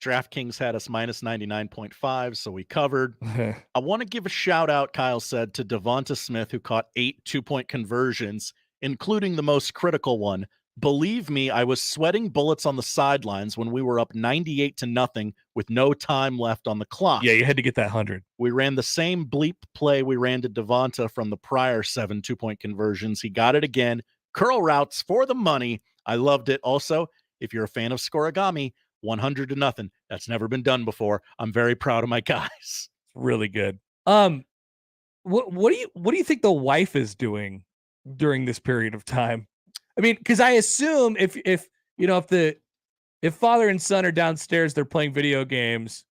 DraftKings had us minus 99.5, so we covered. I want to give a shout out, Kyle said, to Devonta Smith, who caught 8 2-point conversions, including the most critical one. Believe me, I was sweating bullets on the sidelines when we were up 98-0 with no time left on the clock. Yeah, you had to get that 100. We ran the same bleep play we ran to Devonta from the prior 7 2-point conversions. He got it again. Curl routes for the money. I loved it. Also, if you're a fan of Scorigami, 100-0. That's never been done before. I'm very proud of my guys. Really good. What do you think the wife is doing during this period of time? I mean, because I assume if father and son are downstairs, they're playing video games,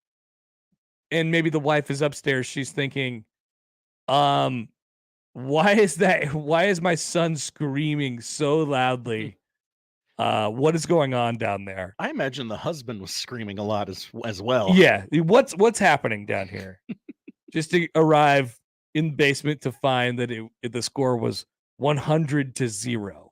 and maybe the wife is upstairs, she's thinking, why is my son screaming so loudly? What is going on down there? I imagine the husband was screaming a lot as well. Yeah. What's happening down here? Just to arrive in the basement to find that the score was 100-0.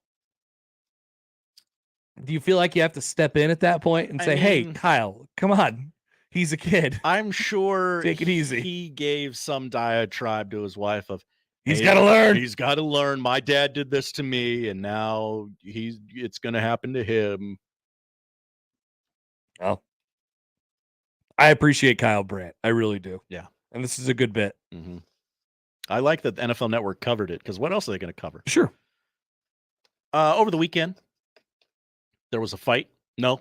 Do you feel like you have to step in at that point and say, hey, Kyle, come on. He's a kid. I'm sure take it easy. He gave some diatribe to his wife of, he's got to learn. He's got to learn. My dad did this to me, and now it's going to happen to him. Oh, I appreciate Kyle Brandt. I really do. Yeah. And this is a good bit. Mm-hmm. I like that the NFL Network covered it, because what else are they going to cover? Sure. Over the weekend, there was a fight. No,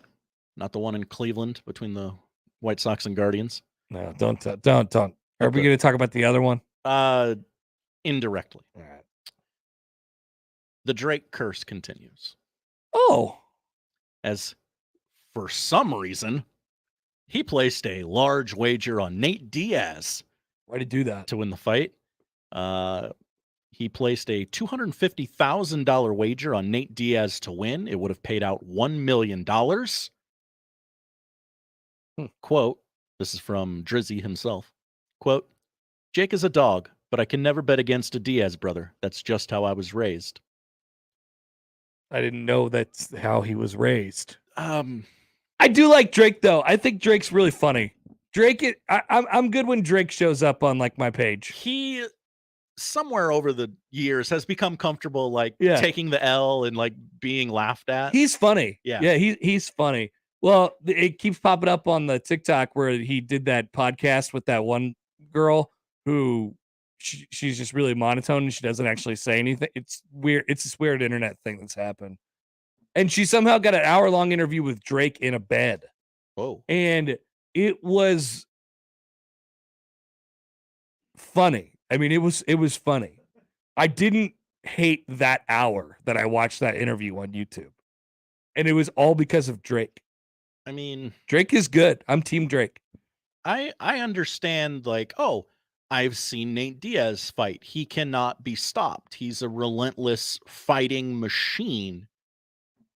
not the one in Cleveland between the White Sox and Guardians. No, don't. Are we going to talk about the other one? Indirectly. All right. The Drake curse continues. Oh. As for some reason, he placed a large wager on Nate Diaz. Why did he do that? To win the fight. He placed a $250,000 wager on Nate Diaz to win. It would have paid out $1 million. Quote, this is from Drizzy himself. Quote, Jake is a dog, but I can never bet against a Diaz brother. That's just how I was raised. I didn't know that's how he was raised. I do like Drake, though. I think Drake's really funny. Drake, I'm good when Drake shows up on like my page. He somewhere over the years has become comfortable taking the L and like being laughed at. He's funny. Yeah, he's funny. Well, it keeps popping up on the TikTok where he did that podcast with that one girl who she's just really monotone and she doesn't actually say anything. It's weird. It's this weird internet thing that's happened. And she somehow got an hour-long interview with Drake in a bed. Oh. And it was funny. I mean, it was funny. I didn't hate that hour that I watched that interview on YouTube. And it was all because of Drake. I mean, Drake is good. I'm team Drake. I understand, like, oh, I've seen Nate Diaz fight. He cannot be stopped. He's a relentless fighting machine.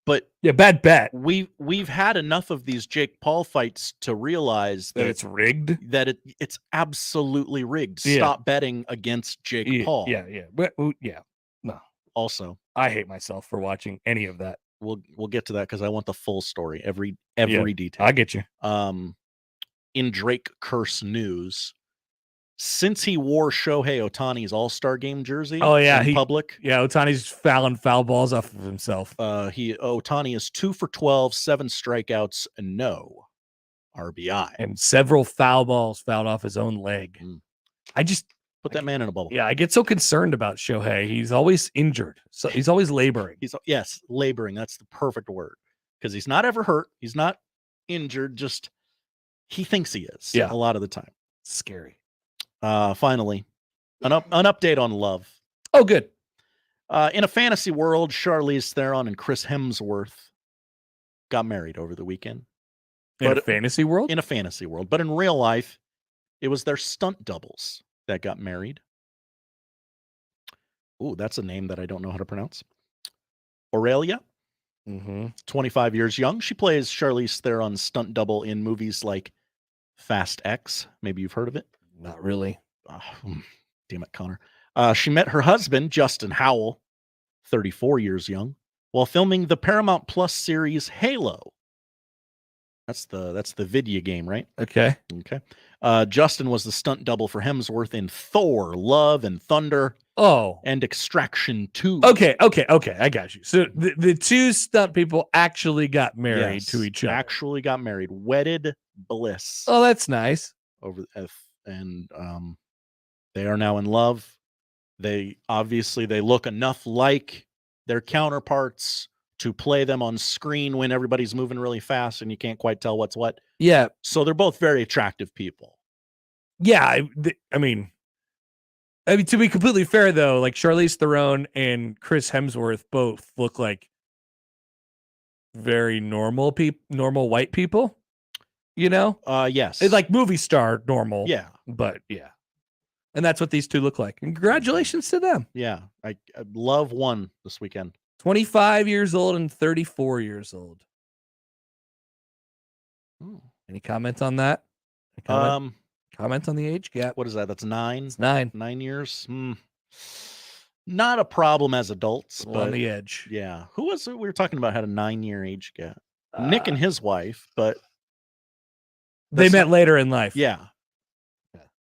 But yeah, bad bet. We've had enough of these Jake Paul fights to realize that it's rigged. That it's absolutely rigged. Yeah. Stop betting against Jake Paul. Yeah. Yeah. No. Also, I hate myself for watching any of that. We'll get to that because I want the full story, every detail. I get you. In Drake curse news, since he wore Shohei Ohtani's All-Star Game jersey, in public, Ohtani's fouling foul balls off of himself. Ohtani is 2 for 12, 7 strikeouts, and no RBI, and several foul balls fouled off his own leg. I just put that man in a bubble. Yeah, I get so concerned about Shohei. He's always injured, so he's always laboring. Laboring. That's the perfect word because he's not ever hurt. He's not injured. Just he thinks he is. Yeah, a lot of the time. Scary. Finally, an update on love. Oh, good. In a fantasy world, Charlize Theron and Chris Hemsworth got married over the weekend. In a fantasy world? In a fantasy world. But in real life, it was their stunt doubles that got married. Ooh, that's a name that I don't know how to pronounce. Aurelia, 25 years young. She plays Charlize Theron's stunt double in movies like Fast X. Maybe you've heard of it. Not really. Damn it, Connor. She met her husband, Justin Howell, 34 years young, while filming the Paramount Plus series Halo. That's the video game, right? Okay. Justin was the stunt double for Hemsworth in Thor, Love and Thunder. Oh. And Extraction 2. Okay. I got you. So the two stunt people actually got married to each other. Actually got married. Wedded bliss. Oh, that's nice. They are now in love. They look enough like their counterparts to play them on screen when everybody's moving really fast and you can't quite tell what's what. Yeah. So they're both very attractive people. Yeah. I mean, to be completely fair, though, like Charlize Theron and Chris Hemsworth both look like very normal white people, you know? Yes. It's like movie star normal. Yeah. But yeah. And that's what these two look like. And congratulations to them. Yeah. I Love won this weekend. 25 years old and 34 years old. Any comments on that? Comment on the age gap. What is that? That's 9. It's 9. 9 years. Not a problem as adults, but on the edge. Yeah. Who was it we were talking about had a 9-year age gap? Nick and his wife, but they met later in life. Yeah.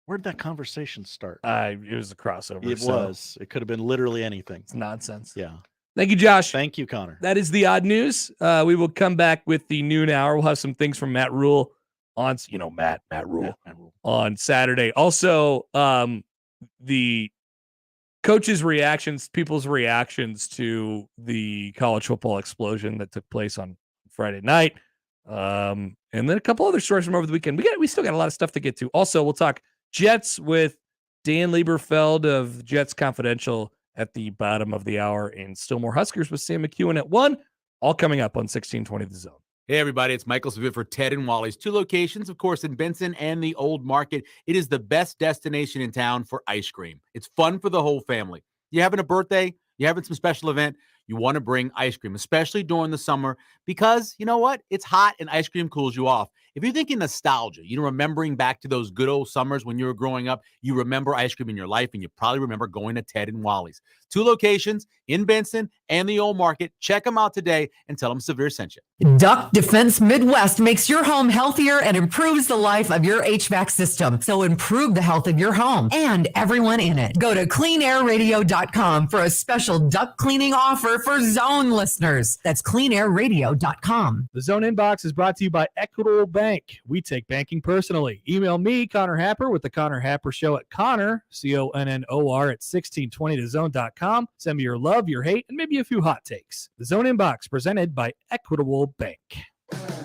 Where'd that conversation start? It was a crossover. It was. It could have been literally anything. It's nonsense. Yeah. Thank you, Josh. Thank you, Connor. That is the odd news. We will come back with the noon hour. We'll have some things from Matt Rule on, Matt Rule on Saturday. Also, the coaches' reactions, people's reactions to the college football explosion that took place on Friday night. And then a couple other stories from over the weekend. We still got a lot of stuff to get to. Also, we'll talk Jets with Dan Leberfeld of Jets Confidential at the bottom of the hour, and still more Huskers with Sam McKewon at 1. All coming up on 1620 The Zone. Hey, everybody, it's Michael Savit for Ted and Wally's. 2 locations, of course, in Benson and the Old Market. It is the best destination in town for ice cream. It's fun for the whole family. You having a birthday? You having some special event? You want to bring ice cream, especially during the summer, because you know what? It's hot and ice cream cools you off. If you're thinking nostalgia, remembering back to those good old summers when you were growing up, you remember ice cream in your life, and you probably remember going to Ted and Wally's. 2 locations in Benson and the Old Market. Check them out today and tell them Severe sent you. Duck Defense Midwest makes your home healthier and improves the life of your HVAC system. So improve the health of your home and everyone in it. Go to cleanairradio.com for a special duct cleaning offer for Zone listeners. That's cleanairradio.com. The Zone Inbox is brought to you by Equitable Bank. We take banking personally. Email me, Connor Happer, with the Connor Happer Show at Connor, CONNOR, at 1620thezone.com. Send me your love, your hate, and maybe a few hot takes. The Zone Inbox, presented by Equitable Bank.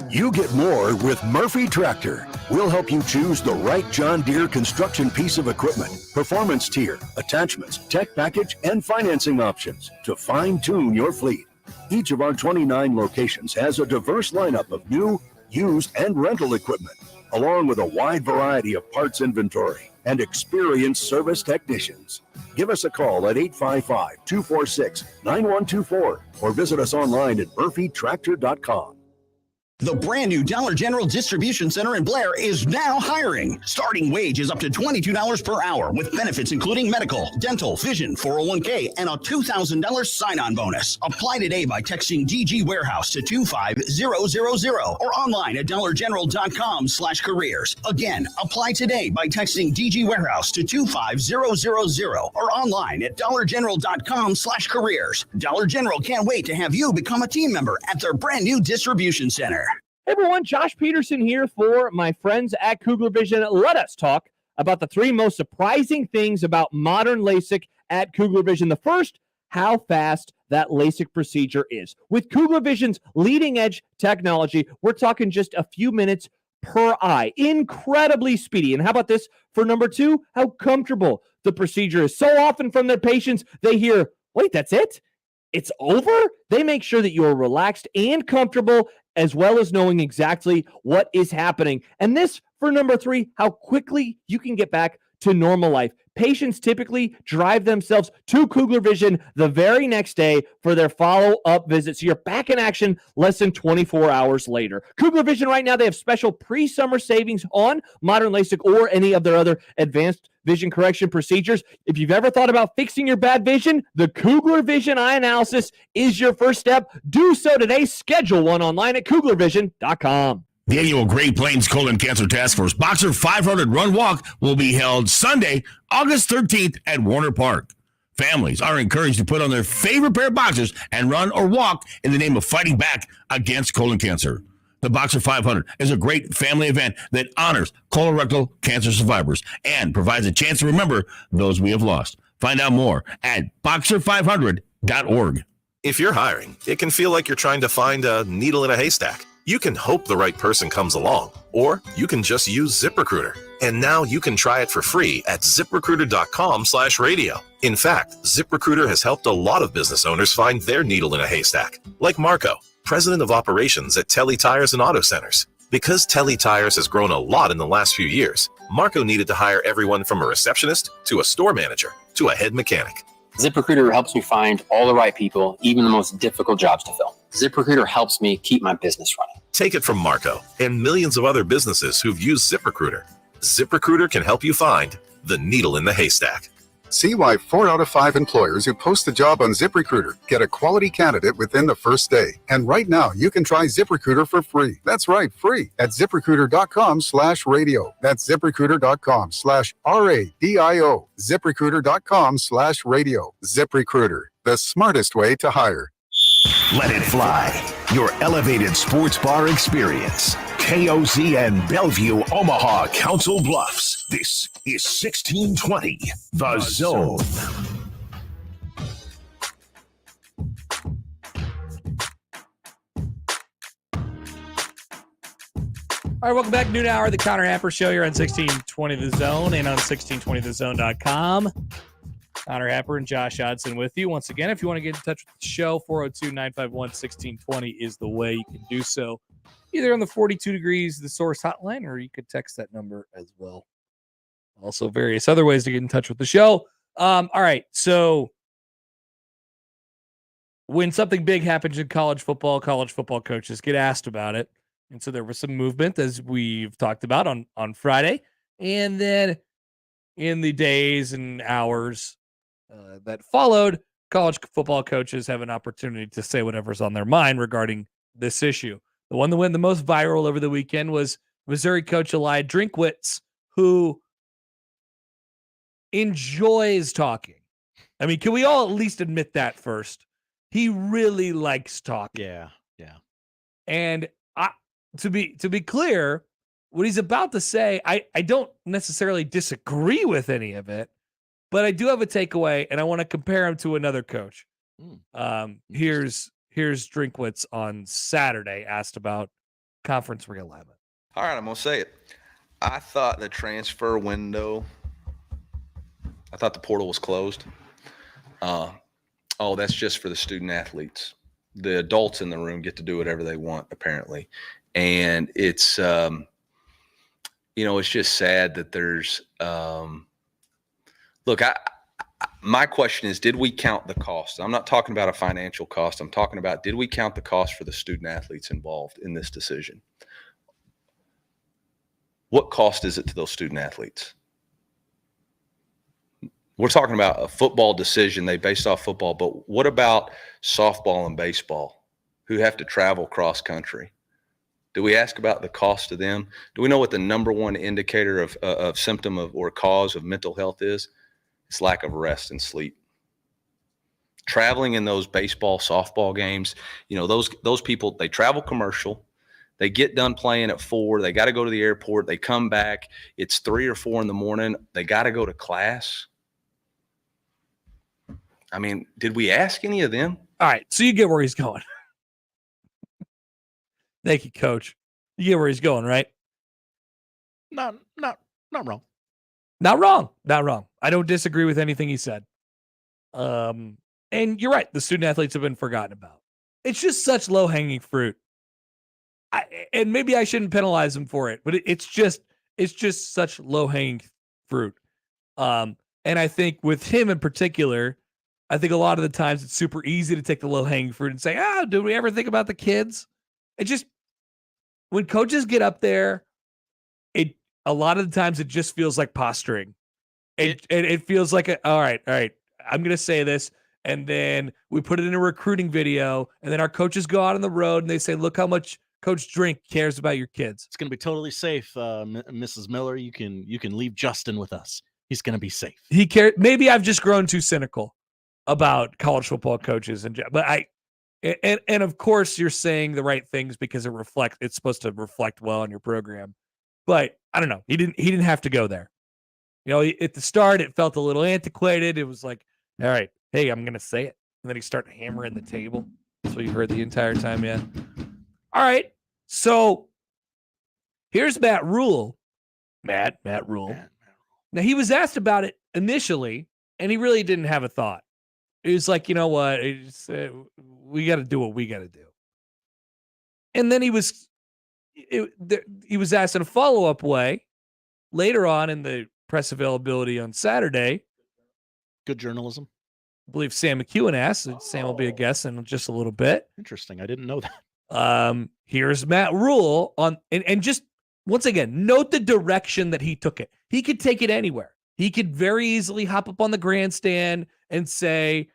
You get more with Murphy Tractor. We'll help you choose the right John Deere construction piece of equipment, performance tier, attachments, tech package, and financing options to fine-tune your fleet. Each of our 29 locations has a diverse lineup of new, used, and rental equipment, along with a wide variety of parts inventory and experienced service technicians. Give us a call at 855-246-9124 or visit us online at murphytractor.com. The brand new Dollar General Distribution Center in Blair is now hiring. Starting wage is up to $22 per hour with benefits including medical, dental, vision, 401k, and a $2,000 sign-on bonus. Apply today by texting DG Warehouse to 25000 or online at dollargeneral.com/careers. Again, apply today by texting DG Warehouse to 25000 or online at dollargeneral.com/careers. Dollar General can't wait to have you become a team member at their brand new distribution center. Hey everyone, Josh Peterson here for my friends at Kugler Vision. Let us talk about the 3 most surprising things about modern LASIK at Kugler Vision. The first, how fast that LASIK procedure is. With Kugler Vision's leading edge technology, we're talking just a few minutes per eye. Incredibly speedy. And how about this for number 2, how comfortable the procedure is. So often from their patients, they hear, wait, that's it? It's over? They make sure that you're relaxed and comfortable, as well as knowing exactly what is happening. And this, for number 3, how quickly you can get back to normal life. Patients typically drive themselves to Kugler Vision the very next day for their follow-up visit. So you're back in action less than 24 hours later. Kugler Vision right now, they have special pre-summer savings on modern LASIK or any of their other advanced vision correction procedures. If you've ever thought about fixing your bad vision, the Kugler Vision Eye Analysis is your first step. Do so today. Schedule one online at kuglervision.com. The annual Great Plains Colon Cancer Task Force Boxer 500 Run Walk will be held Sunday, August 13th at Warner Park. Families are encouraged to put on their favorite pair of boxers and run or walk in the name of fighting back against colon cancer. The Boxer 500 is a great family event that honors colorectal cancer survivors and provides a chance to remember those we have lost. Find out more at boxer500.org. If you're hiring, it can feel like you're trying to find a needle in a haystack. You can hope the right person comes along, or you can just use ZipRecruiter. And now you can try it for free at ziprecruiter.com/radio. In fact, ZipRecruiter has helped a lot of business owners find their needle in a haystack, like Marco, president of operations at Telly Tires and Auto Centers. Because Telly Tires has grown a lot in the last few years, Marco needed to hire everyone from a receptionist to a store manager to a head mechanic. ZipRecruiter helps me find all the right people, even the most difficult jobs to fill. ZipRecruiter helps me keep my business running. Take it from Marco and millions of other businesses who've used ZipRecruiter. ZipRecruiter can help you find the needle in the haystack. See why 4 out of 5 employers who post a job on ZipRecruiter get a quality candidate within the first day. And right now, you can try ZipRecruiter for free. That's right, free at ZipRecruiter.com/radio. That's ZipRecruiter.com/RADIO. ZipRecruiter.com/radio. ZipRecruiter, the smartest way to hire. Let it fly. Your elevated sports bar experience. KOZN Bellevue, Omaha, Council Bluffs. This is 1620, The Zone. All right, welcome back. Noon hour, the Connor Happer Show here on 1620 The Zone and on 1620thezone.com. Connor Happer and Josh Hodson with you. Once again, if you want to get in touch with the show, 402-951-1620 is the way you can do so. Either on the 42 Degrees, the Source hotline, or you could text that number as well. Also, various other ways to get in touch with the show. All right, so when something big happens in college football coaches get asked about it. And so there was some movement, as we've talked about on Friday. And then in the days and hours that followed, college football coaches have an opportunity to say whatever's on their mind regarding this issue. The one that went the most viral over the weekend was Missouri coach Eli Drinkwitz, who enjoys talking. I mean, can we all at least admit that first? He really likes talking. Yeah. And to be clear, what he's about to say, I don't necessarily disagree with any of it, but I do have a takeaway, and I want to compare him to another coach. Here's Drinkwitz on Saturday asked about conference realignment. All right, I'm going to say it. I thought the transfer window, I thought the portal was closed. That's just for the student athletes. The adults in the room get to do whatever they want, apparently. And it's, it's just sad that there's, my question is, did we count the cost? I'm not talking about a financial cost. I'm talking about, did we count the cost for the student athletes involved in this decision? What cost is it to those student athletes? We're talking about a football decision. They based off football, but what about softball and baseball who have to travel cross country? Do we ask about the cost to them? Do we know what the number one indicator of symptom of or cause of mental health is? It's lack of rest and sleep. Traveling in those baseball, softball games, those people, they travel commercial. They get done playing at 4. They got to go to the airport. They come back. It's 3 or 4 in the morning. They got to go to class. I mean, did we ask any of them? All right, so you get where he's going. Thank you, Coach. You get where he's going, right? Not wrong. Not wrong. I don't disagree with anything he said. And you're right. The student athletes have been forgotten about. It's just such low-hanging fruit. And maybe I shouldn't penalize them for it, but it's just such low-hanging fruit. And I think with him in particular, I think a lot of the times it's super easy to take the low-hanging fruit and say, did we ever think about the kids? It just, when coaches get up there, a lot of the times it just feels like posturing. It feels like, all right, I'm going to say this. And then we put it in a recruiting video. And then our coaches go out on the road and they say, look how much Coach Drink cares about your kids. It's going to be totally safe, Mrs. Miller. You can leave Justin with us. He's going to be safe. He cares. Maybe I've just grown too cynical about college football coaches. But of course you're saying the right things because it's supposed to reflect well on your program. But I don't know. He didn't have to go there. At the start, it felt a little antiquated. It was like, all right, hey, I'm going to say it. And then he started hammering the table. That's what you heard the entire time, yeah. All right. So here's Matt Rule. Matt Rule. Now, he was asked about it initially, and he really didn't have a thought. He was like, you know what? We got to do what we got to do. And then he was asked in a follow-up way later on in the press availability on Saturday. Good journalism. I believe Sam McKewon asked. Sam will be a guest in just a little bit. Interesting. I didn't know that. Here's Matt Rule on, and just once again, note the direction that he took it. He could take it anywhere. He could very easily hop up on the grandstand and say,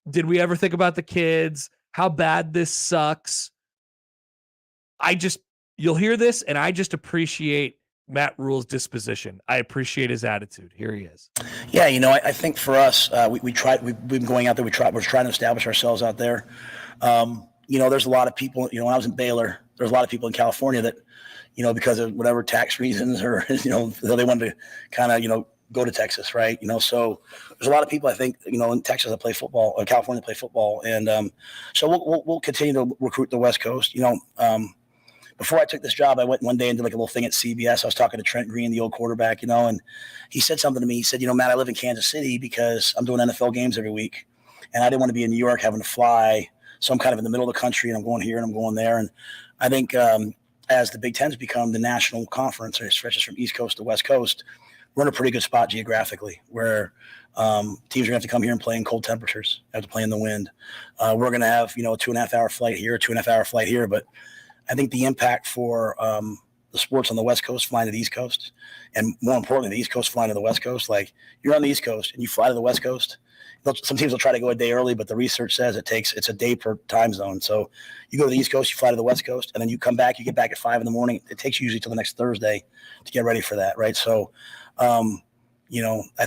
did we ever think about the kids? How bad this sucks? You'll hear this, and I just appreciate Matt Rule's disposition. I appreciate his attitude. Here he is. Yeah, I think for us, we've been going out there. We're trying to establish ourselves out there. There's a lot of people, when I was in Baylor, there's a lot of people in California that, because of whatever tax reasons or, they wanted to kind of, go to Texas, right? So there's a lot of people, I think, in Texas that play football, or California play football. And so we'll continue to recruit the West Coast. Before I took this job, I went one day and did like a little thing at CBS. I was talking to Trent Green, the old quarterback, and he said something to me. He said, Matt, I live in Kansas City because I'm doing NFL games every week. And I didn't want to be in New York having to fly. So I'm kind of in the middle of the country, and I'm going here and I'm going there. And I think as the Big Ten's become the national conference, and it stretches from East Coast to West Coast, we're in a pretty good spot geographically where teams are going to have to come here and play in cold temperatures, have to play in the wind. We're going to have, a 2.5-hour flight here, a 2.5-hour flight here. But I think the impact for the sports on the West Coast flying to the East Coast, and more importantly, the East Coast flying to the West Coast, like you're on the East Coast and you fly to the West Coast, some teams will try to go a day early, but the research says it's a day per time zone. So you go to the East Coast, you fly to the West Coast, and then you come back, you get back at 5 a.m. It takes you usually till the next Thursday to get ready for that. Right. So, I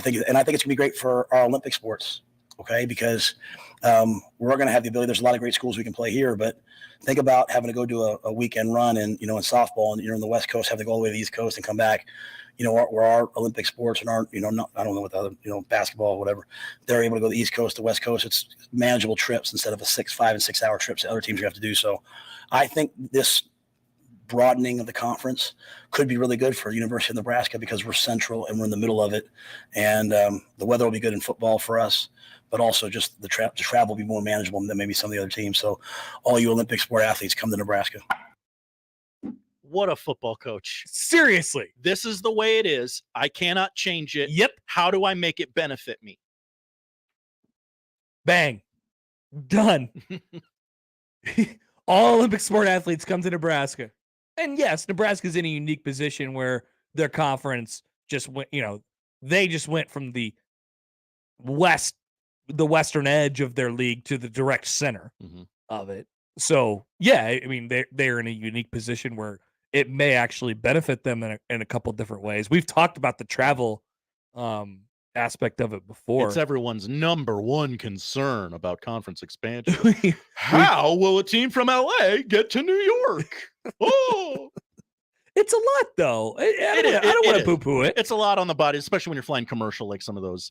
think it's going to be great for our Olympic sports. Okay. Because we're going to have the ability, there's a lot of great schools we can play here, but think about having to go do a weekend run and, in softball and you're in the West Coast, have to go all the way to the East Coast and come back. Where our Olympic sports and our, I don't know what the other, basketball, whatever, they're able to go to the East Coast, the West Coast. It's manageable trips instead of 5 and 6 hour trips that other teams have to do. So I think this broadening of the conference could be really good for University of Nebraska because we're central and we're in the middle of it. And the weather will be good in football for us, but also just the travel will be more manageable than maybe some of the other teams. So all you Olympic sport athletes come to Nebraska. What a football coach. Seriously. This is the way it is. I cannot change it. Yep. How do I make it benefit me? Bang. Done. All Olympic sport athletes come to Nebraska. And yes, Nebraska's in a unique position where their conference just went, they just went from the western edge of their league to the direct center of it. So, yeah, I mean, they're in a unique position where it may actually benefit them in a couple different ways. We've talked about the travel aspect of it before. It's everyone's number one concern about conference expansion. How will a team from LA get to New York? Oh, it's a lot, though. I don't want to poo-poo it. It's a lot on the body, especially when you're flying commercial, like some of those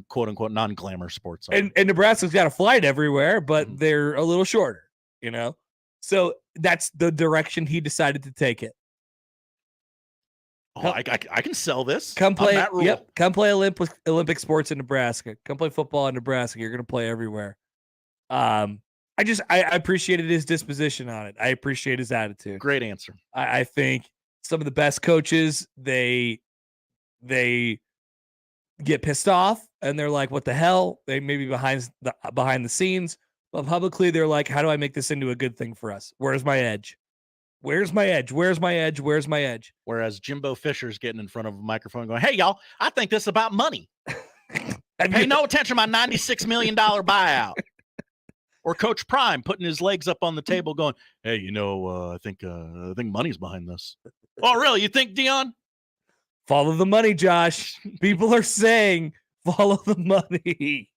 quote-unquote non-glamour sports. And Nebraska's got a flight everywhere, but they're a little shorter, So that's the direction he decided to take it. Oh, I can sell this. Come play. Matt Rule. Yep. Come play Olympic sports in Nebraska. Come play football in Nebraska. You're going to play everywhere. I appreciated his disposition on it. I appreciate his attitude. Great answer. I think some of the best coaches, they get pissed off and they're like, what the hell? They may be behind the scenes, but publicly they're like, how do I make this into a good thing for us? Where's my edge? Where's my edge? Where's my edge? Where's my edge? Whereas Jimbo Fisher's getting in front of a microphone going, hey, y'all, I think this is about money. Pay no attention to my $96 million buyout. Or Coach Prime putting his legs up on the table going, hey, I think money's behind this. Oh, really? You think, Dion? Follow the money, Josh. People are saying follow the money.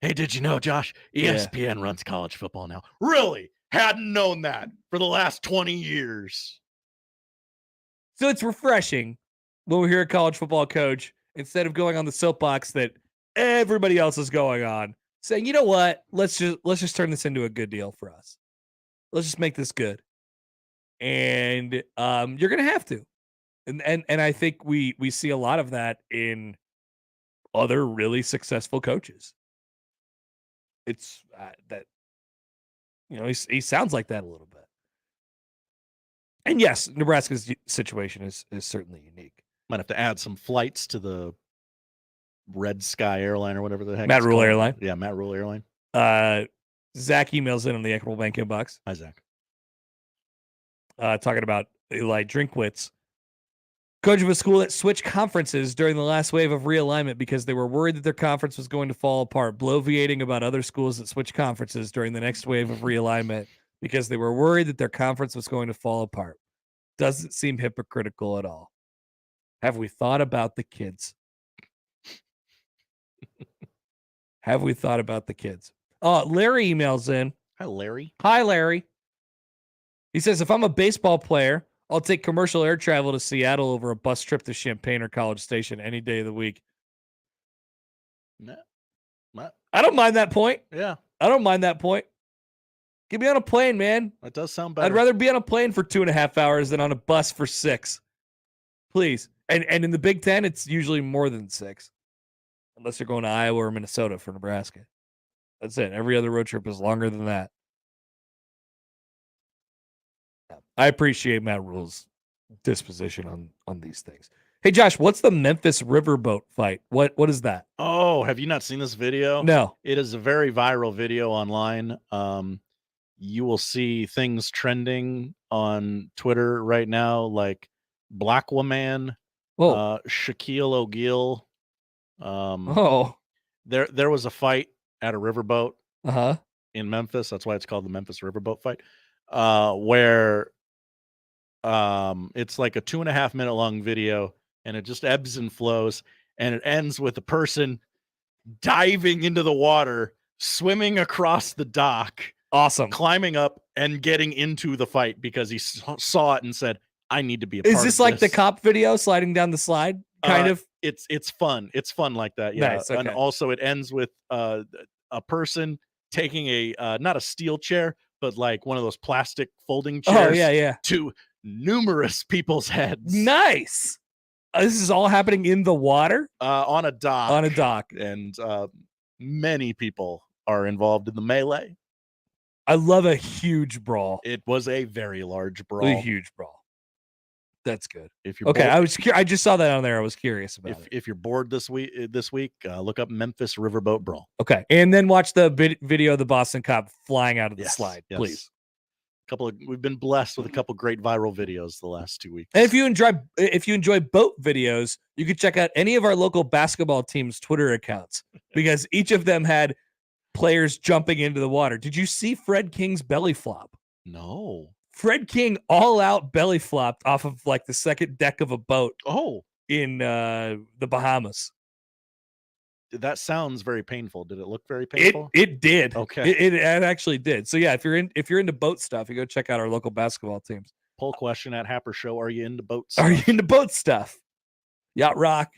Hey, did you know, Josh? ESPN runs college football now. Really? Hadn't known that for the last 20 years. So it's refreshing when we hear a college football coach, instead of going on the soapbox that everybody else is going on, saying, you know what? Let's just turn this into a good deal for us. Let's just make this good. And you're going to have to. And I think we see a lot of that in other really successful coaches. It's that, he sounds like that a little bit. And yes, Nebraska's situation is certainly unique. Might have to add some flights to the Red Sky Airline or whatever the heck. Matt Rule Airline. Yeah, Matt Rule Airline. Zach emails in on the Equitable Bank inbox. Hi, Zach. Talking about Eli Drinkwitz, coach of a school that switched conferences during the last wave of realignment because they were worried that their conference was going to fall apart, bloviating about other schools that switched conferences during the next wave of realignment because they were worried that their conference was going to fall apart. Doesn't seem hypocritical at all. Have we thought about the kids? Have we thought about the kids? Larry emails in. Hi, Larry. Hi, Larry. He says, if I'm a baseball player, I'll take commercial air travel to Seattle over a bus trip to Champaign or College Station any day of the week. No. I don't mind that point. Yeah. I don't mind that point. Get me on a plane, man. That does sound better. I'd rather be on a plane for 2.5 hours than on a bus for 6. Please. And in the Big Ten, it's usually more than 6. Unless you're going to Iowa or Minnesota for Nebraska. That's it. Every other road trip is longer than that. I appreciate Matt Rule's disposition on these things. Hey, Josh, what's the Memphis riverboat fight? What is that? Oh, have you not seen this video? No. It is a very viral video online. You will see things trending on Twitter right now, like Black Woman, Shaquille O'Neal. There was a fight at a riverboat Uh-huh. in Memphis. That's why it's called the Memphis Riverboat Fight. Where it's like a 2.5 minute long video, and it just ebbs and flows, and it ends with a person diving into the water, swimming across the dock, awesome, climbing up and getting into the fight because he saw it and said, I need to be a part Is of this like the this. cop video sliding down the slide? Kind of. It's fun. It's fun like that. Yeah. Nice, And okay. also it ends with a person taking a not a steel chair, but like one of those plastic folding chairs to numerous people's heads. Nice. This is all happening in the water? On a dock. On a dock. And many people are involved in the melee. I love a huge brawl. It was a very large brawl. A huge brawl. That's good. If you're okay, bored, I just saw that on there. I was curious about it. If you're bored this week, look up Memphis Riverboat Brawl. Okay, and then watch the video of the Boston cop flying out of the slide, please. We've been blessed with a couple great viral videos the last 2 weeks. And if you enjoy boat videos, you can check out any of our local basketball teams' Twitter accounts because each of them had players jumping into the water. Did you see Fred King's belly flop? No. Fred King all out belly flopped off of like the second deck of a boat. In the Bahamas. That sounds very painful. Did it look very painful? It did. Okay. It actually did. So yeah, if you're into boat stuff, you go check out our local basketball teams. Poll question at Happer Show: are you into boat stuff? Are you into boat stuff? Yacht rock,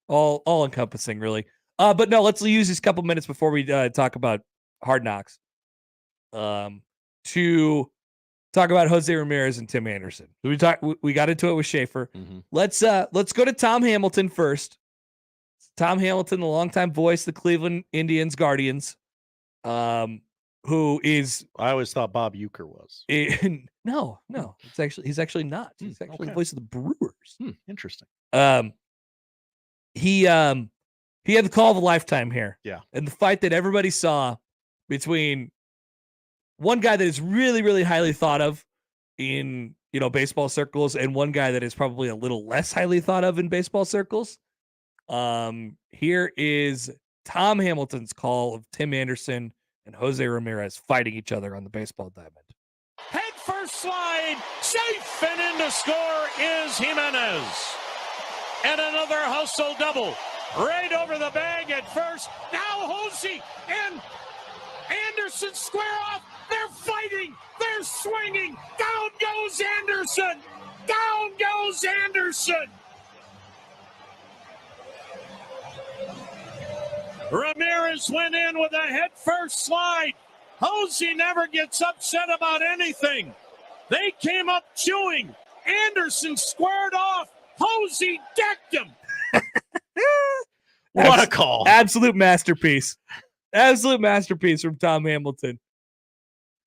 all encompassing, really. But no, let's use these couple minutes before we talk about Hard Knocks. To talk about Jose Ramirez and Tim Anderson. We got into it with Schaefer. Mm-hmm. Let's go to Tom Hamilton first. Tom Hamilton, the longtime voice, the Cleveland Indians Guardians, who is I always thought Bob Uecker was. No, he's actually not. He's actually the voice of the Brewers. Interesting. He had the call of a lifetime here. Yeah. And the fight that everybody saw between one guy that is really, really highly thought of in, baseball circles and one guy that is probably a little less highly thought of in baseball circles. Here is Tom Hamilton's call of Tim Anderson and Jose Ramirez fighting each other on the baseball diamond. Head first slide, safe and in to score is Jimenez. And another hustle double right over the bag at first. Now Jose and Anderson square off. They're fighting. They're swinging. Down goes Anderson. Down goes Anderson. Ramirez went in with a head-first slide. Jose never gets upset about anything. They came up chewing. Anderson squared off. Jose decked him. What a call. Absolute masterpiece. Absolute masterpiece from Tom Hamilton.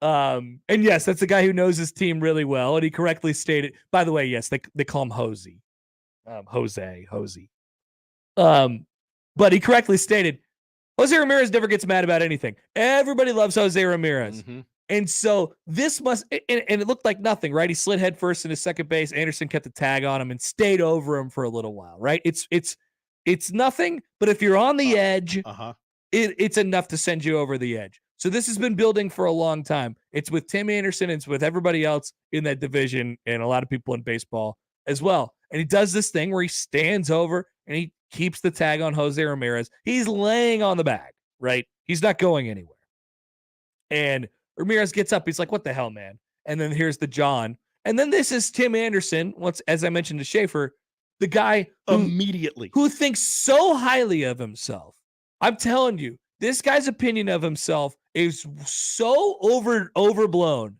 And yes, that's a guy who knows his team really well. And he correctly stated, by the way, yes, they call him Jose. Jose. But he correctly stated, Jose Ramirez never gets mad about anything. Everybody loves Jose Ramirez. Mm-hmm. And so this must, and it looked like nothing, right? He slid head first into second base. Anderson kept the tag on him and stayed over him for a little while, right? It's nothing, but if you're on the edge, it's enough to send you over the edge. So this has been building for a long time. It's with Tim Anderson, it's with everybody else in that division and a lot of people in baseball as well. And he does this thing where he stands over and he keeps the tag on Jose Ramirez. He's laying on the bag, right? He's not going anywhere. And Ramirez gets up. He's like, what the hell, man? And then here's the John. And then this is Tim Anderson, as I mentioned to Schaefer, the guy who thinks so highly of himself. I'm telling you, this guy's opinion of himself is so overblown.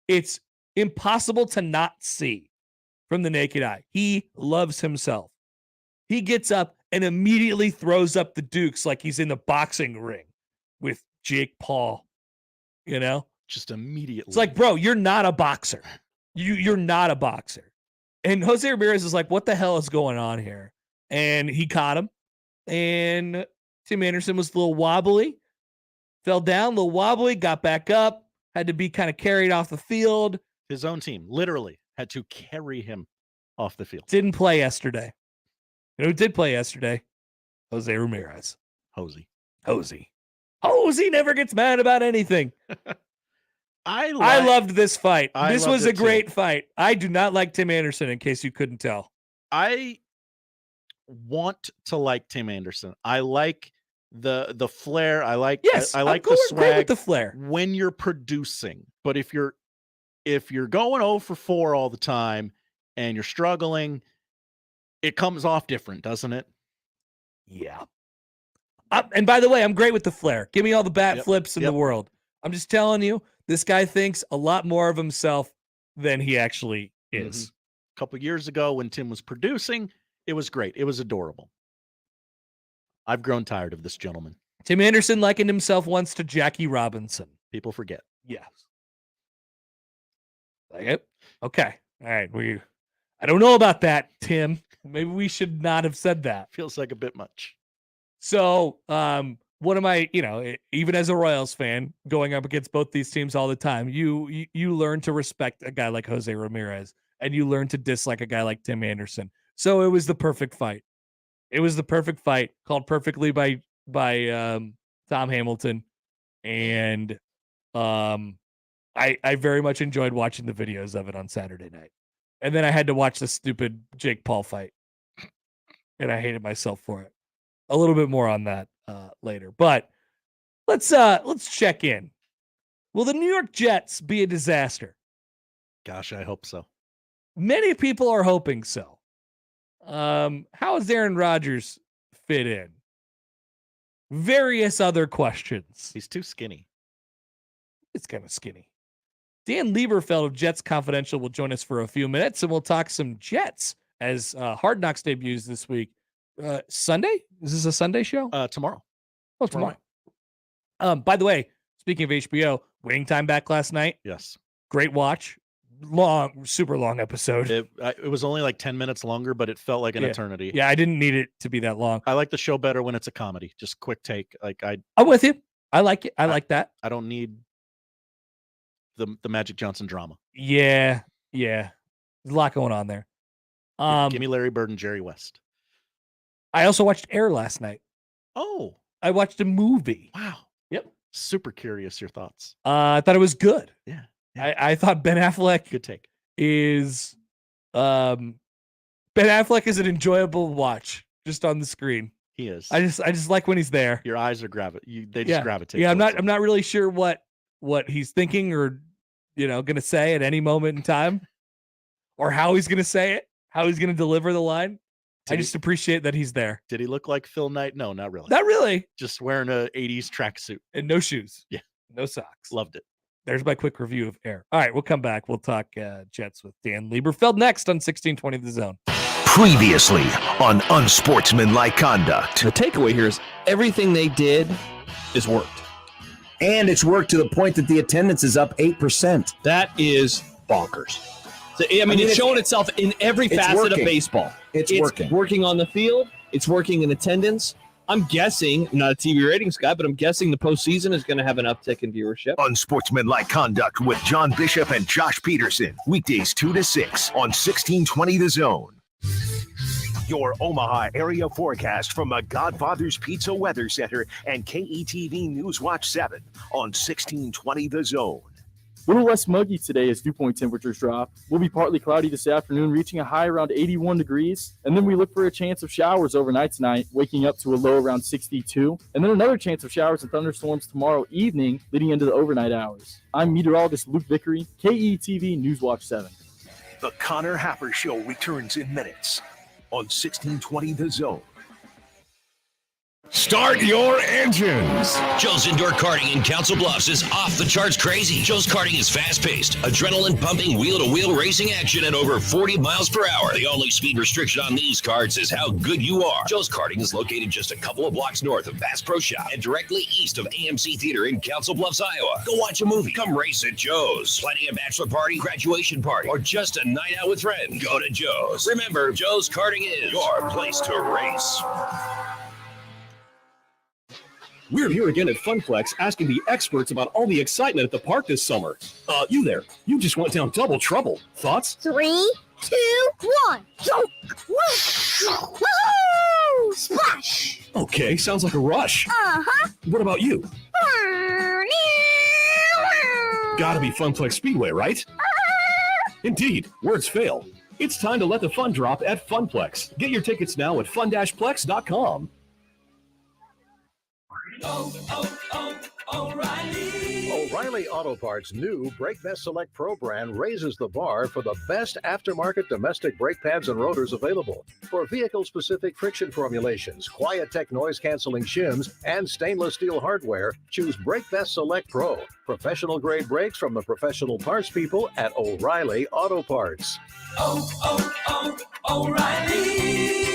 It's impossible to not see from the naked eye. He loves himself. He gets up and immediately throws up the dukes like he's in the boxing ring with Jake Paul, Just immediately. It's like, bro, you're not a boxer. You're not a boxer. And Jose Ramirez is like, what the hell is going on here? And he caught him. And Tim Anderson was a little wobbly. Fell down, a little wobbly, got back up, had to be kind of carried off the field. His own team literally had to carry him off the field. Didn't play yesterday. You know who did play yesterday? Jose Ramirez. Hosey. Hosey never gets mad about anything. I loved this fight. This was a great fight. I do not like Tim Anderson, in case you couldn't tell. I want to like Tim Anderson. I like the flair. I like I like the swag with the flair when you're producing. But if you're going 0 for 4 all the time and you're struggling, it comes off different, doesn't it? Yeah. And by the way, I'm great with the flair. Give me all the bat flips in the world. I'm just telling you, this guy thinks a lot more of himself than he actually is. A couple years ago when Tim was producing, it was great. It was adorable. I've grown tired of this gentleman. Tim Anderson likened himself once to Jackie Robinson. People forget. Yes. Okay. All right. I don't know about that, Tim. Maybe we should not have said that. Feels like a bit much. So, one of my, even as a Royals fan, going up against both these teams all the time, you learn to respect a guy like Jose Ramirez, and you learn to dislike a guy like Tim Anderson. So it was the perfect fight. It was the perfect fight, called perfectly by Tom Hamilton, and I very much enjoyed watching the videos of it on Saturday night. And then I had to watch the stupid Jake Paul fight, and I hated myself for it. A little bit more on that later, but let's check in. Will the New York Jets be a disaster? Gosh, I hope so. Many people are hoping so. How does Aaron Rodgers fit in? Various other questions. He's too skinny. It's kind of skinny. Dan Leberfeld of Jets Confidential will join us for a few minutes, and we'll talk some Jets as Hard Knocks debuts this week. Sunday? Is this a Sunday show? Tomorrow. Oh, tomorrow. By the way, speaking of HBO, Waiting Time back last night. Yes. Great watch. Super long episode. It was only like 10 minutes longer, but it felt like an eternity. Yeah, I didn't need it to be that long. I like the show better when it's a comedy. Just quick take. I'm with you. I like it. I like that. I don't need the Magic Johnson drama. Yeah. There's a lot going on there. Give me Larry Bird and Jerry West. I also watched Air last night. Oh. I watched a movie. Wow. Yep. Super curious your thoughts. I thought it was good. Yeah. I thought Ben Affleck good take. Is Ben Affleck is an enjoyable watch just on the screen. He is. I just like when he's there. Your eyes are they just gravitate. Yeah, I'm not really sure what he's thinking or gonna say at any moment in time, or how he's gonna say it, how he's gonna deliver the line. I just appreciate that he's there. Did he look like Phil Knight? No, not really. Not really. Just wearing a 80s tracksuit and no shoes. Yeah. No socks. Loved it. There's my quick review of Air. All right, we'll come back. We'll talk Jets with Dan Leberfeld next on 1620 The Zone. Previously on Unsportsmanlike Conduct. The takeaway here is everything they did is worked. And it's worked to the point that the attendance is up 8%. That is bonkers. So, I mean, it's showing itself in every facet of baseball. It's working. Working on the field. It's working in attendance. I'm guessing, I'm not a TV ratings guy, but I'm guessing the postseason is going to have an uptick in viewership. Unsportsmanlike Conduct with John Bishop and Josh Peterson. Weekdays 2 to 6 on 1620 The Zone. Your Omaha area forecast from the Godfather's Pizza Weather Center and KETV News Watch 7 on 1620 The Zone. A little less muggy today as dew point temperatures drop. We'll be partly cloudy this afternoon, reaching a high around 81 degrees. And then we look for a chance of showers overnight tonight, waking up to a low around 62. And then another chance of showers and thunderstorms tomorrow evening, leading into the overnight hours. I'm meteorologist Luke Vickery, KETV News Watch 7. The Connor Happer Show returns in minutes on 1620 The Zone. Start your engines. Joe's Indoor Karting in Council Bluffs is off the charts crazy. Joe's Karting is fast-paced, adrenaline-pumping, wheel-to-wheel racing action at over 40 miles per hour. The only speed restriction on these karts is how good you are. Joe's Karting is located just a couple of blocks north of Bass Pro Shop and directly east of AMC Theater in Council Bluffs, Iowa. Go watch a movie. Come race at Joe's. Planning a bachelor party, graduation party, or just a night out with friends. Go to Joe's. Remember, Joe's Karting is your place to race. We're here again at Funflex asking the experts about all the excitement at the park this summer. You there. You just went down double trouble. Thoughts? 3, 2, 1. Go! Woo! Splash! Okay, sounds like a rush. Uh-huh. What about you? Gotta be Funplex Speedway, right? Indeed, words fail. It's time to let the fun drop at Funplex. Get your tickets now at fun-plex.com. O'Reilly Auto Parts' new Brake Best Select Pro brand raises the bar for the best aftermarket domestic brake pads and rotors available. For vehicle-specific friction formulations, Quiet-Tech noise-canceling shims, and stainless steel hardware, choose Brake Best Select Pro. Professional-grade brakes from the professional parts people at O'Reilly Auto Parts. O'Reilly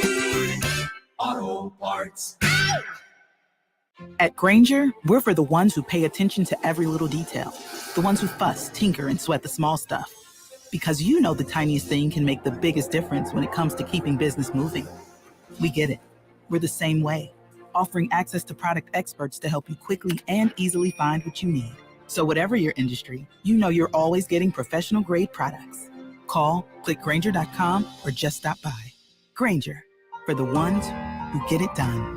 Auto Parts. At Grainger, we're for the ones who pay attention to every little detail. The ones who fuss, tinker, and sweat the small stuff. Because you know the tiniest thing can make the biggest difference when it comes to keeping business moving. We get it. We're the same way, offering access to product experts to help you quickly and easily find what you need. So whatever your industry, you know you're always getting professional-grade products. Call, click Grainger.com, or just stop by. Grainger, for the ones who get it done.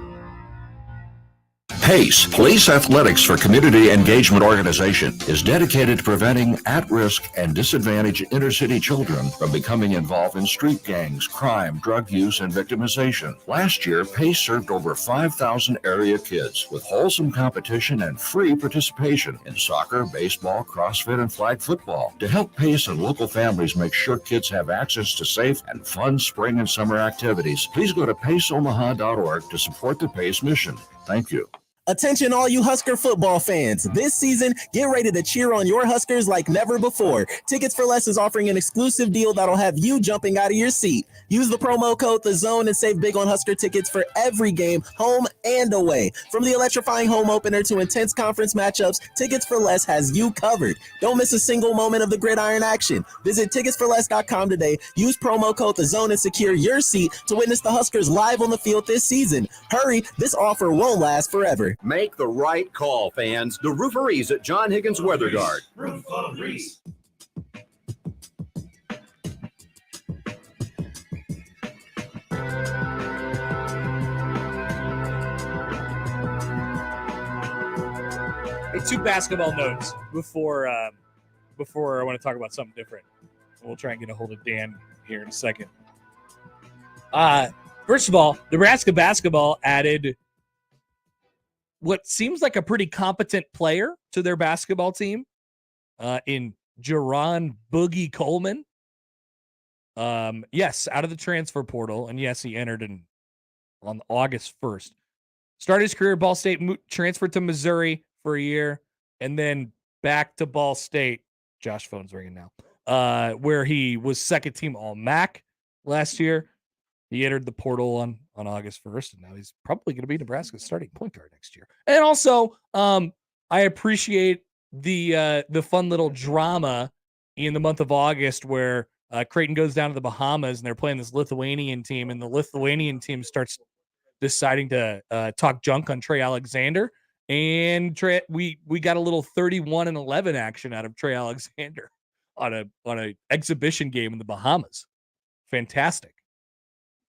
PACE, Police Athletics for Community Engagement Organization, is dedicated to preventing at-risk and disadvantaged inner-city children from becoming involved in street gangs, crime, drug use, and victimization. Last year, PACE served over 5,000 area kids with wholesome competition and free participation in soccer, baseball, CrossFit, and flag football. To help PACE and local families make sure kids have access to safe and fun spring and summer activities, please go to paceomaha.org to support the PACE mission. Thank you. Attention all you Husker football fans. This season, get ready to cheer on your Huskers like never before. Tickets for Less is offering an exclusive deal that'll have you jumping out of your seat. Use the promo code THEZONE and save big on Husker tickets for every game, home and away. From the electrifying home opener to intense conference matchups, Tickets for Less has you covered. Don't miss a single moment of the gridiron action. Visit ticketsforless.com today. Use promo code THEZONE and secure your seat to witness the Huskers live on the field this season. Hurry, this offer won't last forever. Make the right call, fans. The Rooferees at John Higgins Weather Guard. Rooferees. Hey, two basketball notes before I want to talk about something different. We'll try and get a hold of Dan here in a second. First of all, Nebraska basketball added what seems like a pretty competent player to their basketball team in Jaron Boogie Coleman. Yes, out of the transfer portal. And yes, he entered on August 1st. Started his career at Ball State, transferred to Missouri for a year, and then back to Ball State. Josh, phone's ringing now. Where he was second team All-MAC last year. He entered the portal on August 1st, and now he's probably going to be Nebraska's starting point guard next year. And also, I appreciate the fun little drama in the month of August where Creighton goes down to the Bahamas, and they're playing this Lithuanian team, and the Lithuanian team starts deciding to talk junk on Trey Alexander. And we got a little 31-11 action out of Trey Alexander on a exhibition game in the Bahamas. Fantastic.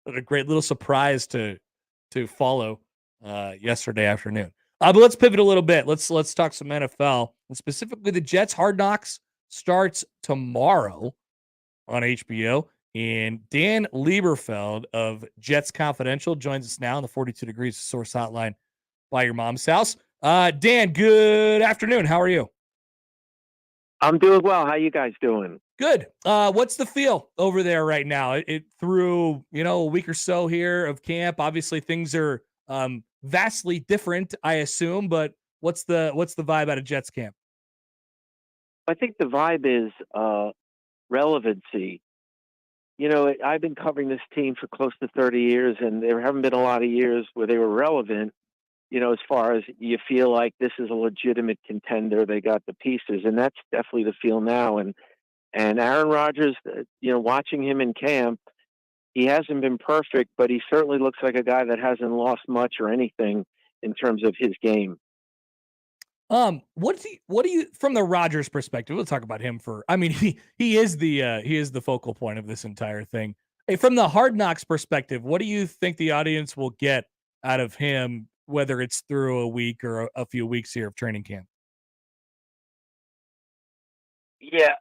A great little surprise to follow yesterday afternoon. But let's pivot a little bit. Let's talk some NFL, and specifically the Jets. Hard Knocks starts tomorrow on HBO, and Dan Leberfeld of Jets Confidential joins us now on the 42 Degrees Source Hotline by your mom's house. Dan, good afternoon. How are you? I'm doing well. How you guys doing? Good. What's the feel over there right now? It through, a week or so here of camp. Obviously things are vastly different, I assume, but what's the vibe out of Jets camp? I think the vibe is relevancy. I've been covering this team for close to 30 years, and there haven't been a lot of years where they were relevant, as far as you feel like this is a legitimate contender. They got the pieces, and that's definitely the feel now. And Aaron Rodgers, watching him in camp, he hasn't been perfect, but he certainly looks like a guy that hasn't lost much or anything in terms of his game. What do you, from the Rodgers perspective, we'll talk about him he is the focal point of this entire thing. Hey, from the Hard Knocks perspective, what do you think the audience will get out of him, whether it's through a week or a few weeks here of training camp? Yeah,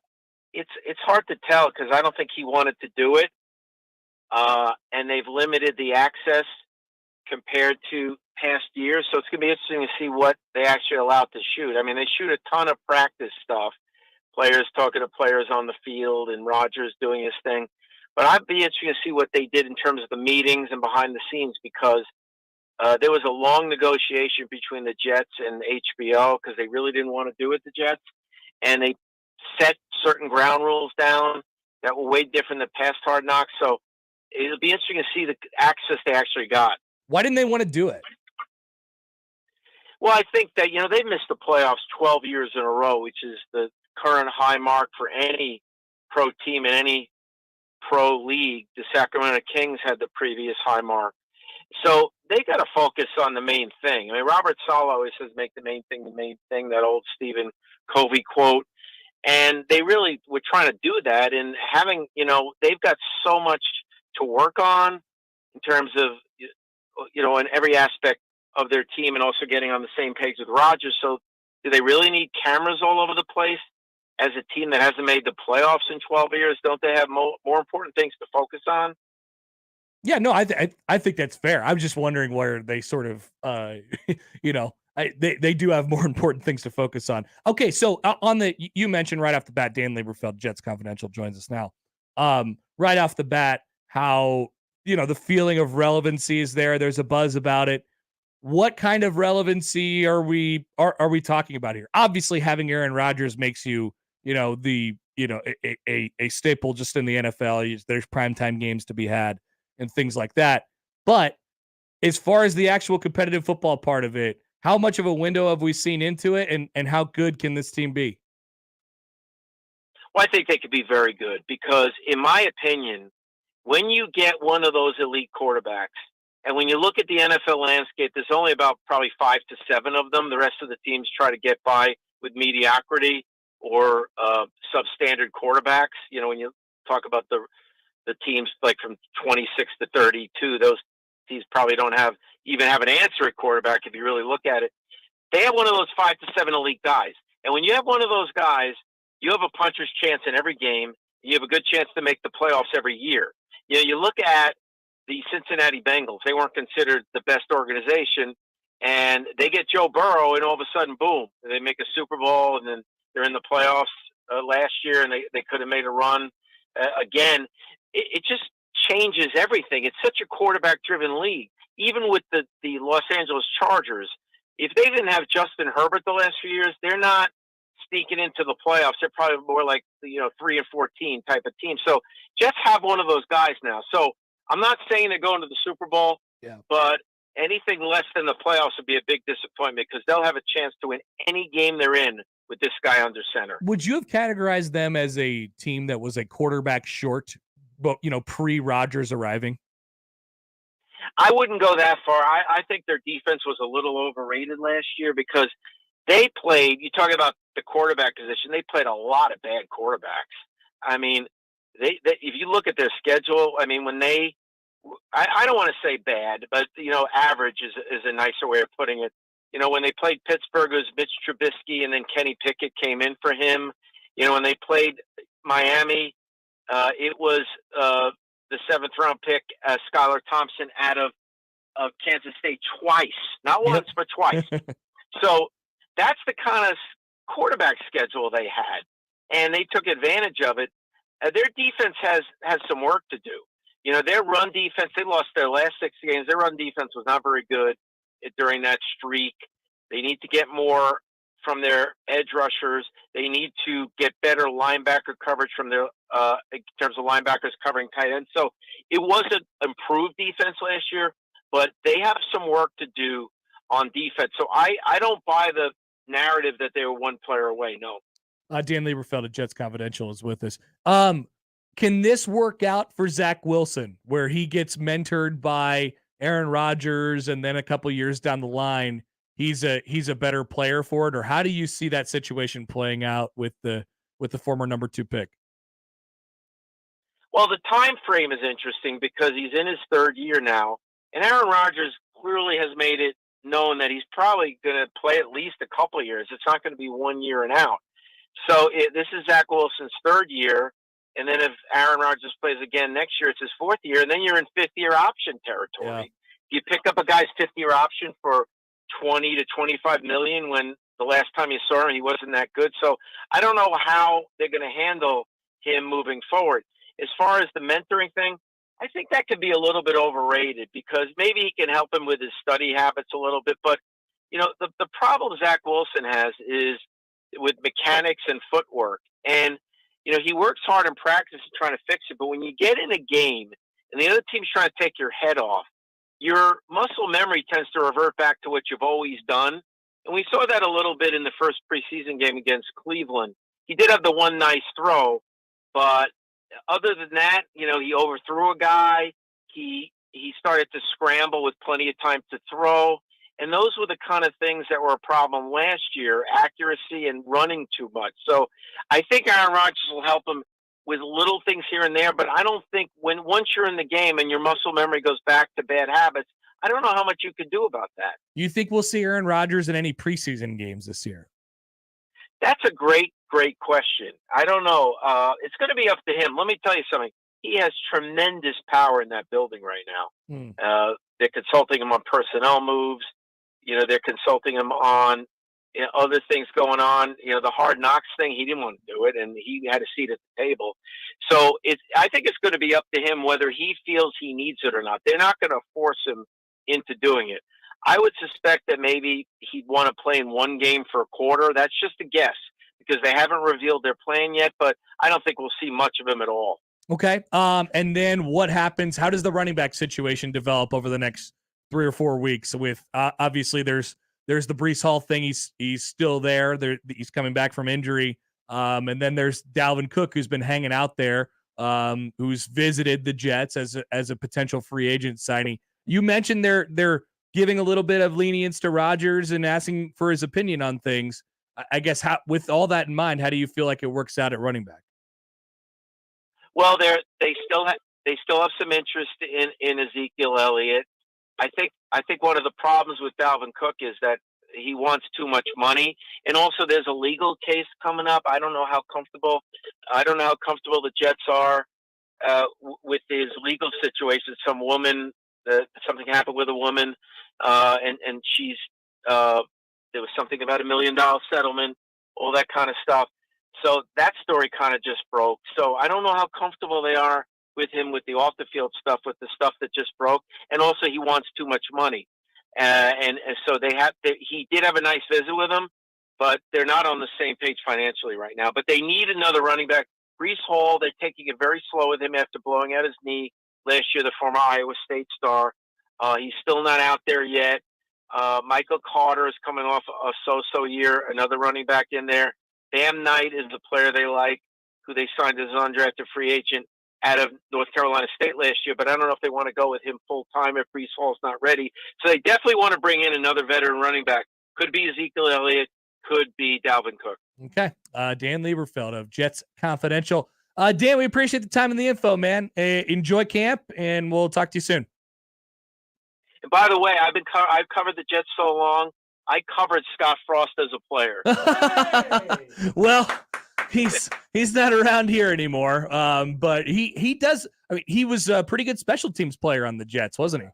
it's hard to tell because I don't think he wanted to do it, and they've limited the access compared to past years. So it's going to be interesting to see what they actually allowed to shoot. I mean, they shoot a ton of practice stuff, players talking to players on the field and Rodgers doing his thing. But I'd be interested to see what they did in terms of the meetings and behind the scenes, because there was a long negotiation between the Jets and HBO because they really didn't want to do it, the Jets. And they set certain ground rules down that were way different than past Hard Knocks. So it'll be interesting to see the access they actually got. Why didn't they want to do it? Well, I think that, they've missed the playoffs 12 years in a row, which is the current high mark for any pro team in any pro league. The Sacramento Kings had the previous high mark. So they got to focus on the main thing. I mean, Robert Saleh always says, make the main thing, that old Stephen Covey quote. And they really were trying to do that. And having, they've got so much to work on in terms of, in every aspect of their team, and also getting on the same page with Rodgers. So do they really need cameras all over the place as a team that hasn't made the playoffs in 12 years? Don't they have more important things to focus on? Yeah, no, I think that's fair. I was just wondering where they sort of, they do have more important things to focus on. Okay, so you mentioned right off the bat, Dan Leberfeld, Jets Confidential, joins us now. Right off the bat, how the feeling of relevancy is there. There's a buzz about it. What kind of relevancy are we talking about here? Obviously, having Aaron Rodgers makes you, a staple just in the NFL. There's primetime games to be had and things like that. But as far as the actual competitive football part of it, how much of a window have we seen into it, and how good can this team be? Well, I think they could be very good because, in my opinion, when you get one of those elite quarterbacks, and when you look at the NFL landscape, there's only about probably 5 to 7 of them. The rest of the teams try to get by with mediocrity or substandard quarterbacks. When you talk about the teams like from 26 to 32, those teams probably don't even have an answer at quarterback if you really look at it. They have one of those 5 to 7 elite guys. And when you have one of those guys, you have a puncher's chance in every game. You have a good chance to make the playoffs every year. You look at the Cincinnati Bengals. They weren't considered the best organization, and they get Joe Burrow, and all of a sudden, boom, they make a Super Bowl, and then they're in the playoffs last year, and they could have made a run again. It just changes everything. It's such a quarterback-driven league. Even with the Los Angeles Chargers, if they didn't have Justin Herbert the last few years, they're not sneaking into the playoffs. They're probably more like 3-14 type of team. So Jets have one of those guys now. So I'm not saying they're going to the Super Bowl, but anything less than the playoffs would be a big disappointment because they'll have a chance to win any game they're in with this guy under center. Would you have categorized them as a team that was a quarterback short, but pre-Rodgers arriving? I wouldn't go that far. I think their defense was a little overrated last year because they played, you talk about the quarterback position, they played a lot of bad quarterbacks. I mean, they if you look at their schedule, I mean, when I don't want to say bad, but, average is a nicer way of putting it. When they played Pittsburgh, it was Mitch Trubisky, and then Kenny Pickett came in for him. When they played Miami, it was the 7th-round pick, Skylar Thompson, out of Kansas State twice. Not once, but twice. So that's the kind of quarterback schedule they had, and they took advantage of it. Their defense has some work to do. Their run defense, they lost their last 6 games. Their run defense was not very good during that streak. They need to get more from their edge rushers. They need to get better linebacker coverage from their in terms of linebackers covering tight ends. So it was an improved defense last year, but they have some work to do on defense. So I don't buy the narrative that they were one player away. No. Dan Leberfeld of Jets Confidential is with us. Can this work out for Zach Wilson, where he gets mentored by Aaron Rodgers, and then a couple years down the line, he's a better player for it? Or how do you see that situation playing out with the former number 2 pick? Well, the time frame is interesting because he's in his 3rd year now, and Aaron Rodgers clearly has made it known that he's probably going to play at least a couple of years. It's not going to be 1 year and out. So this is Zach Wilson's third year. And then if Aaron Rodgers plays again next year, it's his fourth year. And then you're in fifth-year option territory. You pick up a guy's fifth-year option for $20 to $25 million when the last time you saw him, he wasn't that good. So I don't know how they're going to handle him moving forward. As far as the mentoring thing, I think that could be a little bit overrated because maybe he can help him with his study habits a little bit. But, the problem Zach Wilson has is with mechanics and footwork. And, he works hard in practice trying to fix it. But when you get in a game and the other team's trying to take your head off, your muscle memory tends to revert back to what you've always done. And we saw that a little bit in the first preseason game against Cleveland. He did have the one nice throw, but other than that, he overthrew a guy. He started to scramble with plenty of time to throw. And those were the kind of things that were a problem last year, accuracy and running too much. So I think Aaron Rodgers will help him with little things here and there, but I don't think once you're in the game and your muscle memory goes back to bad habits, I don't know how much you could do about that. You think we'll see Aaron Rodgers in any preseason games this year? That's a great question. I don't know. It's going to be up to him. Let me tell you something. He has tremendous power in that building right now. They're consulting him on personnel moves. They're consulting him on other things going on. The Hard Knocks thing, he didn't want to do it, and he had a seat at the table. So I think it's going to be up to him whether he feels he needs it or not. They're not going to force him into doing it. I would suspect that maybe he'd want to play in one game for a quarter. That's just a guess because they haven't revealed their plan yet, but I don't think we'll see much of him at all. Okay. And then what happens? How does the running back situation develop over the next 3 or 4 weeks? With obviously there's the Breece Hall thing. He's still there. He's coming back from injury. And then there's Dalvin Cook, who's been hanging out there, who's visited the Jets as a potential free agent signing. You mentioned they're giving a little bit of lenience to Rodgers and asking for his opinion on things. I guess with all that in mind, how do you feel like it works out at running back? Well, they still have some interest in Ezekiel Elliott. I think one of the problems with Dalvin Cook is that he wants too much money, and also there's a legal case coming up. I don't know how comfortable the Jets are with his legal situation. Some woman, something happened with a woman, and she's there was something about $1 million settlement, all that kind of stuff. So that story kind of just broke. So I don't know how comfortable they are with him with the off the field stuff, with the stuff that just broke, and also he wants too much money, and so he did have a nice visit with him, but they're not on the same page financially right now. But they need another running back. Breece Hall, they're taking it very slow with him after blowing out his knee last year. The former Iowa State star, he's still not out there yet. Michael Carter is coming off a so-so year, another running back in there. Bam Knight is the player they like, who they signed as an undrafted free agent out of North Carolina State last year, but I don't know if they want to go with him full-time if Breece Hall's not ready. So they definitely want to bring in another veteran running back. Could be Ezekiel Elliott, could be Dalvin Cook. Okay. Dan Leberfeld of Jets Confidential. Dan, we appreciate the time and the info, man. Enjoy camp, and we'll talk to you soon. And by the way, I've covered the Jets so long, I covered Scott Frost as a player. Well, he's not around here anymore. But he does. I mean, he was a pretty good special teams player on the Jets, wasn't he?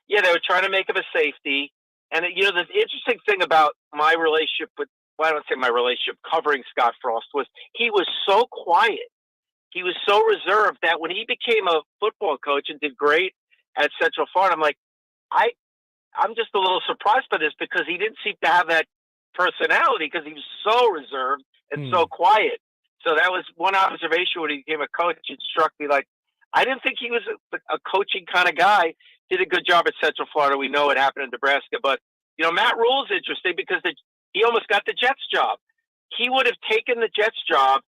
Yeah, they were trying to make him a safety. And the interesting thing about my relationship with, well, I don't say my relationship covering Scott Frost, was he was so quiet. He was so reserved that when he became a football coach and did great at Central Florida, I'm like, I'm just a little surprised by this because he didn't seem to have that personality because he was so reserved and so quiet. So that was one observation when he became a coach. It struck me like, I didn't think he was a coaching kind of guy. Did a good job at Central Florida. We know it happened in Nebraska. But, Matt Rule's interesting because he almost got the Jets job. He would have taken the Jets job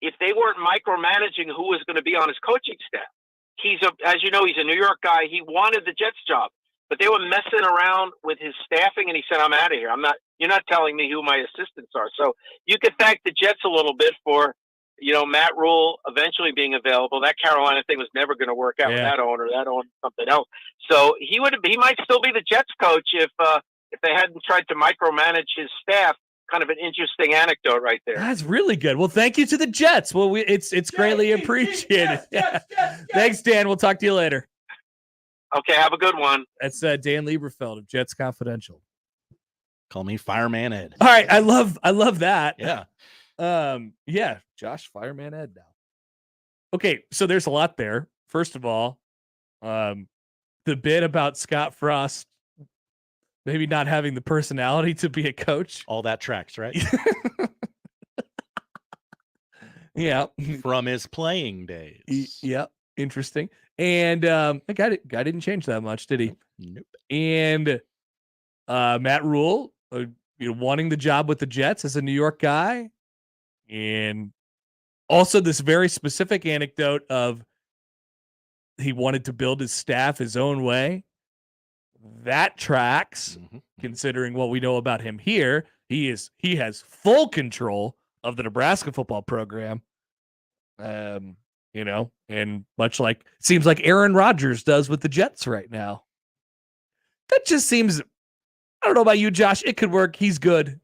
if they weren't micromanaging who was going to be on his coaching staff. As you know, he's a New York guy. He wanted the Jets job. But they were messing around with his staffing, and he said, I'm out of here. You're not telling me who my assistants are. So you could thank the Jets a little bit for Matt Rule eventually being available. That Carolina thing was never going to work out with that owner. That owned something else. So he might still be the Jets coach if they hadn't tried to micromanage his staff. Kind of an interesting anecdote right there. That's really good. Well, thank you to the Jets. Well, it's greatly appreciated. Thanks, Dan. We'll talk to you later. Okay, have a good one. That's Dan Leberfeld of Jets Confidential. Call me Fireman Ed. All right, I love that. Yeah. Yeah, Josh Fireman Ed now. Okay, so there's a lot there. First of all, the bit about Scott Frost maybe not having the personality to be a coach. All that tracks, right? Yeah. From his playing days. Yeah. Interesting. And guy didn't change that much, did he? Nope. And Matt Rule, wanting the job with the Jets as a New York guy. And also this very specific anecdote of he wanted to build his staff his own way. That tracks, considering what we know about him here. He has full control of the Nebraska football program. And much like seems like Aaron Rodgers does with the Jets right now. That just seems, I don't know about you, Josh. It could work. He's good.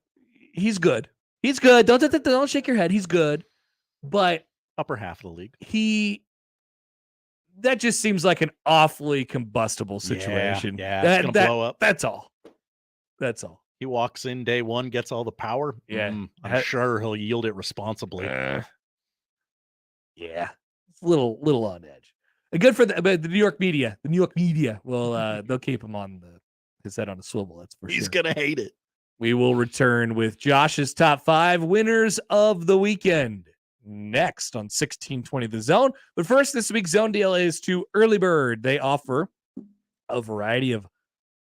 He's good. Don't shake your head. He's good. But upper half of the league. That just seems like an awfully combustible situation. Yeah, it's gonna blow up. That's all. He walks in day one, gets all the power. Yeah. I'm sure he'll yield it responsibly. Yeah. It's a little on edge. Good for the New York media. The New York media will they'll keep him on his head on a swivel. That's for sure. He's gonna hate it. We will return with Josh's top 5 winners of the weekend next on 1620 The Zone. But first, this week's Zone deal is to Early Bird. They offer a variety of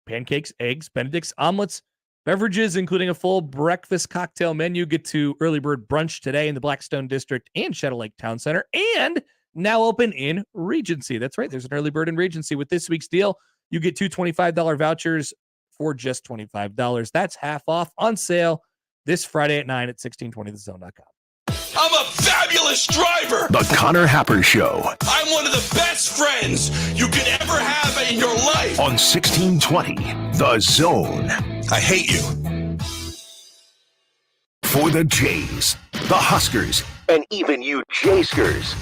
pancakes, eggs, Benedict's, omelets, beverages, including a full breakfast cocktail menu. Get to Early Bird Brunch today in the Blackstone District and Shadow Lake Town Center, and now open in Regency. That's right. There's an Early Bird in Regency. With this week's deal, you get 2 $25 vouchers for just $25. That's half off, on sale this Friday at 9 at 1620thezone.com. I'm a fabulous driver. The Connor Happer Show I'm one of the best friends you could ever have in your life. on 1620 The Zone. I hate you. For the Jays, the Huskers, and even you Jayskers,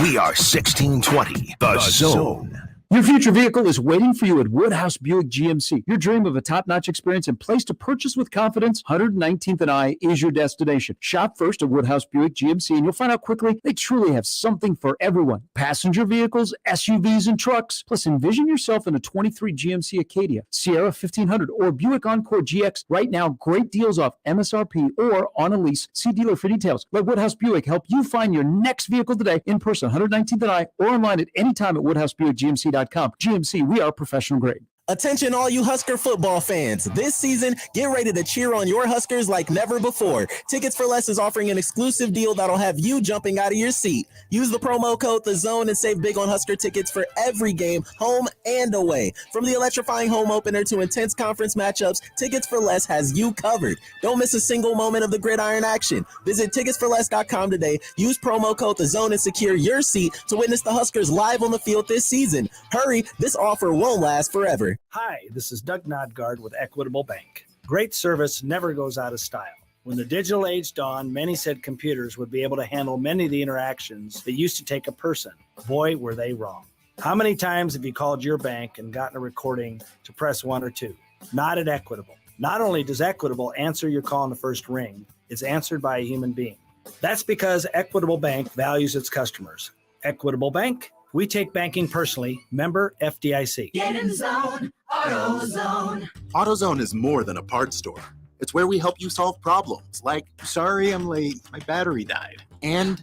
we are 1620 The Zone. Your future vehicle is waiting for you at Woodhouse Buick GMC. Your dream of a top-notch experience and place to purchase with confidence, 119th and I is your destination. Shop first at Woodhouse Buick GMC, and you'll find out quickly they truly have something for everyone. Passenger vehicles, SUVs, and trucks. Plus, envision yourself in a 23 GMC Acadia, Sierra 1500, or Buick Encore GX. Right now, great deals off MSRP or on a lease. See dealer for details. Let Woodhouse Buick help you find your next vehicle today in person, 119th and I, or online at any time at WoodhouseBuickGMC.com. GMC, we are professional grade. Attention all you Husker football fans. This season, get ready to cheer on your Huskers like never before. Tickets for Less is offering an exclusive deal that'll have you jumping out of your seat. Use the promo code THEZONE and save big on Husker tickets for every game, home and away. From the electrifying home opener to intense conference matchups, Tickets for Less has you covered. Don't miss a single moment of the gridiron action. Visit ticketsforless.com today. Use promo code THEZONE and secure your seat to witness the Huskers live on the field this season. Hurry, this offer won't last forever. Hi, this is Doug Nodgard with Equitable Bank. Great service never goes out of style. When the digital age dawned, many said computers would be able to handle many of the interactions that used to take a person. Boy, were they wrong. How many times have you called your bank and gotten a recording to press 1 or 2? Not at Equitable. Not only does Equitable answer your call in the first ring, it's answered by a human being. That's because Equitable Bank values its customers. Equitable Bank, we take banking personally. Member FDIC. Get in the zone, AutoZone. AutoZone is more than a parts store. It's where we help you solve problems like, sorry I'm late, my battery died. And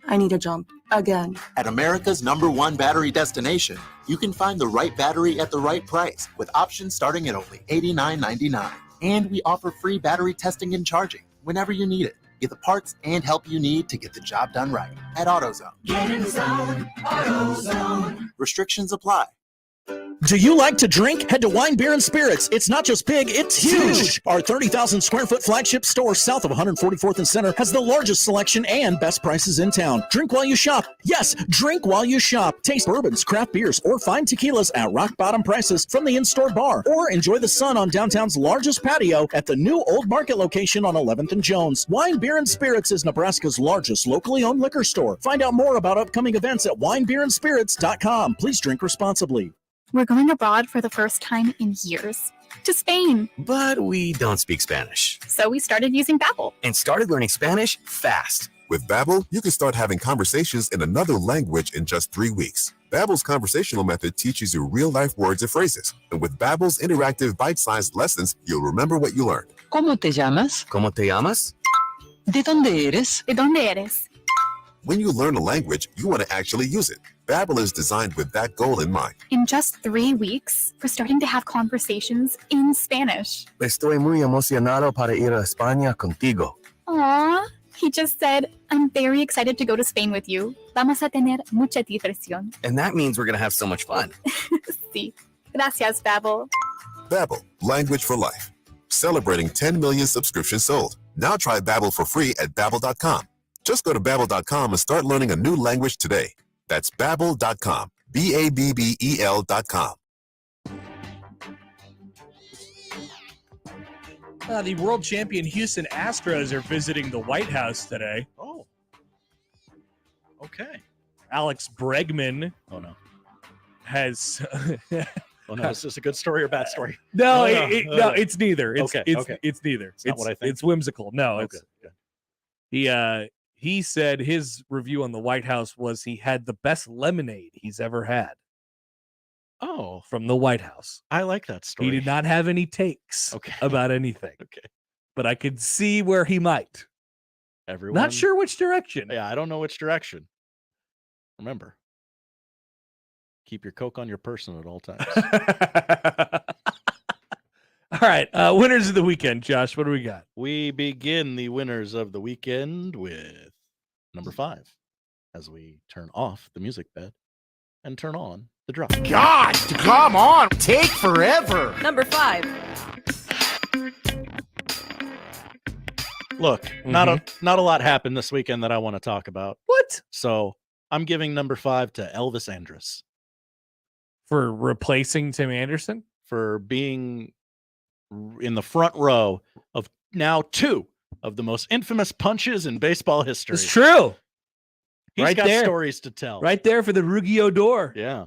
I need a jump again. At America's #1 battery destination, you can find the right battery at the right price with options starting at only $89.99. And we offer free battery testing and charging whenever you need it. Get the parts and help you need to get the job done right at AutoZone. Get in the zone, AutoZone. Restrictions apply. Do you like to drink? Head to Wine, Beer, and Spirits. It's not just big, it's huge. Our 30,000 square foot flagship store south of 144th and Center has the largest selection and best prices in town. Drink while you shop. Yes, drink while you shop. Taste bourbons, craft beers, or fine tequilas at rock bottom prices from the in-store bar. Or enjoy the sun on downtown's largest patio at the new Old Market location on 11th and Jones. Wine, Beer, and Spirits is Nebraska's largest locally owned liquor store. Find out more about upcoming events at winebeerandspirits.com. Please drink responsibly. We're going abroad for the first time in years. To Spain. But we don't speak Spanish. So we started using Babbel. And started learning Spanish fast. With Babbel, you can start having conversations in another language in just 3 weeks. Babbel's conversational method teaches you real-life words and phrases. And with Babbel's interactive bite-sized lessons, you'll remember what you learned. ¿Cómo te llamas? ¿Cómo te llamas? ¿De dónde eres? ¿De dónde eres? When you learn a language, you want to actually use it. Babbel is designed with that goal in mind. In just 3 weeks, we're starting to have conversations in Spanish. Estoy muy emocionado para ir a España contigo. Aww. He just said, I'm very excited to go to Spain with you. Vamos a tener mucha diversión. And that means we're going to have so much fun. Sí. Gracias, Babbel. Babbel, language for life. Celebrating 10 million subscriptions sold. Now try Babbel for free at Babbel.com. Just go to Babbel.com and start learning a new language today. That's Babbel.com. Babbel.com. The world champion Houston Astros are visiting the White House today. Oh. Okay. Alex Bregman. Oh, no. Has. Oh, no. Is this a good story or bad story? No, it's neither. It's neither. It's not what I think. It's whimsical. No, okay. He said his review on the White House was he had the best lemonade he's ever had. Oh. From the White House. I like that story. He did not have any takes about anything. Okay. But I could see where he might. Everyone. Not sure which direction. Yeah, I don't know which direction. Remember, keep your Coke on your person at all times. All right. Winners of the weekend, Josh. What do we got? We begin the winners of the weekend with number 5 as we turn off the music bed and turn on the drop. God, come on. Take forever. Number 5. Look, not a lot happened this weekend that I want to talk about. What? So I'm giving number 5 to Elvis Andrus. For replacing Tim Anderson? For being in the front row of now 2 of the most infamous punches in baseball history. It's true. He's got stories to tell. Right there for the Ruggiero door. Yeah.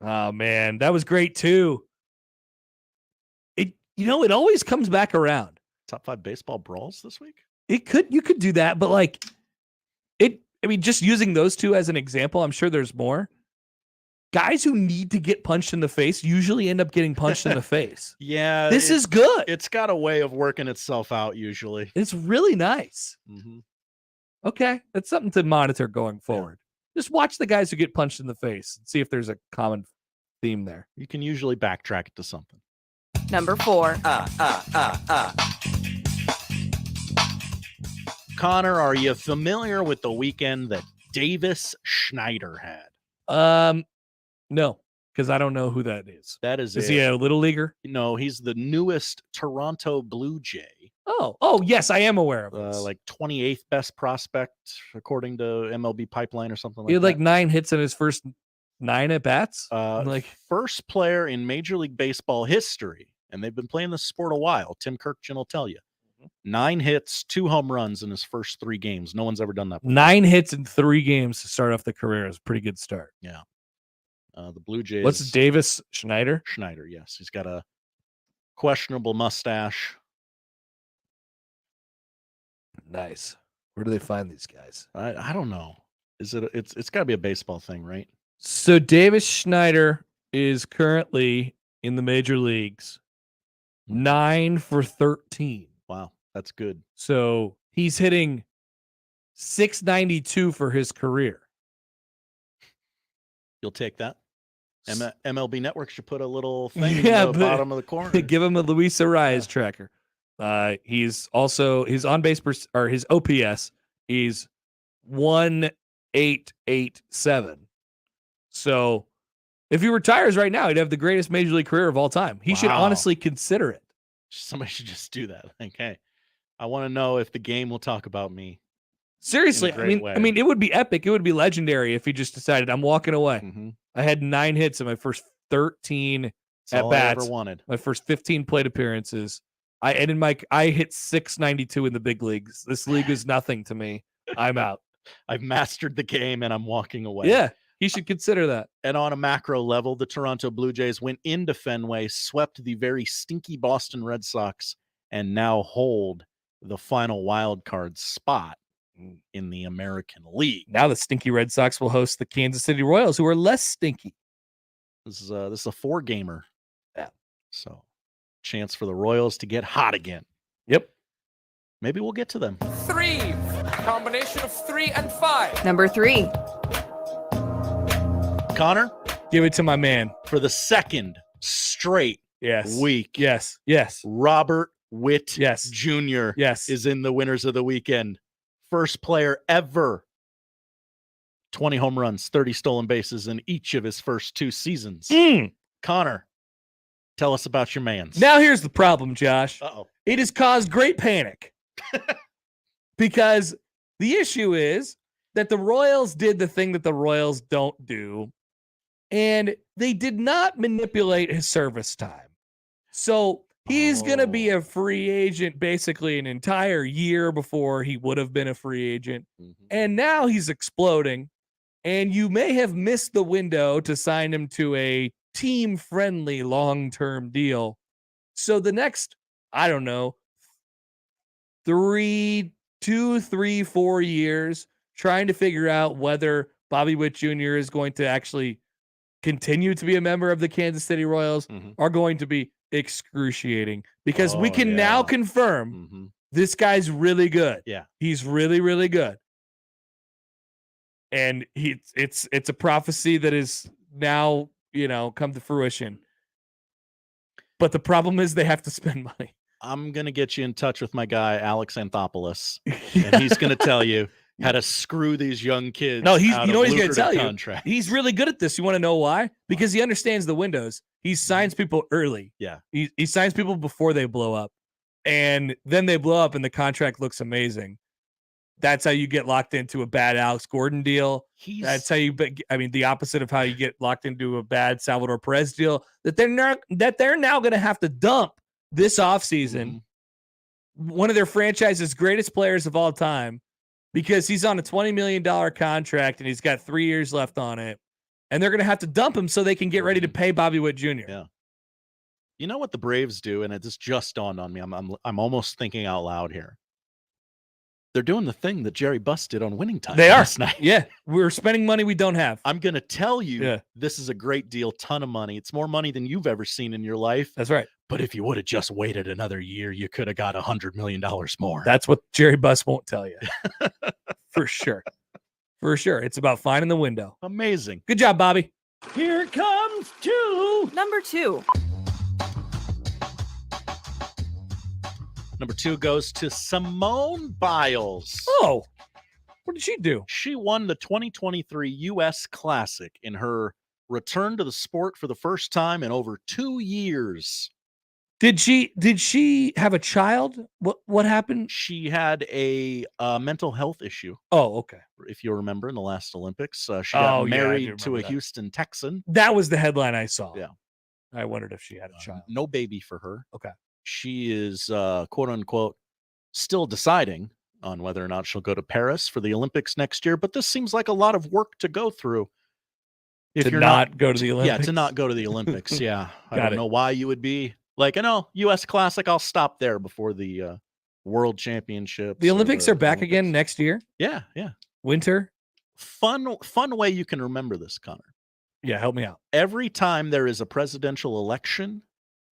Oh, man. That was great, too. It always comes back around. Top 5 baseball brawls this week? You could do that, but just using those 2 as an example, I'm sure there's more. Guys who need to get punched in the face usually end up getting punched in the face. Yeah. This is good. It's got a way of working itself out usually. It's really nice. Mm-hmm. Okay. That's something to monitor going forward. Yeah. Just watch the guys who get punched in the face and see if there's a common theme there. You can usually backtrack it to something. Number 4. Connor, are you familiar with the weekend that Davis Schneider had? No, because I don't know who that is. Is he a little leaguer? No, he's the newest Toronto Blue Jay. Oh, yes, I am aware of this. Like 28th best prospect according to MLB Pipeline or something like that. He had like 9 hits in his first 9 at bats. First player in Major League Baseball history, and they've been playing this sport a while. Tim Kirkjian will tell you. 9 hits, 2 home runs in his first 3 games. No one's ever done that before. 9 hits in 3 games to start off the career is a pretty good start. Yeah. The Blue Jays. What's Davis Schneider? Schneider, yes. He's got a questionable mustache. Nice. Where do they find these guys? I don't know. It's got to be a baseball thing, right? So Davis Schneider is currently in the major leagues 9 for 13. Wow, that's good. So he's hitting .692 for his career. You'll take that? MLB Network should put a little thing in the bottom of the corner. Give him a Luis Arias tracker. He's also his on base or his OPS is 1.887. So If he retires right now, he'd have the greatest major league career of all time. He should honestly consider it. Somebody should just do that. Like, hey, I want to know if the game will talk about me. Seriously, I mean, it would be epic. It would be legendary if he just decided, I'm walking away. Mm-hmm. I had 9 hits in my first 13 at bats. My first 15 plate appearances. I hit 692 in the big leagues. This league is nothing to me. I'm out. I've mastered the game and I'm walking away. Yeah, he should consider that. And on a macro level, the Toronto Blue Jays went into Fenway, swept the very stinky Boston Red Sox, and now hold the final wild card spot in the American League. Now the stinky Red Sox will host the Kansas City Royals, who are less stinky. This is a 4-gamer. Yeah. So, chance for the Royals to get hot again. Yep. Maybe we'll get to them. 3. Combination of 3 and 5. Number 3. Connor, give it to my man. For the second straight week. Yes. Robert Witt Jr. Yes. is in the winners of the weekend. First player ever. 20 home runs, 30 stolen bases in each of his first 2 seasons. Connor, tell us about your mans. Now here's the problem, Josh. Uh-oh. It has caused great panic. Because the issue is that the Royals did the thing that the Royals don't do, and they did not manipulate his service time. So he's going to be a free agent basically an entire year before he would have been a free agent. Mm-hmm. And now he's exploding, and you may have missed the window to sign him to a team-friendly long-term deal. So the next, I don't know, 2, 3, 4 years trying to figure out whether Bobby Witt Jr. is going to actually continue to be a member of the Kansas City Royals are going to be excruciting, because we can now confirm this guy's really good. Yeah. He's really, really good. And it's a prophecy that is now, come to fruition. But the problem is they have to spend money. I'm going to get you in touch with my guy, Alex Anthopoulos, and he's going to tell you how to screw these young kids. No, he's out you know of what he's going to tell contracts. you. He's really good at this. You want to know why? Because he understands the windows. He signs people early. Yeah. He signs people before they blow up. And then they blow up and the contract looks amazing. That's how you get locked into a bad Alex Gordon deal. That's how the opposite of how you get locked into a bad Salvador Perez deal that they're now going to have to dump this offseason. One of their franchise's greatest players of all time, because he's on a $20 million contract and he's got 3 years left on it. And they're going to have to dump him so they can get ready to pay Bobby Witt Jr. Yeah. You know what the Braves do, and it just dawned on me. I'm almost thinking out loud here. They're doing the thing that Jerry Buss did on Winning Time last night. Yeah, we're spending money we don't have. I'm going to tell you, this is a great deal, ton of money. It's more money than you've ever seen in your life. That's right. But if you would have just waited another year, you could have got $100 million more. That's what Jerry Buss won't tell you. For sure. For sure. It's about finding the window. Amazing. Good job, Bobby. Here comes 2. Number 2. Number 2 goes to Simone Biles. Oh, what did she do? She won the 2023 U.S. Classic in her return to the sport for the first time in over 2 years. Did she have a child? What happened? She had a mental health issue. Oh, okay. If you remember in the last Olympics, she got married to a Houston Texan. That was the headline I saw. Yeah. I wondered if she had a child. No baby for her. Okay. She is, quote unquote, still deciding on whether or not she'll go to Paris for the Olympics next year. But this seems like a lot of work to go through. If you're not go to the Olympics? Yeah, to not go to the Olympics. Yeah. I don't know why you would be like, I know, U.S. Classic, I'll stop there before the World Championships. The Olympics are back again next year? Yeah. Winter? Fun way you can remember this, Connor. Yeah, help me out. Every time there is a presidential election,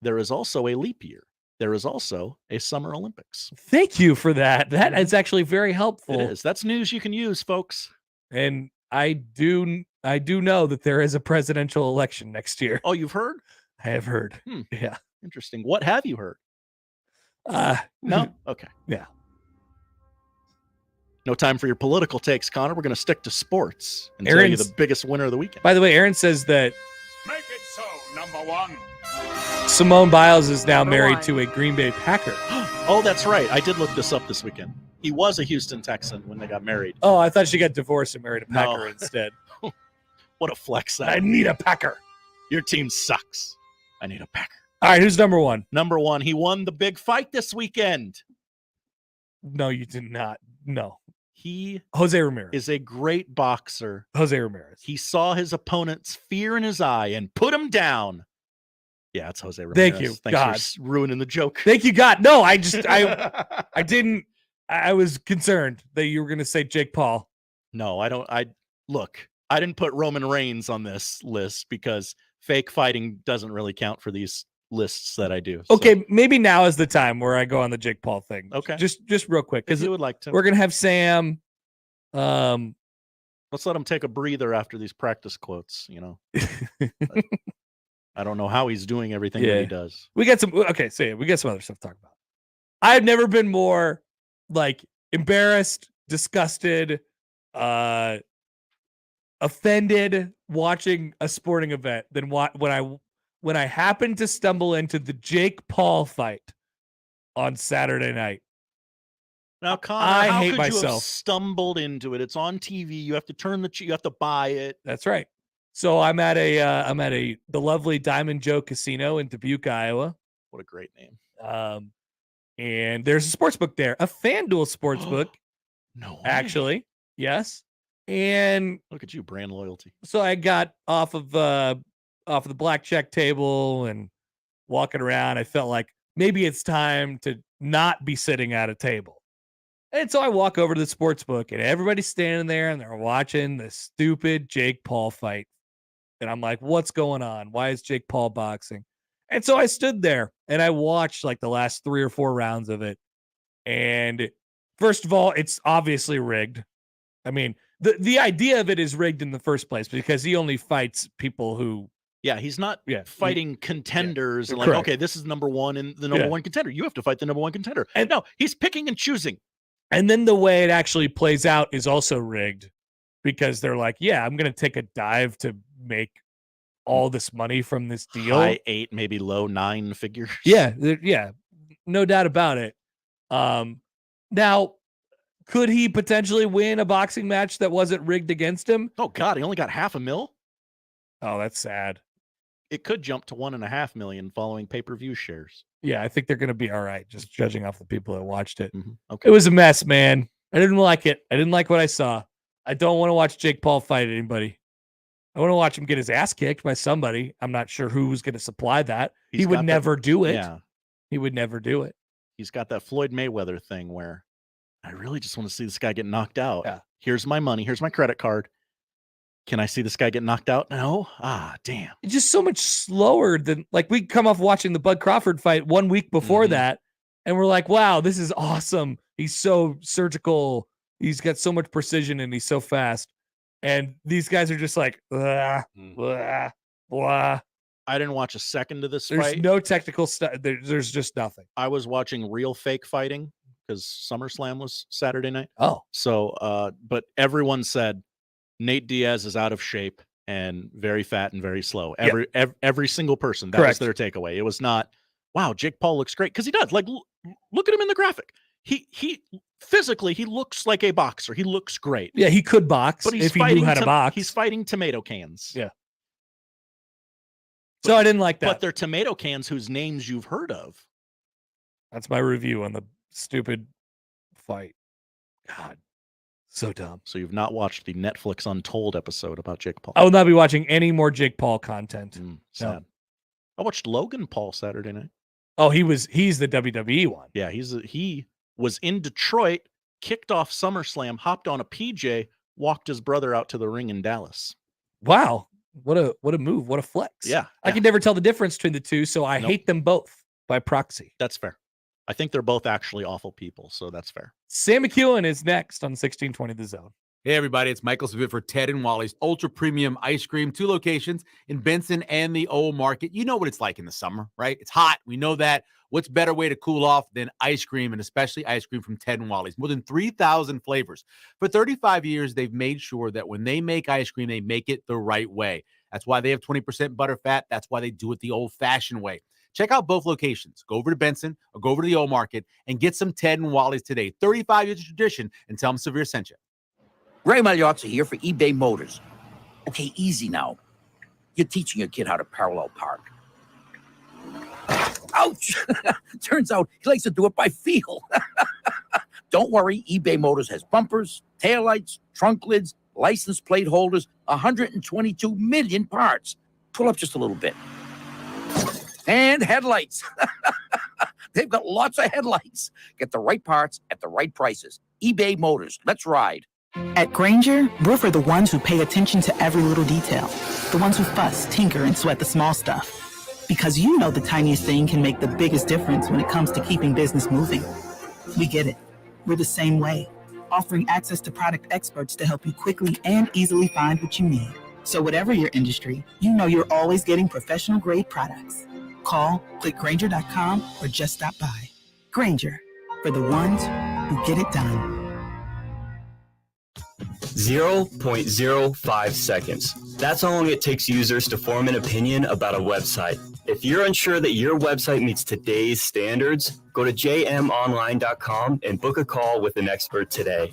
there is also a leap year. There is also a Summer Olympics. Thank you for that. That is actually very helpful. It is. That's news you can use, folks. And I do know that there is a presidential election next year. Oh, you've heard? I have heard. Yeah. Interesting. What have you heard? No? Okay. Yeah. No time for your political takes, Connor. We're going to stick to sports and tell you the biggest winner of the weekend. By the way, Aaron says that Number one. Simone Biles is now married to a Green Bay Packer. Oh, that's right. I did look this up this weekend. He was a Houston Texan when they got married. Oh, I thought she got divorced and married a Packer No. instead. What a flex that I would need be. a Packer. Your team sucks. I need a Packer. All right, who's number one? Number one, he won the big fight this weekend. No, you did not. No. He Jose Ramirez is a great boxer. Jose Ramirez. He saw his opponent's fear in his eye and put him down. Yeah, it's Jose Ramirez. Thank you, Thanks God. for ruining the joke. Thank you, God. No, I didn't. I was concerned that you were going to say Jake Paul. No, I don't. I didn't put Roman Reigns on this list because fake fighting doesn't really count for these lists that I do. Okay, maybe now is the time where I go on the Jake Paul thing. Okay. Just real quick, If because you would like to. we're gonna have Sam. Let's let him take a breather after these practice quotes, I don't know how he's doing everything that he does. We got some. Okay, so we got some other stuff to talk about. I've never been more embarrassed, disgusted, offended watching a sporting event than when I happened to stumble into the Jake Paul fight on Saturday night. Now, Connor, I how hate could you have myself. stumbled into it? It's on TV. You have to turn you have to buy it. That's right. So I'm at the lovely Diamond Joe Casino in Dubuque, Iowa. What a great name. And there's a sports book there, a FanDuel sports book. No way. Actually, yes. And look at you, brand loyalty. So I got off of the blackjack table and walking around. I felt like maybe it's time to not be sitting at a table. And so I walk over to the sports book and everybody's standing there and they're watching this stupid Jake Paul fight. And I'm like, what's going on? Why is Jake Paul boxing? And so I stood there and I watched like the last 3 or 4 rounds of it. And first of all, it's obviously rigged. I mean, the idea of it is rigged in the first place because he only fights people who. Yeah, he's not fighting contenders and like, Correct. okay, this is number one and the number one contender. You have to fight the number one contender. And no, he's picking and choosing. And then the way it actually plays out is also rigged because they're like, yeah, I'm going to take a dive to make all this money from this deal. High 8, maybe low 9 figures. Yeah, no doubt about it. Now, could he potentially win a boxing match that wasn't rigged against him? Oh, God, he only got $500,000. Oh, that's sad. It could jump to $1.5 million following pay-per-view shares. Yeah, I think they're going to be all right, just judging off the people that watched it. Okay. It was a mess, man. I didn't like it. I didn't like what I saw. I don't want to watch Jake Paul fight anybody. I want to watch him get his ass kicked by somebody. I'm not sure who's going to supply that. He would never do it. Yeah. He would never do it. He's got that Floyd Mayweather thing where I really just want to see this guy get knocked out. Yeah. Here's my money. Here's my credit card. Can I see this guy get knocked out? No. Ah, damn. It's just so much slower than we come off watching the Bud Crawford fight 1 week before that. And we're like, wow, this is awesome. He's so surgical. He's got so much precision and he's so fast. And these guys are just like, blah, blah, blah. I didn't watch a second of this There's fight. no technical stuff. There's just nothing. I was watching real fake fighting because SummerSlam was Saturday night. Oh. So, but everyone said Nate Diaz is out of shape and very fat and very slow. Every single person. That was their takeaway. It was not, wow, Jake Paul looks great. Because he does. Like, look at him in the graphic. He physically, he looks like a boxer. He looks great. Yeah, he could box but if he knew how to box. He's fighting tomato cans. Yeah. So I didn't like that. But they're tomato cans whose names you've heard of. That's my review on the stupid fight. God, so dumb. So you've not watched the Netflix Untold episode about Jake Paul. I will not be watching any more Jake Paul content. Sad. No. I watched Logan Paul Saturday night. Oh, he's the WWE one. Yeah, he was in Detroit, kicked off SummerSlam, hopped on a PJ, walked his brother out to the ring in Dallas. Wow. What a move. What a flex. Yeah. I can never tell the difference between the two, so I hate them both by proxy. That's fair. I think they're both actually awful people, so that's fair. Sam McKewon is next on 1620 The Zone. Hey, everybody, it's Michael Savit for Ted and Wally's Ultra Premium Ice Cream. 2 locations in Benson and the Old Market. You know what it's like in the summer, right? It's hot. We know that. What's better way to cool off than ice cream, and especially ice cream from Ted and Wally's? More than 3,000 flavors. For 35 years, they've made sure that when they make ice cream, they make it the right way. That's why they have 20% butterfat. That's why they do it the old-fashioned way. Check out both locations. Go over to Benson or go over to the old market and get some Ted and Wally's today. 35 years of tradition, and tell them Severe sent you. Ray Magliozzi here for eBay Motors. Okay, easy now. You're teaching your kid how to parallel park. Ouch! Turns out he likes to do it by feel. Don't worry, eBay Motors has bumpers, taillights, trunk lids, license plate holders, 122 million parts. Pull up just a little bit. And headlights. They've got lots of headlights. Get the right parts at the right prices. eBay Motors. Let's ride. At Granger, we're for the ones who pay attention to every little detail. The ones who fuss, tinker, and sweat the small stuff. Because you know the tiniest thing can make the biggest difference when it comes to keeping business moving. We get it. We're the same way, offering access to product experts to help you quickly and easily find what you need. So whatever your industry, you know you're always getting professional-grade products. Call, click Granger.com, or just stop by. Granger, for the ones who get it done. 0.05 seconds. That's how long it takes users to form an opinion about a website. If you're unsure that your website meets today's standards, go to jmonline.com and book a call with an expert today.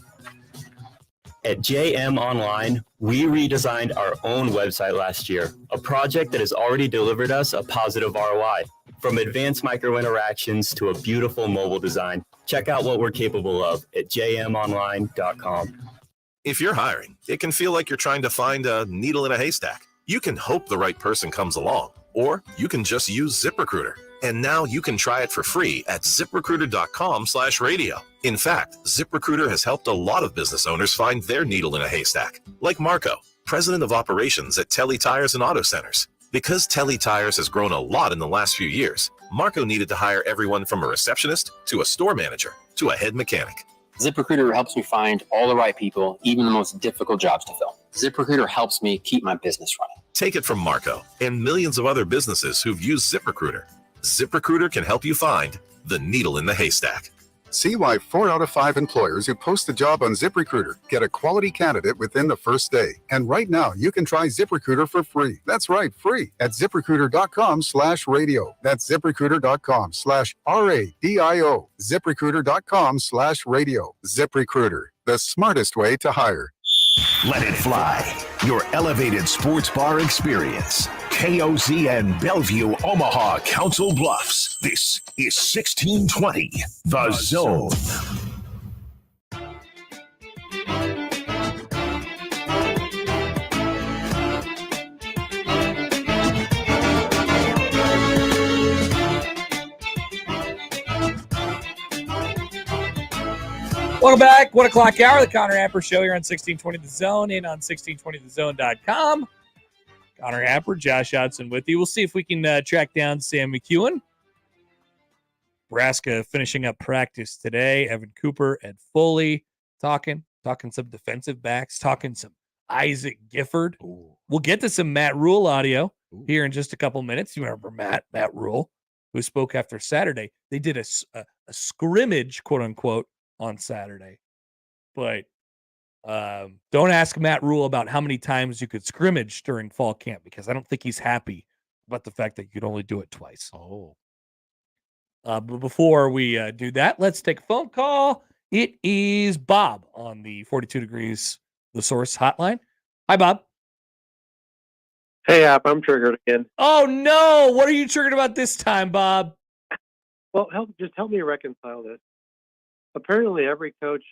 At JM Online, we redesigned our own website last year, a project that has already delivered us a positive ROI. From advanced micro interactions to a beautiful mobile design, check out what we're capable of at jmonline.com. If you're hiring, it can feel like you're trying to find a needle in a haystack. You can hope the right person comes along, or you can just use ZipRecruiter. And now you can try it for free at ziprecruiter.com/radio. In fact, ZipRecruiter has helped a lot of business owners find their needle in a haystack, like Marco, president of operations at Telly Tires and Auto Centers. Because Telly Tires has grown a lot in the last few years, Marco needed to hire everyone from a receptionist to a store manager to a head mechanic. ZipRecruiter helps me find all the right people, even the most difficult jobs to fill. ZipRecruiter helps me keep my business running. Take it from Marco and millions of other businesses who've used ZipRecruiter. ZipRecruiter can help you find the needle in the haystack. See why 4 out of 5 employers who post a job on ZipRecruiter get a quality candidate within the first day. And right now, you can try ZipRecruiter for free. That's right, free at ZipRecruiter.com/radio. That's ZipRecruiter.com/RADIO. ZipRecruiter.com/radio. ZipRecruiter, the smartest way to hire. Let it fly. Your elevated sports bar experience. KOZ and Bellevue, Omaha, Council Bluffs. This is 1620, The Zone. Welcome back. 1 o'clock hour, the Connor Happer Show here on 1620 The Zone and on 1620thezone.com. Connor Happer, Josh Hodson with you. We'll see if we can track down Sam McKewon. Nebraska finishing up practice today. Evan Cooper and Foley talking some defensive backs, talking some Isaac Gifford. Ooh. We'll get to some Matt Rule audio here in just a couple minutes. You remember Matt Rule, who spoke after Saturday. They did a scrimmage, quote unquote, on Saturday. But don't ask Matt Rule about how many times you could scrimmage during fall camp, because I don't think he's happy about the fact that you could only do it twice. But before we do that, let's take a phone call. It is Bob on the 42 Degrees The Source hotline. Hi, Bob. Hey, App, I'm triggered again. Oh, no. What are you triggered about this time, Bob? Well, help me reconcile this. Apparently, every coach,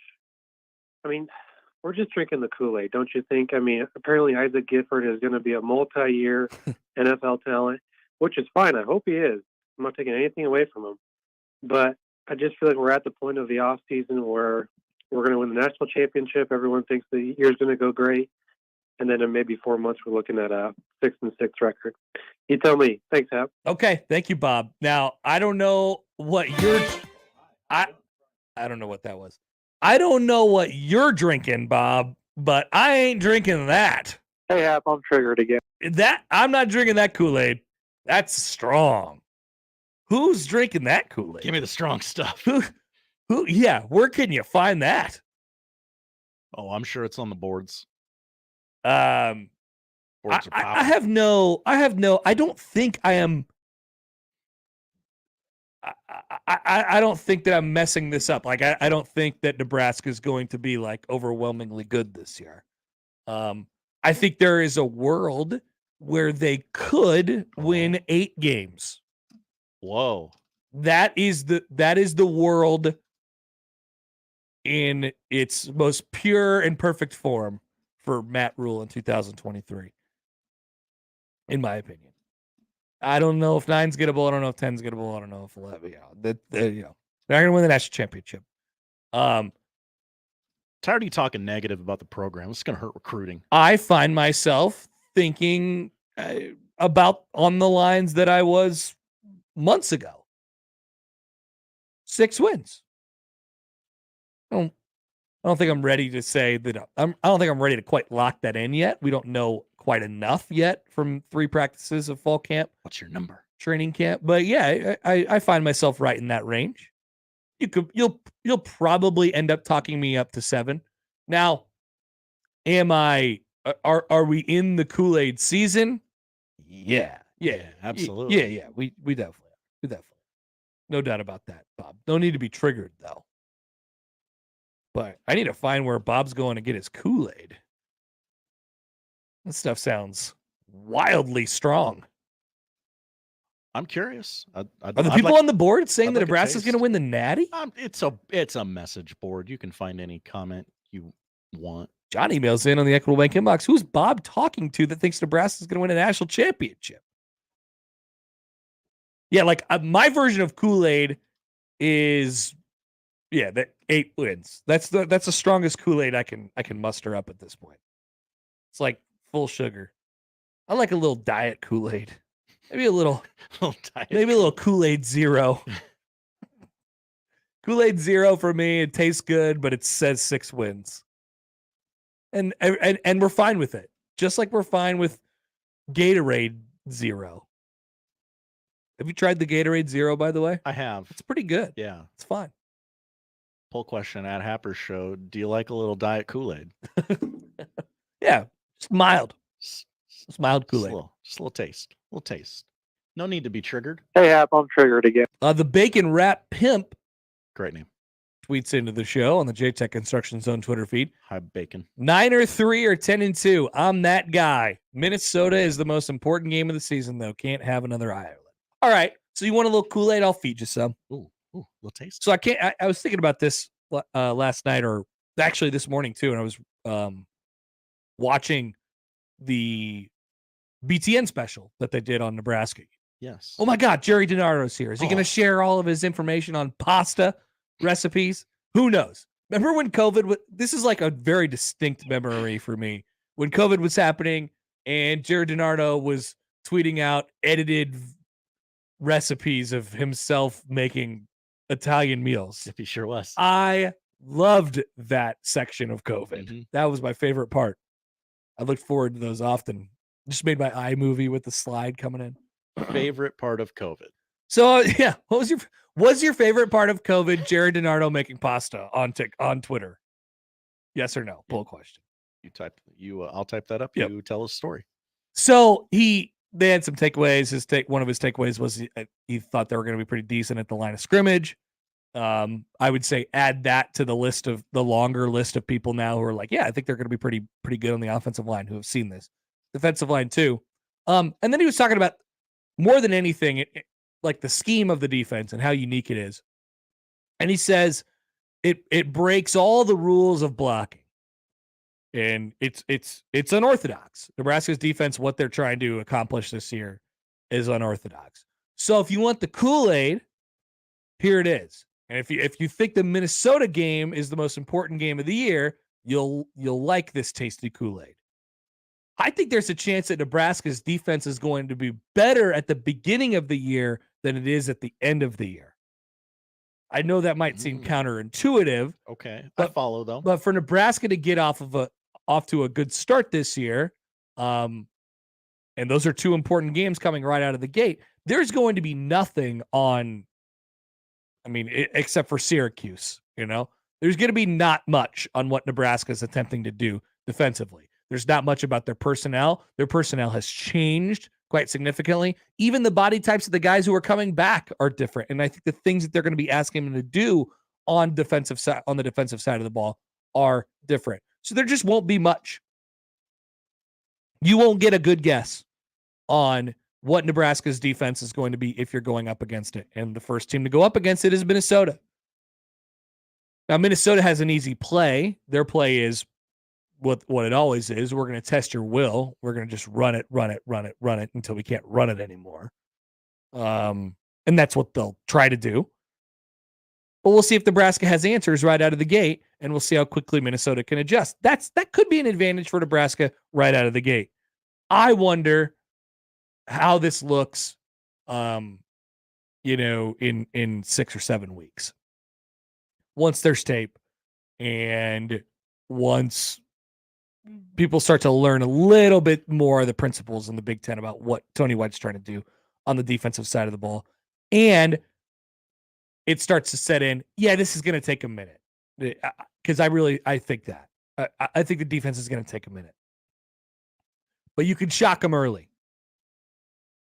we're just drinking the Kool-Aid, don't you think? Apparently Isaac Gifford is going to be a multi-year NFL talent, which is fine. I hope he is. I'm not taking anything away from him. But I just feel like we're at the point of the offseason where we're going to win the national championship. Everyone thinks the year's going to go great. And then in maybe 4 months, we're looking at a 6-6 record. You tell me. Thanks, Hap. Okay. Thank you, Bob. Now, I don't know what you're... I don't know what that was. I don't know what you're drinking, Bob, but I ain't drinking that. Hey, Hap, I'm triggered again. I'm not drinking that Kool-Aid. That's strong. Who's drinking that Kool-Aid? Give me the strong stuff. Who? Yeah, where can you find that? Oh, I'm sure it's on the boards. Boards are I have no. I don't think I am. I don't think that I'm messing this up. Like I don't think that Nebraska is going to be like overwhelmingly good this year. I think there is a world where they could win 8 games. Whoa. That is the world in its most pure and perfect form for Matt Rule in 2023. In my opinion. I don't know if 9's gettable. I don't know if 10's gettable. I don't know if 11. They're not going to win the national championship. Tired of you talking negative about the program. It's going to hurt recruiting. I find myself thinking about on the lines that I was months ago. 6 wins. I don't think I'm ready to say that. I don't think I'm ready to quite lock that in yet. We don't know quite enough yet from 3 practices of fall camp. What's your number? Training camp. But yeah, I find myself right in that range. You'll probably end up talking me up to 7. Now, are we in the Kool-Aid season? Yeah, absolutely. Yeah. We definitely are. No doubt about that, Bob. No need to be triggered though. But I need to find where Bob's going to get his Kool-Aid. This stuff sounds wildly strong. I'm curious. Are the people on the board saying that Nebraska's going to win the Natty? It's a message board. You can find any comment you want. John emails in on the Equitable Bank inbox. Who's Bob talking to that thinks Nebraska's going to win a national championship? Yeah, like my version of Kool-Aid is, that 8 wins. That's the strongest Kool-Aid I can muster up at this point. It's like full sugar. I like a little diet Kool-Aid. Maybe a little Kool-Aid Zero. Kool-Aid Zero for me. It tastes good, but it says 6 wins. And we're fine with it. Just like we're fine with Gatorade Zero. Have you tried the Gatorade Zero, by the way? I have. It's pretty good. Yeah. It's fine. Poll question at Happer Show. Do you like a little diet Kool-Aid? Yeah. Just mild. Just mild Kool-Aid. Just a little taste. No need to be triggered. Hey, Hap, I'm triggered again. The Bacon Wrap Pimp. Great name. Tweets into the show on the JTech Construction Zone Twitter feed. Hi, Bacon. 9-3 or 10-2. I'm that guy. Minnesota is the most important game of the season, though. Can't have another Iowa. All right. So you want a little Kool-Aid? I'll feed you some. Ooh, little taste. So I was thinking about this last night, or actually this morning too, and I was watching the BTN special that they did on Nebraska. Yes. Oh my God, Jerry DiNardo's here. Is he going to share all of his information on pasta recipes? Who knows? Remember when COVID this is like a very distinct memory for me. When COVID was happening and Jerry DiNardo was tweeting out edited recipes of himself making Italian meals. If he sure was. I loved that section of COVID. Mm-hmm. That was my favorite part. I looked forward to those often. Just made my iMovie with the slide coming in. Favorite part of COVID. So yeah, what was your favorite part of COVID? Jared DiNardo making pasta on Twitter. Yes or no? Poll question. I'll type that up. Yep. You tell a story. So they had some takeaways. One of his takeaways was he thought they were going to be pretty decent at the line of scrimmage. I would say add that to the longer list of people now who are like, yeah, I think they're going to be pretty good on the offensive line who have seen this. Defensive line too. And then he was talking about more than anything, like the scheme of the defense and how unique it is. And he says it breaks all the rules of blocking. And it's unorthodox. Nebraska's defense, what they're trying to accomplish this year, is unorthodox. So if you want the Kool-Aid, here it is. And if you think the Minnesota game is the most important game of the year, you'll like this tasty Kool-Aid. I think there's a chance that Nebraska's defense is going to be better at the beginning of the year than it is at the end of the year. I know that might seem counterintuitive. Okay, I follow though. But for Nebraska to get off to a good start this year, and those are 2 important games coming right out of the gate, there's going to be nothing on, except for Syracuse, there's going to be not much on what Nebraska is attempting to do defensively. There's not much about their personnel. Their personnel has changed quite significantly. Even the body types of the guys who are coming back are different. And I think the things that they're going to be asking them to do on the defensive side of the ball are different. So there just won't be much. You won't get a good guess on what Nebraska's defense is going to be if you're going up against it. And the first team to go up against it is Minnesota. Now, Minnesota has an easy play. Their play is what it always is. We're going to test your will. We're going to just run it until we can't run it anymore. And that's what they'll try to do. But we'll see if Nebraska has answers right out of the gate, and we'll see how quickly Minnesota can adjust. That could be an advantage for Nebraska right out of the gate. I wonder how this looks, in 6 or 7 weeks. Once there's tape and once people start to learn a little bit more of the principles in the Big Ten about what Tony White's trying to do on the defensive side of the ball, and it starts to set in, this is going to take a minute. Because I think that. I think the defense is going to take a minute. But you could shock them early.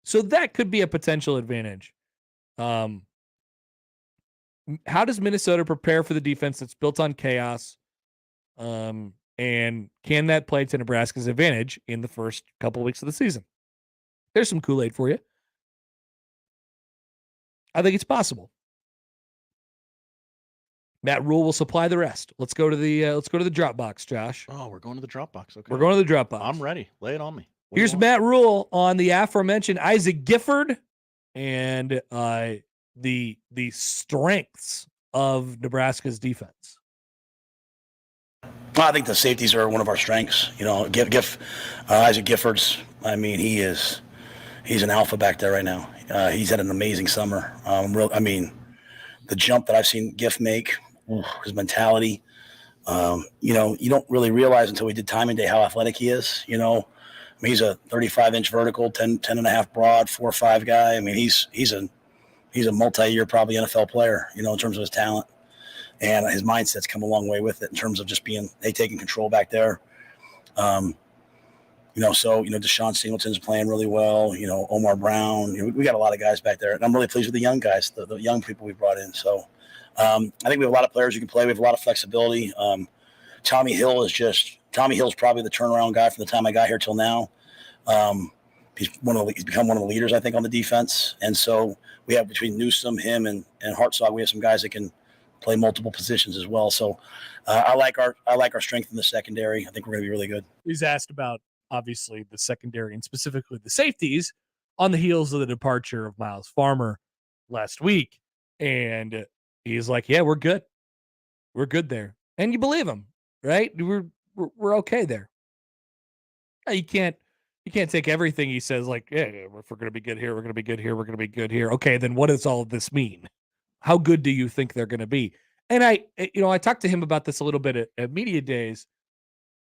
So that could be a potential advantage. How does Minnesota prepare for the defense that's built on chaos? And can that play to Nebraska's advantage in the first couple of weeks of the season? There's some Kool-Aid for you. I think it's possible. Matt Rule will supply the rest. Let's go to the Dropbox, Josh. Oh, we're going to the Dropbox. Okay. We're going to the Dropbox. I'm ready. Lay it on me. Here's Matt Rule on the aforementioned Isaac Gifford and the strengths of Nebraska's defense. Well, I think the safeties are one of our strengths. Isaac Gifford's. I mean, he's an alpha back there right now. He's had an amazing summer. The jump that I've seen Giff make, his mentality. You don't really realize until we did timing day how athletic he is. He's a 35-inch vertical, 10 and a half broad, 4.5 guy. I mean, he's a multi-year probably NFL player. In terms of his talent. And his mindset's come a long way with it in terms of just taking control back there. Deshaun Singleton's playing really well. Omar Brown. We got a lot of guys back there. And I'm really pleased with the young guys, the young people we brought in. So I think we have a lot of players who can play. We have a lot of flexibility. Tommy Hill's probably the turnaround guy from the time I got here till now. He's become one of the leaders, I think, on the defense. And so we have between Newsome, him, and Hartzog, we have some guys that can play multiple positions as well. So I like our strength in the secondary. I think we're going to be really good. He's asked about, obviously, the secondary and specifically the safeties on the heels of the departure of Miles Farmer last week. And he's like, yeah, we're good. We're good there. And you believe him, right? We're okay there. You can't take everything he says like, yeah, if we're going to be good here, we're going to be good here, we're going to be good here. Okay, then what does all of this mean? How good do you think they're going to be? And I talked to him about this a little bit at media days,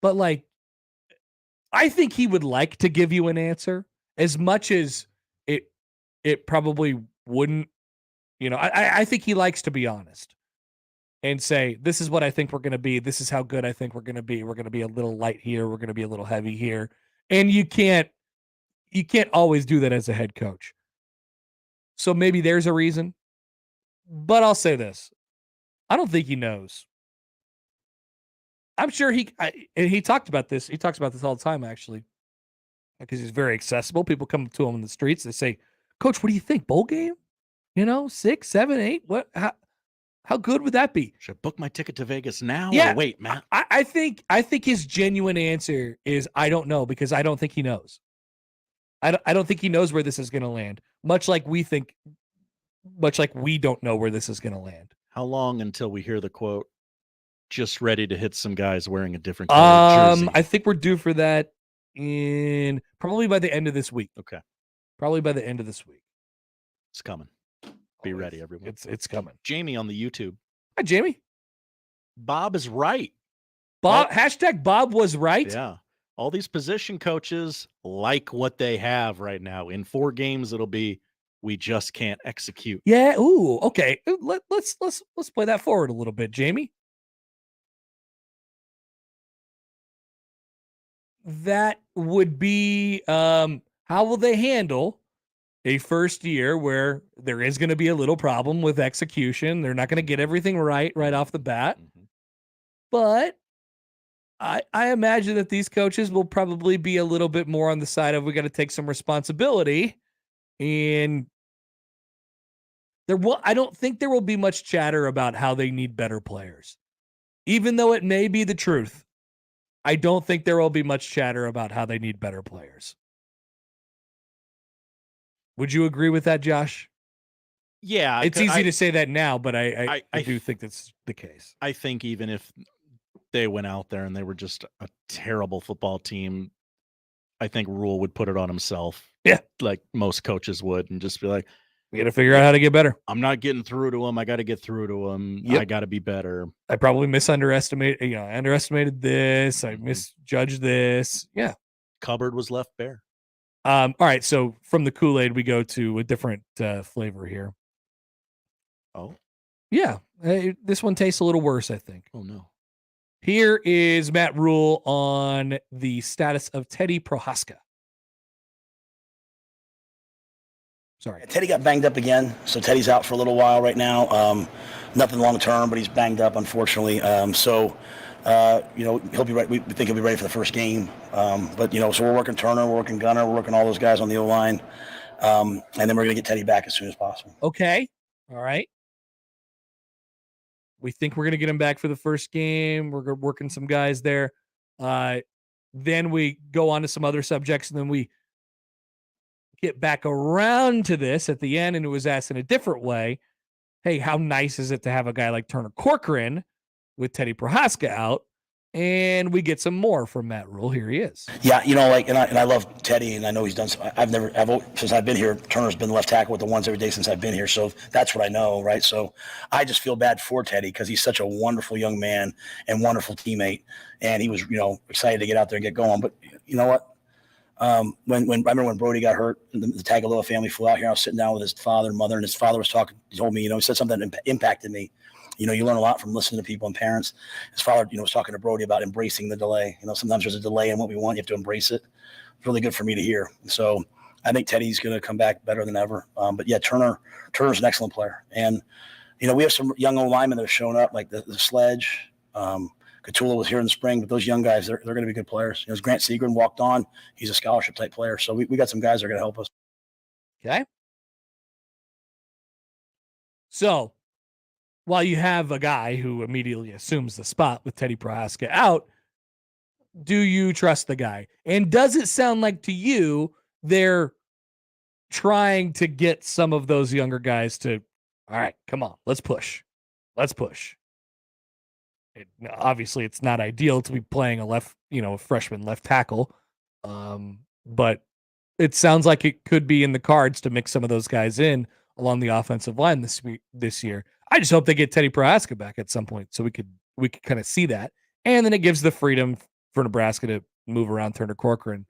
but I think he would like to give you an answer as much as it probably wouldn't, I think he likes to be honest and say, this is what I think we're going to be. This is how good I think we're going to be. We're going to be a little light here. We're going to be a little heavy here. And you can't always do that as a head coach. So maybe there's a reason. But I'll say this. I don't think he knows. I'm sure he talked about this. He talks about this all the time, actually, because he's very accessible. People come to him in the streets. They say, Coach, what do you think? Bowl game? 6, 7, 8? What? How good would that be? Should I book my ticket to Vegas now? Yeah, or wait, Matt. I think his genuine answer is I don't know, because I don't think he knows. I don't think he knows where this is going to land. Much like we don't know where this is going to land. How long until we hear the quote, just ready to hit some guys wearing a different color jersey? I think we're due for that in probably by the end of this week. Okay. Probably by the end of this week. It's coming. Be ready, everyone. It's coming. Jamie on the YouTube. Hi, Jamie. Bob is right. Hashtag Bob was right. Yeah. All these position coaches like what they have right now. In 4 games, it'll be we just can't execute. Yeah. Ooh. Okay. Let's play that forward a little bit, Jamie. that would be how will they handle a first year where there is going to be a little problem with execution. They're not going to get everything right off the bat. But I imagine that these coaches will probably be a little bit more on the side of we got to take some responsibility. And I don't think there will be much chatter about how they need better players. Even though it may be the truth, I don't think there will be much chatter about how they need better players. Would you agree with that, Josh? Yeah. It's easy to say that now, but I do think that's the case. I think even if they went out there and they were just a terrible football team, I think Rule would put it on himself. Yeah. Like most coaches would, and just be like, we got to figure out how to get better. I'm not getting through to him. I got to get through to him. Yep. I got to be better. I probably underestimated this. I misjudged this. Yeah. Cupboard was left bare. All right. So from the Kool-Aid, we go to a different flavor here. Oh. Yeah. This one tastes a little worse, I think. Oh, no. Here is Matt Rule on the status of Teddy Prohaska. Sorry. Teddy got banged up again, so Teddy's out for a little while right now. Nothing long term, but he's banged up, unfortunately. He'll be right. We think he'll be ready for the first game. So we're working Turner, we're working Gunner, we're working all those guys on the O-line, and then we're going to get Teddy back as soon as possible. Okay. All right. We think we're going to get him back for the first game. We're working some guys there. Then we go on to some other subjects, and then we get back around to this at the end, and it was asked in a different way. Hey, how nice is it to have a guy like Turner Corcoran with Teddy Prohaska out? And we get some more from Matt Rule. Here he is. Yeah, and I love Teddy, and I know he's done. Since I've been here, Turner's been left tackle with the ones every day since I've been here. So that's what I know, right? So I just feel bad for Teddy because he's such a wonderful young man and wonderful teammate, and he was, excited to get out there and get going. But you know what? When I remember when Brody got hurt, and the Tagovailoa family flew out here. I was sitting down with his father and mother, and his father was talking. He told me, he said something that impacted me. You learn a lot from listening to people and parents. His father, was talking to Brody about embracing the delay. Sometimes there's a delay in what we want. You have to embrace it. It's really good for me to hear. So I think Teddy's going to come back better than ever. But yeah, Turner's an excellent player. And, we have some young old linemen that have shown up, like the Sledge. Catula was here in the spring, but those young guys, they're going to be good players. As Grant Seagren walked on, he's a scholarship type player. So we got some guys that are going to help us. Okay. So while you have a guy who immediately assumes the spot with Teddy Prohaska out, do you trust the guy? And does it sound like to you they're trying to get some of those younger guys to, all right, come on, let's push. Let's push. Obviously, it's not ideal to be playing a freshman left tackle, but it sounds like it could be in the cards to mix some of those guys in along the offensive line this year. I just hope they get Teddy Prohaska back at some point so we could kind of see that, and then it gives the freedom for Nebraska to move around Turner Corcoran,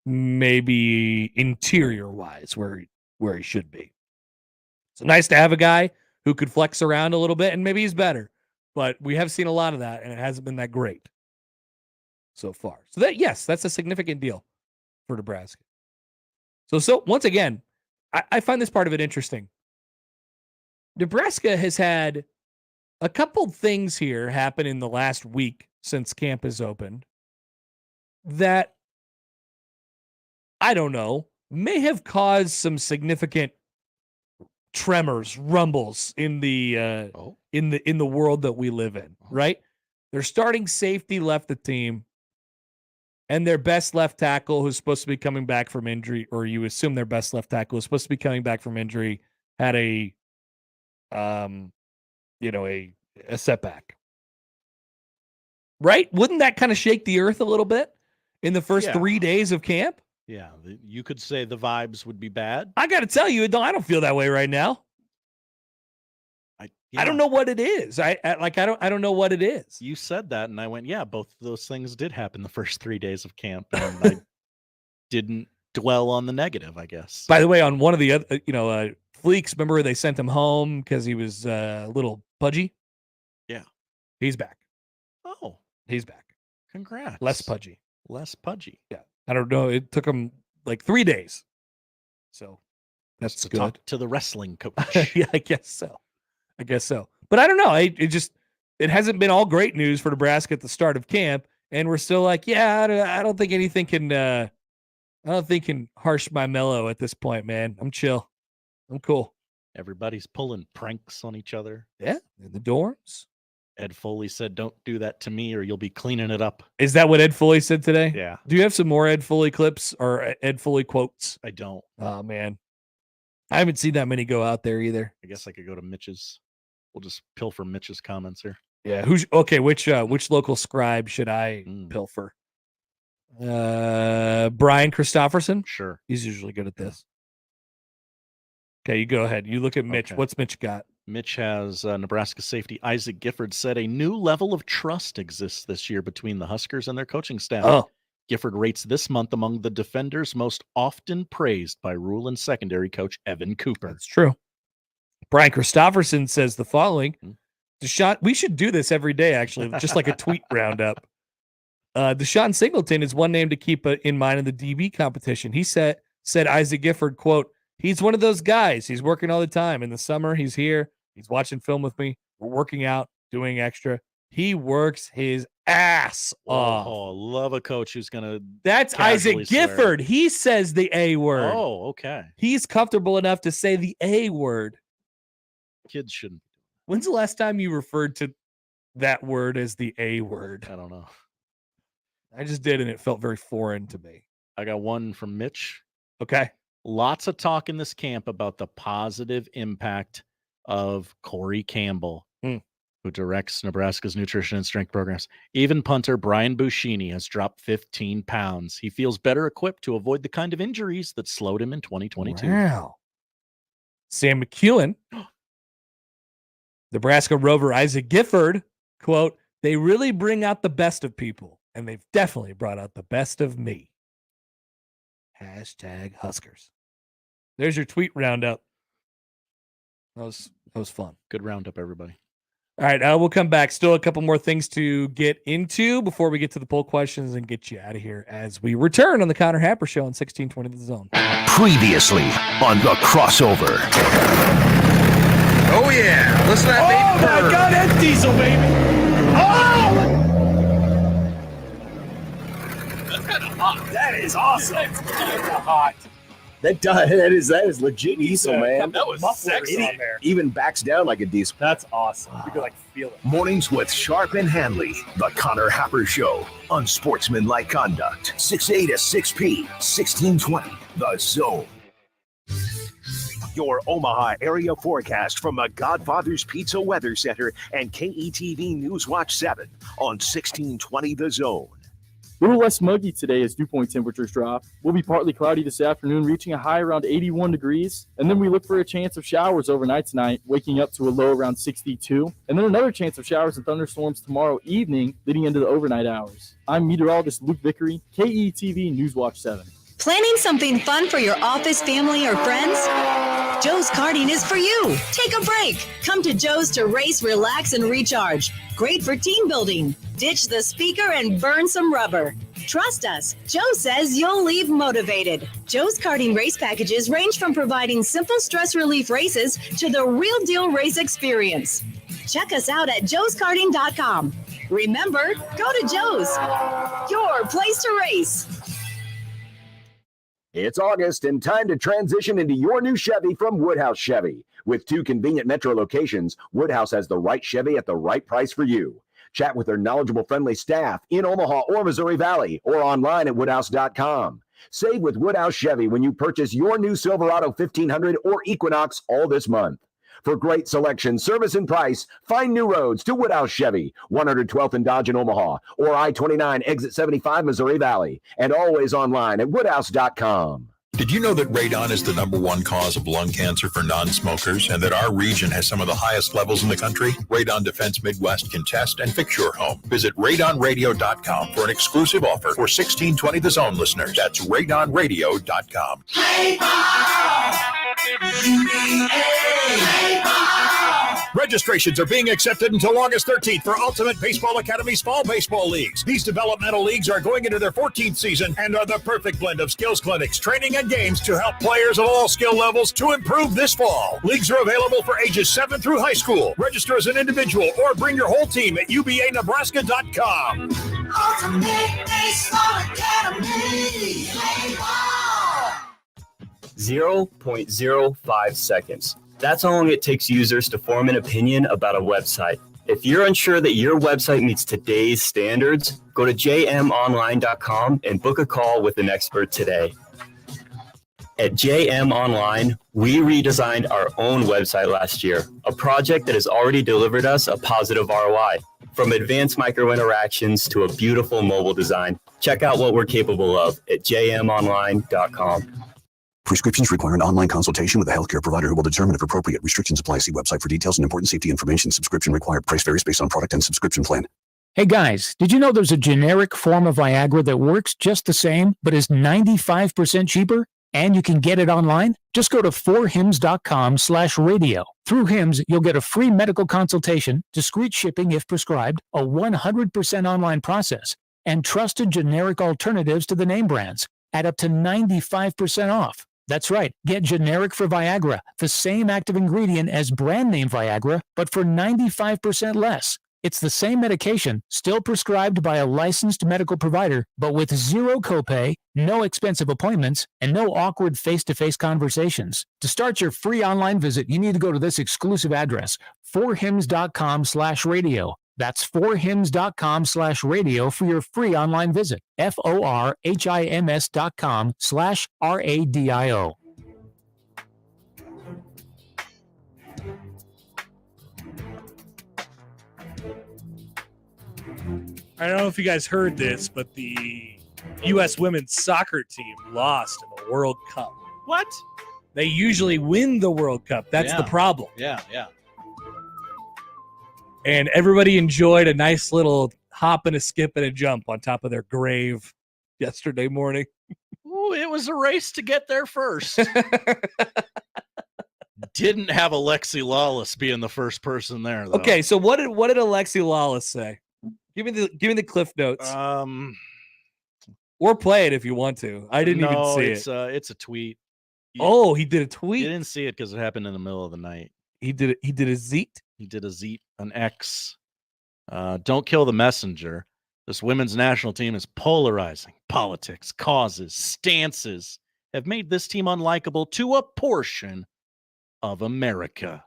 maybe interior wise where he should be. So nice to have a guy who could flex around a little bit, and maybe he's better. But we have seen a lot of that, and it hasn't been that great so far. So that's a significant deal for Nebraska. So once again, I find this part of it interesting. Nebraska has had a couple things here happen in the last week since camp has opened that, I don't know, may have caused some significant tremors, rumbles in the in the world that we live in, right? Their starting safety left the team, and their best left tackle, who's supposed to be coming back from injury, or you assume their best left tackle is supposed to be coming back from injury, had a setback. Right? Wouldn't that kind of shake the earth a little bit in the first 3 days of camp? Yeah, you could say the vibes would be bad. I got to tell you, I don't feel that way right now. I don't know what it is. I don't know what it is. You said that, and I went, yeah, both of those things did happen the first 3 days of camp, and I didn't dwell on the negative, I guess. By the way, on one of the other, Fleeks, remember they sent him home because he was a little pudgy? Yeah. He's back. Oh. He's back. Congrats. Less pudgy. Less pudgy. Yeah. I don't know. It took him like 3 days. So that's to good. talk to the wrestling coach. Yeah, I guess so. But I don't know. It hasn't been all great news for Nebraska at the start of camp, and we're still like, I don't think anything can harsh my mellow at this point, man. I'm chill. I'm cool. Everybody's pulling pranks on each other. Yeah, in the dorms. Ed Foley said, "Don't do that to me, or you'll be cleaning it up." Is that what Ed Foley said today? Yeah. Do you have some more Ed Foley clips or Ed Foley quotes? I don't. Oh man, I haven't seen that many go out there either. I guess I could go to Mitch's. We'll just pilfer Mitch's comments here. Yeah. Which local scribe should I pilfer? Brian Christopherson. Sure. He's usually good at this. Okay, you go ahead. You look at Mitch. Okay. What's Mitch got? Mitch has Nebraska safety Isaac Gifford said a new level of trust exists this year between the Huskers and their coaching staff. Oh. Gifford rates this month among the defenders most often praised by Rule and secondary coach Evan Cooper. That's true. Brian Christopherson says the following. Deshaun, we should do this every day, actually, just like a tweet roundup. Deshaun Singleton is one name to keep in mind in the DB competition. He said Isaac Gifford, quote, "He's one of those guys. He's working all the time. In the summer, he's here. He's watching film with me. We're working out, doing extra. He works his ass off." Oh, love a coach who's going to. That's Isaac Gifford. He says the A word. Oh, okay. He's comfortable enough to say the A word. Kids shouldn't. When's the last time you referred to that word as the A word? I don't know. I just did, and it felt very foreign to me. I got one from Mitch. Okay. Lots of talk in this camp about the positive impact of Corey Campbell, who directs Nebraska's nutrition and strength programs. Even punter Brian Buschini has dropped 15 pounds. He feels better equipped to avoid the kind of injuries that slowed him in 2022. Wow. Sam McKewon, Nebraska Rover Isaac Gifford, quote, "They really bring out the best of people, and they've definitely brought out the best of me." Hashtag Huskers. There's your tweet roundup. That was fun. Good roundup, everybody. All right, we'll come back. Still a couple more things to get into before we get to the poll questions and get you out of here as we return on the Connor Happer Show on 1620 The Zone. Previously on the crossover. Oh, yeah. Listen to that baby. Oh, my God, that's Diesel, baby. Oh! That is awesome. Hot. That is legit diesel, man. That was sexy on there. Even backs down like a diesel. That's awesome. You can feel it. Mornings with Sharp and Hanley. The Connor Happer Show. Unsportsmanlike conduct. 6A to 6P. 1620. The Zone. Your Omaha area forecast from the Godfather's Pizza Weather Center and KETV News Watch 7 on 1620 The Zone. A little less muggy today as dew point temperatures drop. We'll be partly cloudy this afternoon, reaching a high around 81 degrees. And then we look for a chance of showers overnight tonight, waking up to a low around 62. And then another chance of showers and thunderstorms tomorrow evening, leading into the overnight hours. I'm meteorologist Luke Vickery, KETV News Watch 7. Planning something fun for your office, family, or friends? Joe's Karting is for you. Take a break. Come to Joe's to race, relax, and recharge. Great for team building. Ditch the speaker and burn some rubber. Trust us, Joe says you'll leave motivated. Joe's Karting race packages range from providing simple stress relief races to the real deal race experience. Check us out at joeskarting.com. Remember, go to Joe's, your place to race. It's August and time to transition into your new Chevy from Woodhouse Chevy. With 2 convenient metro locations, Woodhouse has the right Chevy at the right price for you. Chat with their knowledgeable, friendly staff in Omaha or Missouri Valley or online at woodhouse.com. Save with Woodhouse Chevy when you purchase your new Silverado 1500 or Equinox all this month. For great selection, service, and price, find new roads to Woodhouse Chevy, 112th and Dodge in Omaha, or I-29 exit 75 Missouri Valley, and always online at woodhouse.com. Did you know that radon is the #1 cause of lung cancer for non-smokers and that our region has some of the highest levels in the country? Radon Defense Midwest can test and fix your home. Visit radonradio.com for an exclusive offer for 1620 The Zone listeners. That's radonradio.com. Registrations are being accepted until August 13th for Ultimate Baseball Academy's fall baseball leagues. These developmental leagues are going into their 14th season and are the perfect blend of skills clinics, training, and games to help players of all skill levels to improve this fall. Leagues are available for ages 7 through high school. Register as an individual or bring your whole team at ubanebraska.com. Ultimate Baseball Academy. Play ball. 0.05 seconds. That's how long it takes users to form an opinion about a website. If you're unsure that your website meets today's standards, go to jmonline.com and book a call with an expert today. At JM Online, we redesigned our own website last year, a project that has already delivered us a positive ROI. From advanced micro interactions to a beautiful mobile design, check out what we're capable of at jmonline.com. Prescriptions require an online consultation with a healthcare provider who will determine if appropriate. Restrictions apply. See website for details and important safety information. Subscription required. Price varies based on product and subscription plan. Hey guys, did you know there's a generic form of Viagra that works just the same, but is 95% cheaper? And you can get it online? Just go to 4hims.com/radio. Through Hims, you'll get a free medical consultation, discreet shipping if prescribed, a 100% online process, and trusted generic alternatives to the name brands at up to 95% off. That's right. Get generic for Viagra, the same active ingredient as brand name Viagra, but for 95% less. It's the same medication, still prescribed by a licensed medical provider, but with zero copay, no expensive appointments, and no awkward face-to-face conversations. To start your free online visit, you need to go to this exclusive address, 4hims.com/radio. That's 4hims.com/radio for your free online visit. FORHIMS.com/RADIO. I don't know if you guys heard this, but the U.S. women's soccer team lost in the World Cup. What? They usually win the World Cup. That's the problem. Yeah. And everybody enjoyed a nice little hop and a skip and a jump on top of their grave yesterday morning. Ooh, it was a race to get there first. Didn't have Alexi Lalas being the first person there, though. Okay, so what did Alexi Lalas say? Give me the cliff notes. Or play it if you want to. I didn't even see it. It's a tweet. He did a tweet. You didn't see it because it happened in the middle of the night. He did a zeet. He did a zeet, an X. Don't kill the messenger. This women's national team is polarizing. Politics, causes, stances have made this team unlikable to a portion of America.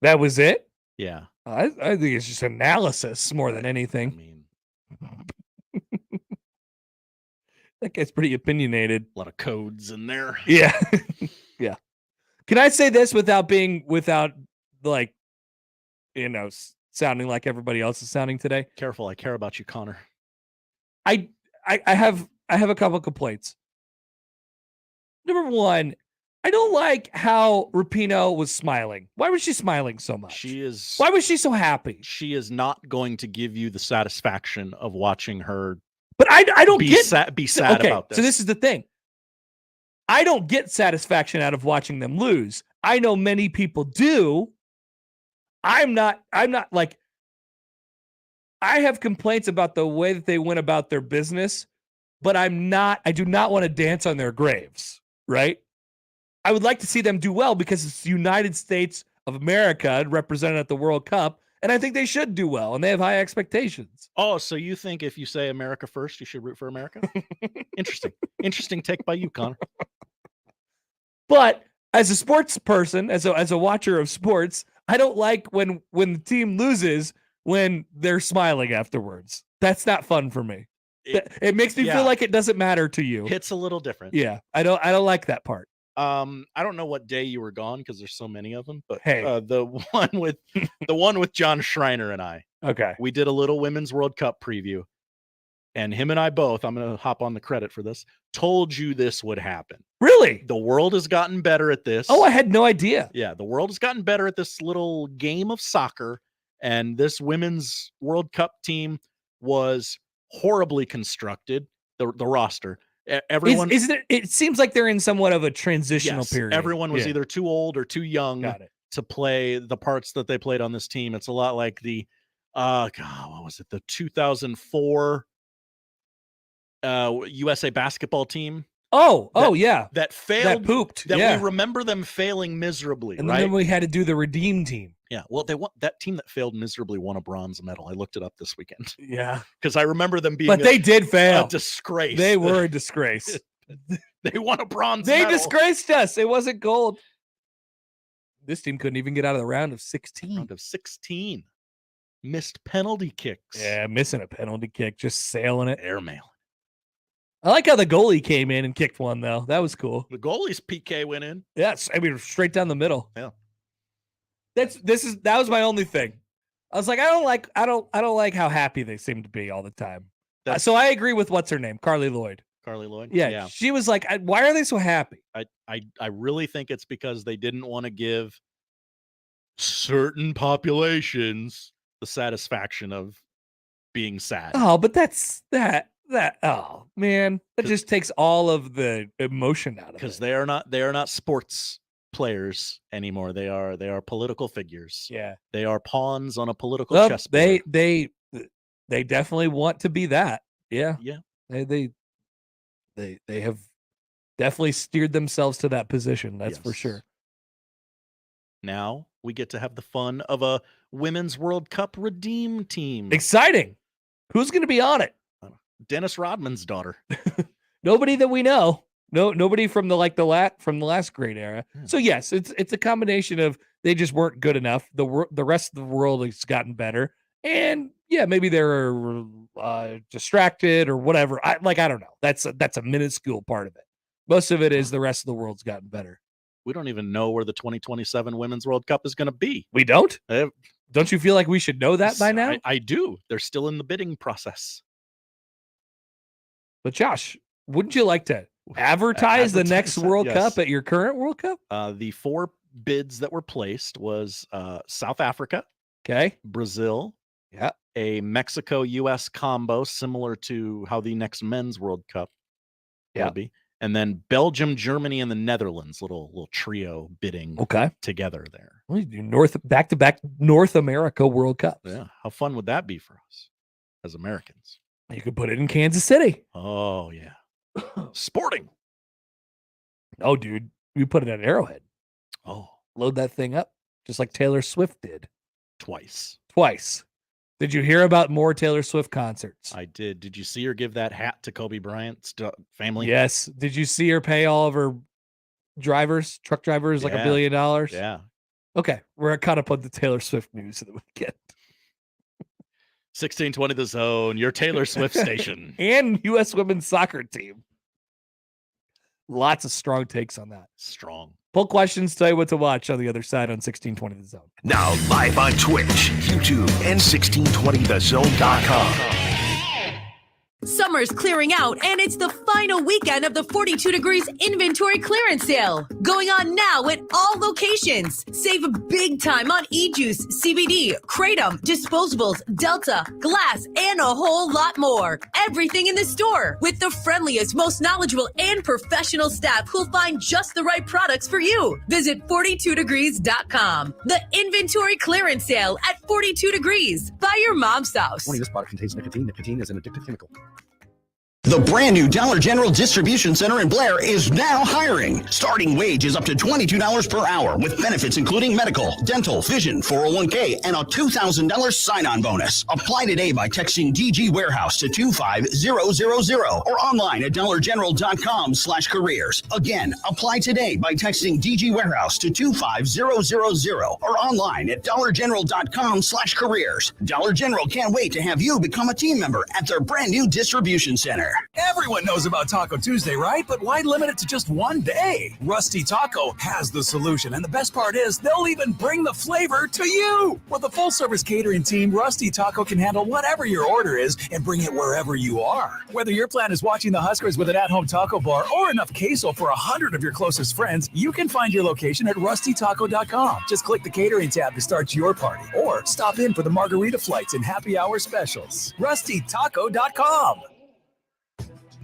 That was it? Yeah. I think it's just analysis more than anything. That guy's pretty opinionated. A lot of codes in there. Yeah. Yeah. Can I say this without like, sounding like everybody else is sounding today? Careful, I care about you, Connor. I have a couple complaints. Number one, I don't like how Rapinoe was smiling. Why was she smiling so much? Why was she so happy? She is not going to give you the satisfaction of watching her. But I don't be get sad about this. So this is the thing. I don't get satisfaction out of watching them lose. I know many people do. I'm not like, I have complaints about the way that they went about their business, but I do not want to dance on their graves, right? I would like to see them do well because it's the United States of America represented at the World Cup, and I think they should do well, and they have high expectations. Oh, so you think if you say America first, you should root for America? Interesting take by you, Connor. But as a sports person, as a watcher of sports, I don't like when the team loses when they're smiling afterwards. That's not fun for me. It makes me feel like it doesn't matter to you. It's a little different. Yeah, I don't like that part. I don't know what day you were gone because there's so many of them, but hey, the one with John Schreiner and I. Okay, we did a little Women's World Cup preview, and him and I both. I'm gonna hop on the credit for this. Told you this would happen. Really? The world has gotten better at this. Oh, I had no idea. Yeah, the world has gotten better at this little game of soccer, and this Women's World Cup team was horribly constructed. The roster. Everyone isn't it? It seems like they're in somewhat of a transitional period. Everyone was either too old or too young to play the parts that they played on this team. It's a lot like the what was it? The 2004 USA basketball team. Yeah. That failed. That pooped. That yeah. we remember them failing miserably. And right? then we had to do the redeem team. Yeah. Well, that team that failed miserably won a bronze medal. I looked it up this weekend. Yeah. Because I remember them being But they did fail. A disgrace. They were a disgrace. They won a bronze They medal. disgraced us. It wasn't gold. This team couldn't even get out of the round of 16. Round of 16. Missed penalty kicks. Yeah, missing a penalty kick, just sailing it. Airmail. I like how the goalie came in and kicked one, though. That was cool. The goalie's PK went in. Yes, I mean straight down the middle. Yeah. That was my only thing. I was like, I don't like how happy they seem to be all the time. So I agree with what's her name, Carly Lloyd. Carly Lloyd. Yeah. She was like, why are they so happy? I really think it's because they didn't want to give certain populations the satisfaction of being sad. Oh, but that's that. Oh man, that just takes all of the emotion out of it. Because they are not sports players anymore. They are political figures. Yeah, they are pawns on a political well, chessboard. They definitely want to be that. Yeah, yeah. They have definitely steered themselves to that position. That's for sure. Now we get to have the fun of a Women's World Cup redeem team. Exciting. Who's going to be on it? Dennis Rodman's daughter. Nobody that we know. No, nobody from the last great era. So yes, it's a combination of they just weren't good enough. The rest of the world has gotten better, and yeah, maybe they're distracted or whatever. I don't know. That's a minuscule part of it. Most of it is the rest of the world's gotten better. We don't even know where the 2027 Women's World Cup is going to be. We don't? Don't you feel like we should know that by now? I do. They're still in the bidding process. But Josh, wouldn't you like to advertise the next World Cup at your current World Cup? The 4 bids that were placed was South Africa, Brazil, a Mexico-U.S. combo similar to how the next Men's World Cup will be, and then Belgium, Germany, and the Netherlands. Little trio bidding together there. We do back-to-back North America World Cups. Yeah, how fun would that be for us as Americans? You could put it in Kansas City. Oh, yeah. Sporting. Oh, dude. We put it at Arrowhead. Oh. Load that thing up, just like Taylor Swift did. Twice. Did you hear about more Taylor Swift concerts? I did. Did you see her give that hat to Kobe Bryant's family? Yes. Did you see her pay all of her truck drivers, like $1 billion? Yeah. Okay. We're caught up on the Taylor Swift news of the weekend. 1620 The Zone, your Taylor Swift station. And U.S. women's soccer team. Lots of strong takes on that. Strong. Poll questions, tell you what to watch on the other side on 1620 The Zone. Now live on Twitch, YouTube, and 1620thezone.com. Summer's clearing out, and it's the final weekend of the 42 Degrees inventory clearance sale. Going on now at all locations. Save big time on e-juice, CBD, Kratom, disposables, Delta, glass, and a whole lot more. Everything in the store with the friendliest, most knowledgeable, and professional staff who'll find just the right products for you. Visit 42degrees.com. The inventory clearance sale at 42 Degrees by your mom's house. This product contains nicotine. Nicotine is an addictive chemical. The brand new Dollar General Distribution Center in Blair is now hiring. Starting wage is up to $22 per hour with benefits including medical, dental, vision, 401k, and a $2,000 sign-on bonus. Apply today by texting DG Warehouse to 25000 or online at dollargeneral.com/careers. Again, apply today by texting DG Warehouse to 25000 or online at dollargeneral.com/careers. Dollar General can't wait to have you become a team member at their brand new distribution center. Everyone knows about Taco Tuesday, right? But why limit it to just one day? Rusty Taco has the solution, and the best part is they'll even bring the flavor to you. With a full-service catering team, Rusty Taco can handle whatever your order is and bring it wherever you are. Whether your plan is watching the Huskers with an at-home taco bar or enough queso for 100 of your closest friends, you can find your location at rustytaco.com. Just click the catering tab to start your party or stop in for the margarita flights and happy hour specials. rustytaco.com.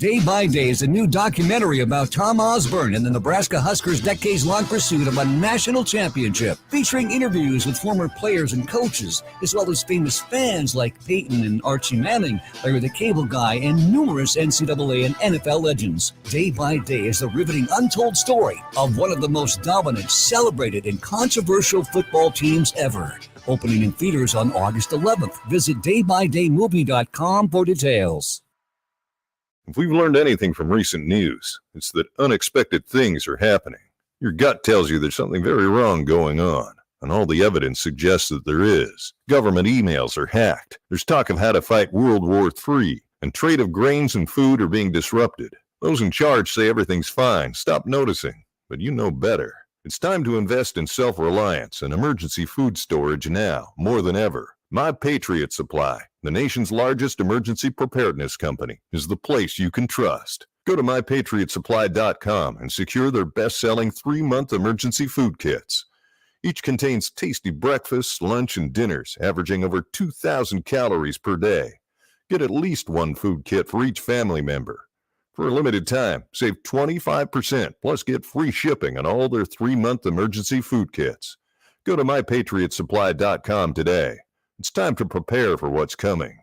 Day by Day is a new documentary about Tom Osborne and the Nebraska Huskers' decades-long pursuit of a national championship, featuring interviews with former players and coaches, as well as famous fans like Peyton and Archie Manning, Larry the Cable Guy, and numerous NCAA and NFL legends. Day by Day is the riveting untold story of one of the most dominant, celebrated, and controversial football teams ever. Opening in theaters on August 11th. Visit daybydaymovie.com for details. If we've learned anything from recent news, it's that unexpected things are happening. Your gut tells you there's something very wrong going on, and all the evidence suggests that there is. Government emails are hacked. There's talk of how to fight World War III, and trade of grains and food are being disrupted. Those in charge say everything's fine. Stop noticing, but you know better. It's time to invest in self-reliance and emergency food storage now, more than ever. My Patriot Supply, the nation's largest emergency preparedness company, is the place you can trust. Go to mypatriotsupply.com and secure their best-selling 3-month emergency food kits. Each contains tasty breakfasts, lunch, and dinners, averaging over 2,000 calories per day. Get at least one food kit for each family member. For a limited time, save 25%, plus get free shipping on all their 3-month emergency food kits. Go to mypatriotsupply.com today. It's time to prepare for what's coming.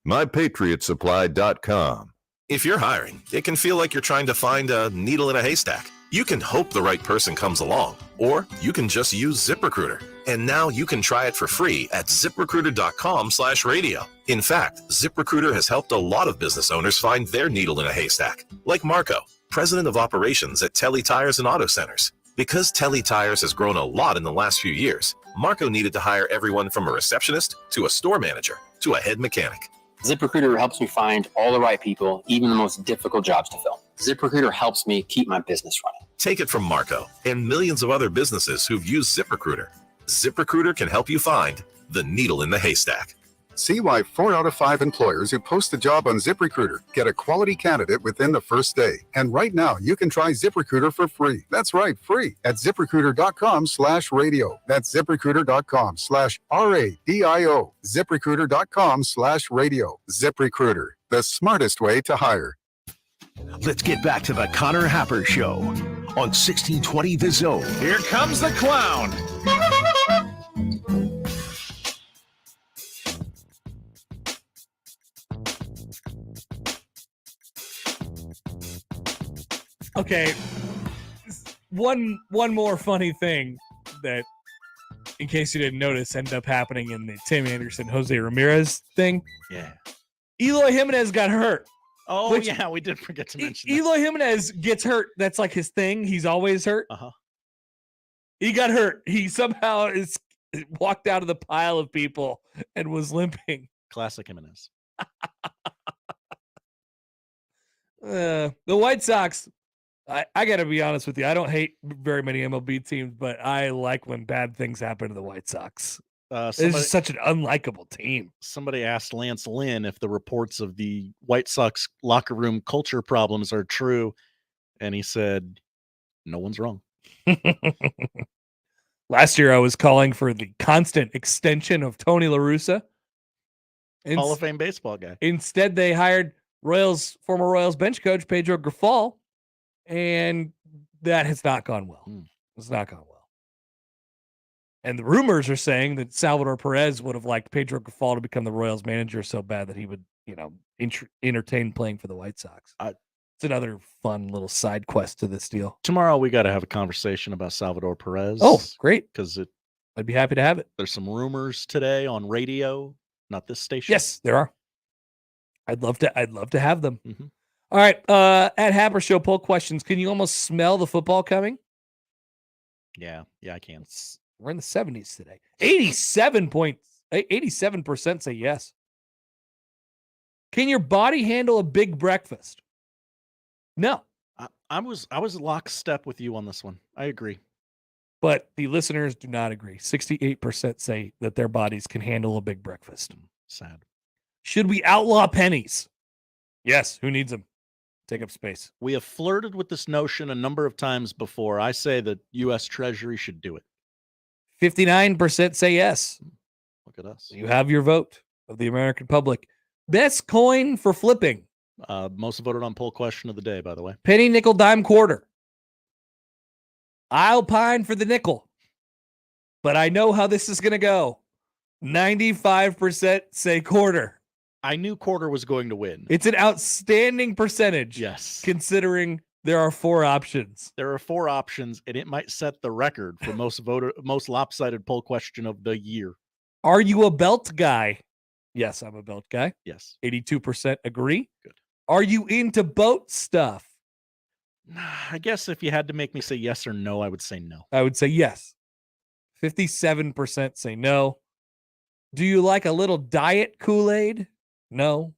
mypatriotsupply.com. If you're hiring, it can feel like you're trying to find a needle in a haystack. You can hope the right person comes along, or you can just use ZipRecruiter. And now you can try it for free at ZipRecruiter.com/radio. In fact, ZipRecruiter has helped a lot of business owners find their needle in a haystack, like Marco, president of operations at Telly Tires and Auto Centers. Because Telly Tires has grown a lot in the last few years, Marco needed to hire everyone from a receptionist to a store manager to a head mechanic. ZipRecruiter helps me find all the right people, even the most difficult jobs to fill. ZipRecruiter helps me keep my business running. Take it from Marco and millions of other businesses who've used ZipRecruiter. ZipRecruiter can help you find the needle in the haystack. See why 4 out of 5 employers who post a job on ZipRecruiter get a quality candidate within the first day. And right now, you can try ZipRecruiter for free. That's right, free at ZipRecruiter.com/radio. That's ZipRecruiter.com/RADIO. ZipRecruiter.com/radio. ZipRecruiter, the smartest way to hire. Let's get back to the Connor Happer Show on 1620 The Zone. Here comes the clown. Okay, one more funny thing that, in case you didn't notice, ended up happening in the Tim Anderson, Jose Ramirez thing. Yeah. Eloy Jimenez got hurt. Oh, yeah, we did forget to mention that. Eloy Jimenez gets hurt. That's like his thing. He's always hurt. Uh-huh. He got hurt. He somehow walked out of the pile of people and was limping. Classic Jimenez. The White Sox, I got to be honest with you. I don't hate very many MLB teams, but I like when bad things happen to the White Sox. This is such an unlikable team. Somebody asked Lance Lynn if the reports of the White Sox locker room culture problems are true, and he said, no one's wrong. Last year, I was calling for the constant extension of Tony La Russa. Hall of Fame baseball guy. Instead, they hired former Royals bench coach Pedro Grifol, and that has not gone well. It's not gone well. And the rumors are saying that Salvador Perez would have liked Pedro Grifol to become the Royals manager so bad that he would, entertain playing for the White Sox. It's another fun little side quest to this deal. Tomorrow we got to have a conversation about Salvador Perez. Oh, great. Because I'd be happy to have it. There's some rumors today on radio, not this station. Yes, there are. I'd love to have them. Mm-hmm. All right. At Happer Show poll questions. Can you almost smell the football coming? Yeah, I can. We're in the 70s today. 87% say yes. Can your body handle a big breakfast? No. I was lockstep with you on this one. I agree. But the listeners do not agree. 68% say that their bodies can handle a big breakfast. Sad. Should we outlaw pennies? Yes. Who needs them? Take up space. We have flirted with this notion a number of times before. I say the U.S. Treasury should do it. 59% say yes. Look at us. You have your vote of the American public. Best coin for flipping. Most voted on poll question of the day, by the way. Penny, nickel, dime, quarter. I'll pine for the nickel, but I know how this is going to go. 95% say quarter. I knew quarter was going to win. It's an outstanding percentage. Yes. Considering there are 4 options. There are 4 options, and it might set the record for most lopsided poll question of the year. Are you a belt guy? Yes, I'm a belt guy. Yes. 82% agree. Good. Are you into boat stuff? I guess if you had to make me say yes or no, I would say no. I would say yes. 57% say no. Do you like a little diet Kool-Aid? No.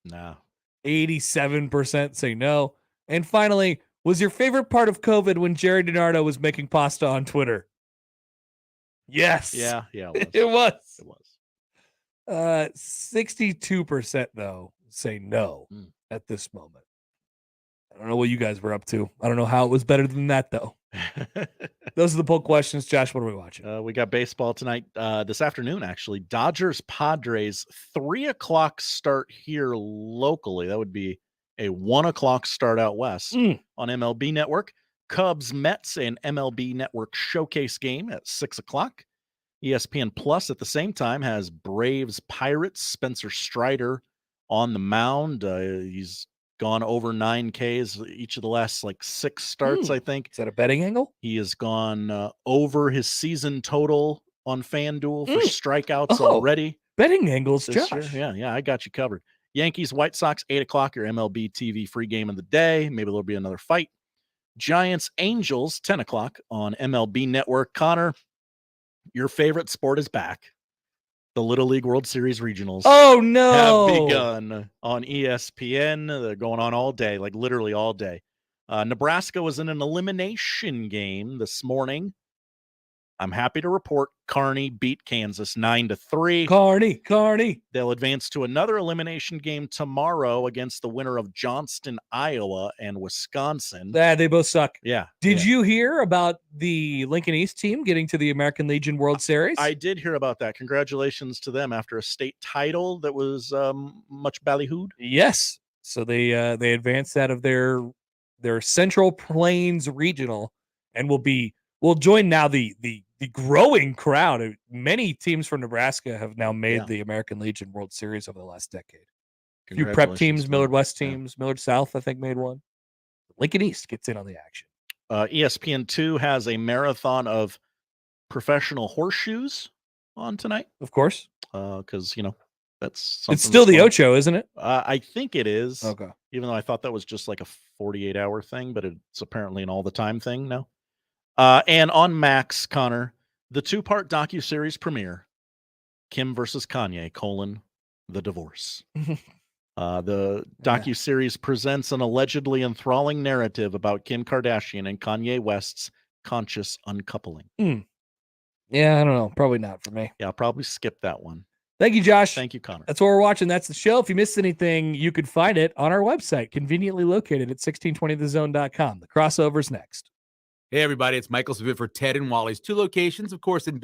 No. 87% say no. And finally, was your favorite part of COVID when Jerry DiNardo was making pasta on Twitter? Yes. Yeah, It was. It was. 62% though say no at this moment. I don't know what you guys were up to. I don't know how it was better than that though. Those are the poll questions. Josh, what are we watching? We got baseball tonight, this afternoon, actually. Dodgers, Padres, 3:00 start here locally. That would be a 1:00 start out west on MLB Network. Cubs, Mets, and MLB Network showcase game at 6:00. ESPN Plus at the same time has Braves, Pirates, Spencer Strider on the mound. He's gone over 9 Ks each of the last 6 starts, I think. Is that a betting angle? He has gone over his season total on FanDuel for strikeouts already. Betting angles, this Josh. year. Yeah, I got you covered. Yankees, White Sox, 8:00, your MLB TV free game of the day. Maybe there'll be another fight. Giants, Angels, 10:00 on MLB Network. Connor, your favorite sport is back. The Little League World Series regionals. Oh, no. Have begun on ESPN. They're going on all day, literally all day. Nebraska was in an elimination game this morning. I'm happy to report Kearney beat Kansas 9-3. Kearney. They'll advance to another elimination game tomorrow against the winner of Johnston, Iowa, and Wisconsin. They both suck. Yeah. Did you hear about the Lincoln East team getting to the American Legion World Series? I did hear about that. Congratulations to them after a state title that was much ballyhooed. Yes. So they advanced out of their Central Plains regional and will join now the growing crowd. Many teams from Nebraska have now made the American Legion World Series over the last decade. A few prep teams, Millard West teams, Millard South, I think, made one. Lincoln East gets in on the action. ESPN2 has a marathon of professional horseshoes on tonight. Of course. Because, that's something. It's still the Ocho, isn't it? I think it is. Okay. Even though I thought that was just like a 48-hour thing, but it's apparently an all-the-time thing now. And on Max, Connor, the 2-part docuseries premiere, Kim versus Kanye, the divorce. The docuseries presents an allegedly enthralling narrative about Kim Kardashian and Kanye West's conscious uncoupling. Yeah, I don't know. Probably not for me. Yeah, I'll probably skip that one. Thank you, Josh. Thank you, Connor. That's what we're watching. That's the show. If you missed anything, you could find it on our website, conveniently located at 1620thezone.com. The crossover's next. Hey, everybody. It's Michael Savit for Ted and Wally's, 2 locations, of course, in